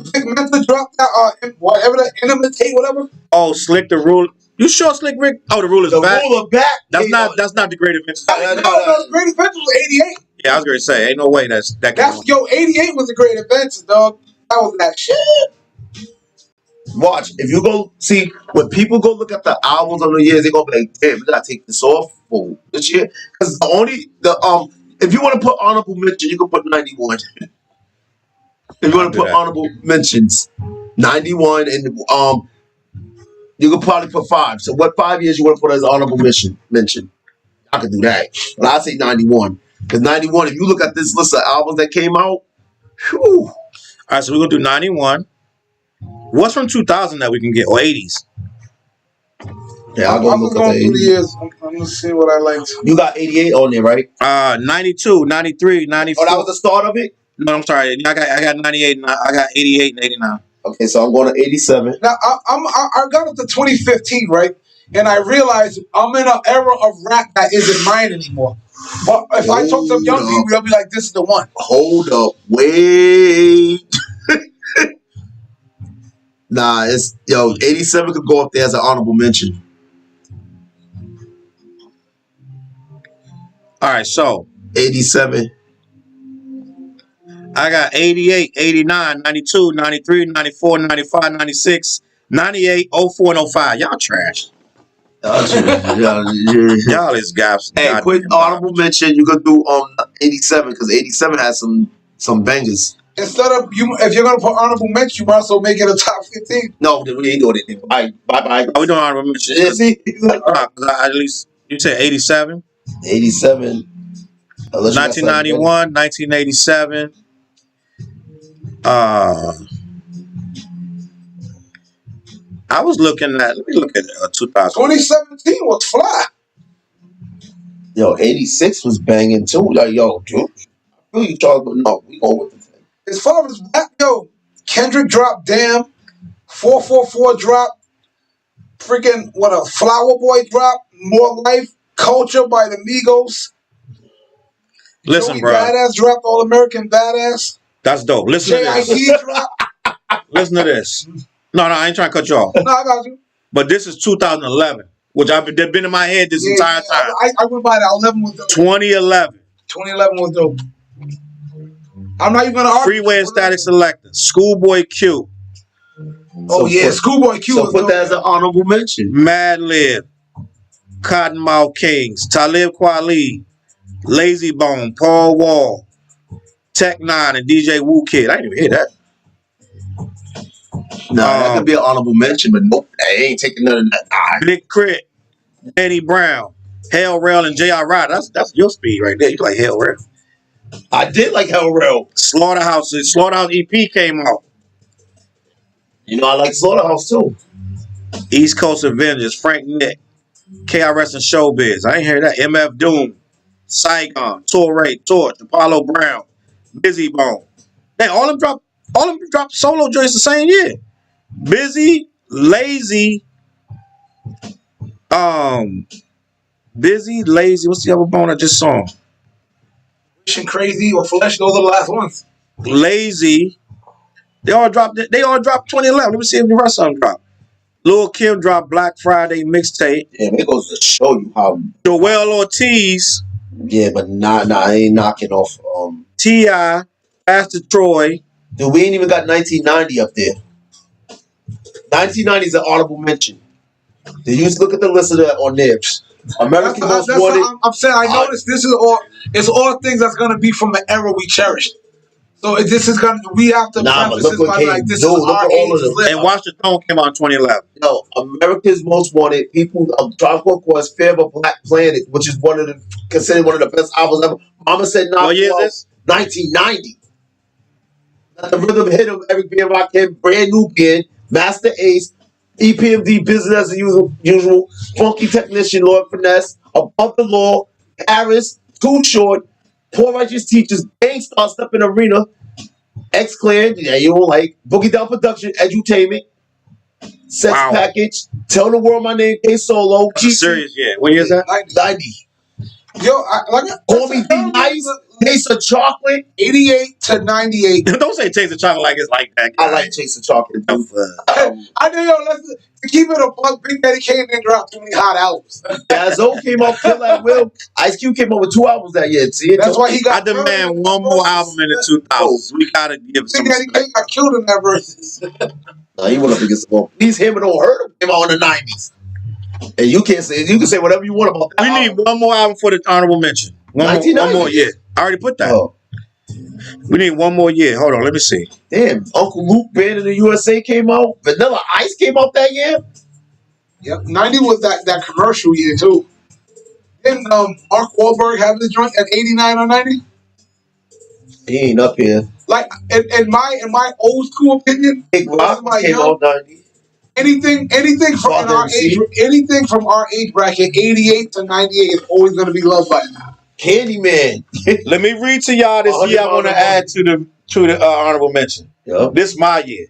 Slick meant to drop that, whatever the Imitate, whatever. Oh, Slick the Rule. You sure Slick Rick? Oh, the Ruler's back. Ruler back. That's not the Great Adventures. No, the Great Adventures was 88. Yeah, I was going to say, ain't no way that's 88 was the Great Adventures, dog. That was that shit. Watch, if you go see, when people go look at the albums on the years, they're going to be like, damn, we got to take this off for this year. Because if you want to put honorable mention, you can put 91. If you want to put honorable mentions, 91, and you could probably put 5. So what 5 years you want to put as honorable mention? I could do that. But I say 91. Because 91, if you look at this list of albums that came out, whew. All right, so we're gonna do 91. What's from 2000 that we can get, or 80s? Yeah, I'll go I'm look going at through the the 80s. years. I'm gonna see what I liked. You got 88 on there, right? 92, 93, 94. Oh, that was the start of it? No, I'm sorry. I got 98. I got 88 and 89. Okay, so I'm going to 87. Now I got up to 2015, right? And I realized I'm in an era of rap that isn't mine anymore. But if I talk to young people, they'll be like, "This is the one." Hold up, wait. Nah, it's 87 could go up there as an honorable mention. All right, so 87. I got 88, 89, 92, 93, 94, 95, 96, 98, 04, and 05. Y'all trash. Y'all is guys. Hey, quick honorable mention. You could do 87 because 87 has some bangers. Instead of if you're gonna put honorable mention, you might also make it a top 15. No, we ain't doing anything. Bye. Oh, we doing honorable mention. Yeah, see, At least you said 87, 87. 1991, 1987. I was looking at. Let me look at 2000. 2017 was fly. Yo, 86 was banging too. Like, yo, dude. I feel you talking, but no, we go with the thing. As far as rap, Kendrick dropped Damn, 444 dropped, freaking a Flower Boy dropped, More Life, Culture by the Migos. Listen, Joey bro. Badass dropped All American Badass. That's dope. Listen to this. JID dropped. Listen to this. No, I ain't trying to cut you off. No, I got you. But this is 2011, which they've been in my head this entire time. I went by that. 11 was dope. 2011. 2011 was dope. I'm not even gonna argue. Freeway and Static Selector. Schoolboy Q. Oh yeah, Schoolboy Q. So was put dope. that as an honorable mention. Mad Lib. Cottonmouth Kings. Talib Kweli. Lazy Bone. Paul Wall. Tech Nine and DJ Wu Kid. I didn't even hear that. No, that could be an honorable mention, but nope, I ain't taking none of that. Big Crit. Danny Brown. Hell Rail and J.R. Ryder. That's your speed right there. You like Hell Rail. I did like Hell Rail. Slaughterhouse EP came out. You know, I like Slaughterhouse too. East Coast Avengers, Frank Nick, KRS and Showbiz. I ain't hear that. MF Doom, Saigon, Torre, Torch, Apollo Brown, Busy Bone. Dang, all them dropped solo joints the same year. Busy, Lazy, Busy, Lazy. What's the other bone I just saw? Wishing Crazy or Flesh. Those are the last ones. Lazy. They all dropped 2011. Let me see if the rest of them dropped. Lil Kim dropped Black Friday mixtape. Yeah, it goes to show you how. Joel Ortiz. Yeah, but nah, I ain't knocking off. T.I., Pastor Troy. Dude, we ain't even got 1990 up there. 1990 is an honorable mention. Did you look at the list of that on there? American Most Wanted. I'm saying. I noticed this is all. It's all things that's gonna be from the era we cherished. So this is gonna. We have to preface this by like this is our age. And Watch the Throne came out in 2011. No, America's Most Wanted. People of Tribe Called Quest, Fear of a Black Planet, which is considered one of the best albums ever. Mama said, "Nah, what year is this? 1990." Let the rhythm hit him. Eric B. and Rakim, Brand New Kid, Master Ace, EPMD, Business as usual, Funky Technician, Lord Finesse, Above the Law, Paris, Too Short, Poor Righteous Teachers, Gangstar, Step in Arena, X-Clan, yeah, you don't like, Boogie Down Production, Edutainment, Sex Package, Tell the World My Name, K-Solo, Serious, yeah. What year is that? 90. Yo, Call Me Be Nice, Taste of Chocolate, 88 to 98. Don't say Taste of Chocolate like it's like that. I like Taste of Chocolate. I know, to keep it a buck, Big Daddy Kane didn't drop too many hot albums. Yazoo came out, Kill at Will. Ice Cube came out with 2 albums that year. See, that's why he got. I demand one more album in the 2000s. We gotta give some. Big Daddy Kane got killed in that verse. No, he went up against the wall. These Him and Don't Hurt Him came out in the 90s. And you can say whatever you want about that. We need one more album for the honorable mention. One more year. I already put that. Oh. We need one more year. Hold on, let me see. Damn, Uncle Luke Band in the USA came out. Vanilla Ice came out that year. Yep, 90 was that commercial year too. Didn't Mark Wahlberg have his joint at 89 or 90? He ain't up here. Like in my old school opinion, Big Rock my came young, out 90. anything from in our age, anything from our age bracket, 88 to 98 is always going to be loved by now. Candyman. Let me read to y'all this year I want to add to the honorable mention. Yep. This my year.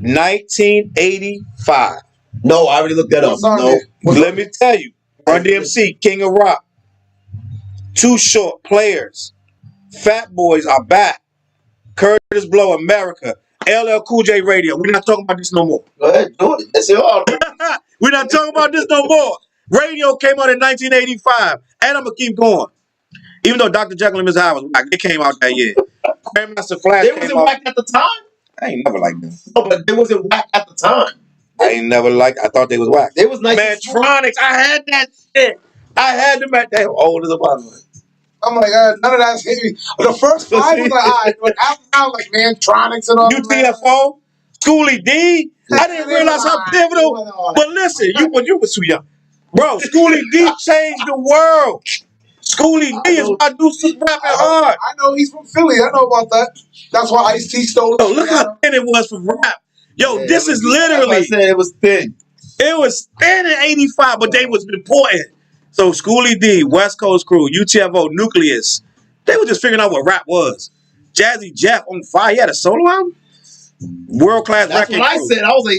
1985. No, I already looked that up. No. Let me tell you. Run DMC, King of Rock. Too Short, Players. Fat Boys Are Back. Curtis Blow, America. LL Cool J Radio. We're not talking about this no more. Go ahead, do it. That's your honorable. We're not talking about this no more. Radio came out in 1985. And I'm going to keep going. Even though Dr. Jekyll and Mr. Hyde was whack, it came out that year. Grandmaster Flash They wasn't whack at the time. I ain't never liked them. No, but they wasn't whack at the time. I thought they was whack. They was nice. Mantronics, I had that shit. I had them at that old as a bottom. Oh my God, none of that's hit me. The first five was like, all right, but after that, like Mantronics and all that. UTFO, Schoolie D. I didn't realize how pivotal. But listen, you was too young. Bro, Schoolie D changed the world. Schoolie D is my dude rapping hard. I know he's from Philly. I know about that. That's why Ice-T stole it. Oh, look how thin it was for rap. Yo, yeah, this is literally. I said it was thin. It was thin in 85, but they was important. So Schoolie D, West Coast Crew, UTFO, Nucleus, they were just figuring out what rap was. Jazzy Jeff on fire. He had a solo album. World Class Wrecking Crew. That's what I said. I was like,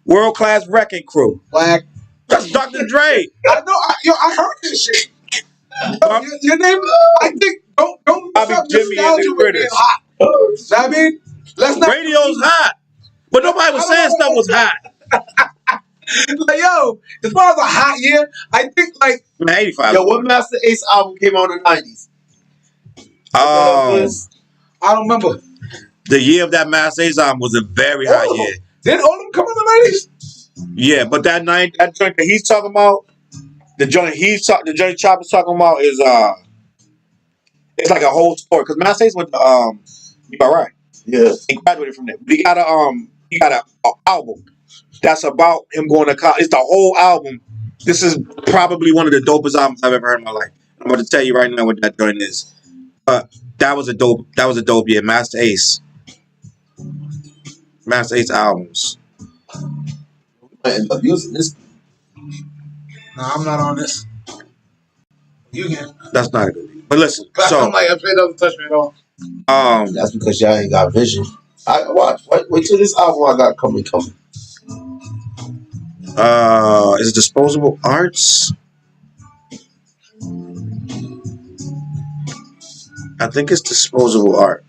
World Class Wrecking Crew. Black. That's Dr. Dre. I know. I heard this shit. Your name? I think don't mix up nostalgia with being hot. I mean, let's not. Radio's hot, but nobody was saying stuff was hot. Like, yo, as far as a hot year, I think like 85. Yo, what Master Ace album came out in the 90s? I don't remember. The year of that Master Ace album was a very hot year. Did all of them come in the 90s? Yeah, but that joint that he's talking about, the joint Chopper's talking about is it's like a whole story. Because Master Ace went to you all right. Yeah. He graduated from there. But he got a album that's about him going to college. It's the whole album. This is probably one of the dopest albums I've ever heard in my life. I'm about to tell you right now what that joint is. That was a dope year. Master Ace albums. I end up using this. No, I'm not on this. You can. That's not good. But listen, so I'm like, if it doesn't touch me at all. That's because y'all ain't got vision. I watch. Wait till this album I got coming. Is it Disposable Arts? I think it's Disposable Art.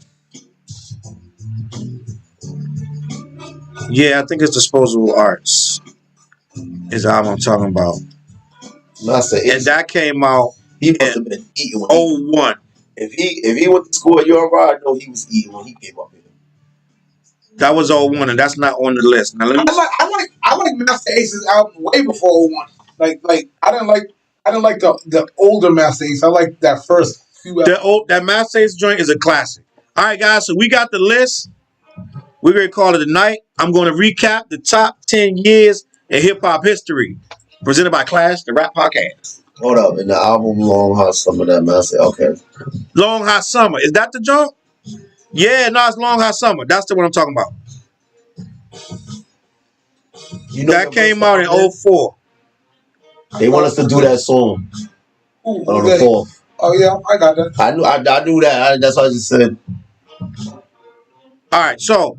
Yeah, I think it's Disposable Arts. Is the album I'm talking about. And that came out he must have been eating 01. If he went to school at URI, I know he was eating when he came up here. That was 01, and that's not on the list. Now, I like Master Ace's album way before 01. Like I didn't like the older Master Ace. I like that first few albums. That Master Ace joint is a classic. All right, guys, so we got the list. We're going to call it a night. I'm going to recap the top 10 years in hip-hop history, presented by Clash, the Rap Podcast. Hold up, in the album Long Hot Summer, that Master, okay. Long Hot Summer, is that the joint? Yeah, no, it's Long Hot Summer. That's the one I'm talking about. You know that came out in 04. They want us to do that song on the 4th. Oh, yeah, I got that. I knew that. That's what I just said. All right, so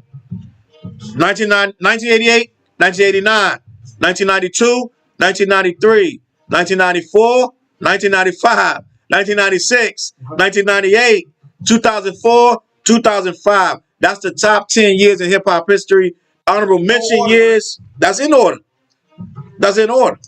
1988, 1989, 1992, 1993, 1994, 1995, 1996, 1998, 2004, 2005. That's the top 10 years in hip-hop history. Honorable mention years. That's in order.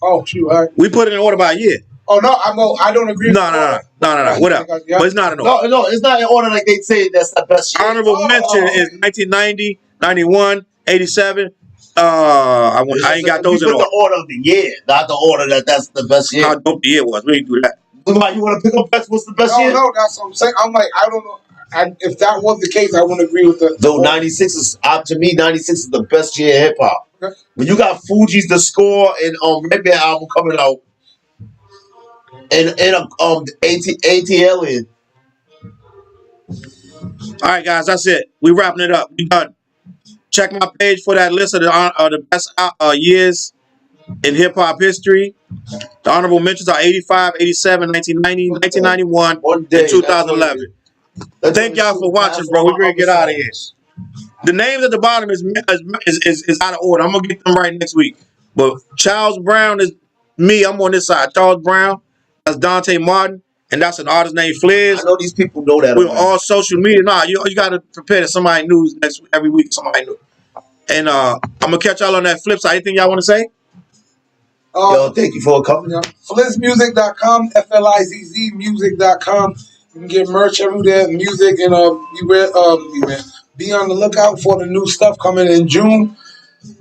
Oh, shoot. All right. We put it in order by year. Oh, no, I don't agree with that. No. Whatever. But it's not in order. No, it's not in order like they say that's the best year. Honorable mention is 1990, 91, 87. I ain't got those in order. The order of the year, not the order that's the best year. How dope the year was. We didn't do that. You want to pick up what's the best year? No, that's what I'm saying. I'm like, I don't know. If that was the case, I wouldn't agree with the. No, 96 is to me. 96 is the best year in hip hop. When you got Fuji's The Score and Red Band album coming out, ATL. All right, guys, that's it. We wrapping it up. We done. Check my page for that list of the best years in hip hop history. The honorable mentions are 85, 87, 1990, 1991, and 2011. Thank y'all for watching, bro. We're gonna get out of here. The names at the bottom is out of order. I'm gonna get them right next week. But Charles Brown is me. I'm on this side. Charles Brown. That's Dante Martin, and that's an artist named Fliz. I know these people know that. We're all social media. Nah, you gotta prepare to somebody news every week. Somebody new. And I'm gonna catch y'all on that flip side. Anything y'all want to say? Yo, thank you for coming. FlizzMusic.com, FLIZZ music.com. You can get merch every day, music, and be on the lookout for the new stuff coming in June.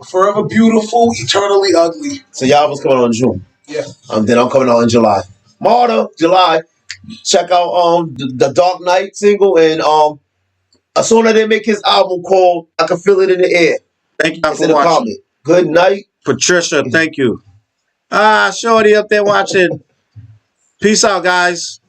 Forever Beautiful, Eternally Ugly. So y'all was coming on in June. Yeah. Then I'm coming out in July. Marta, July. Check out the Dark Knight single, and as soon as they make his album called I Can Feel It in the Air. Thank y'all for watching. Good night. Patricia, thank you. Shorty up there watching. Peace out, guys.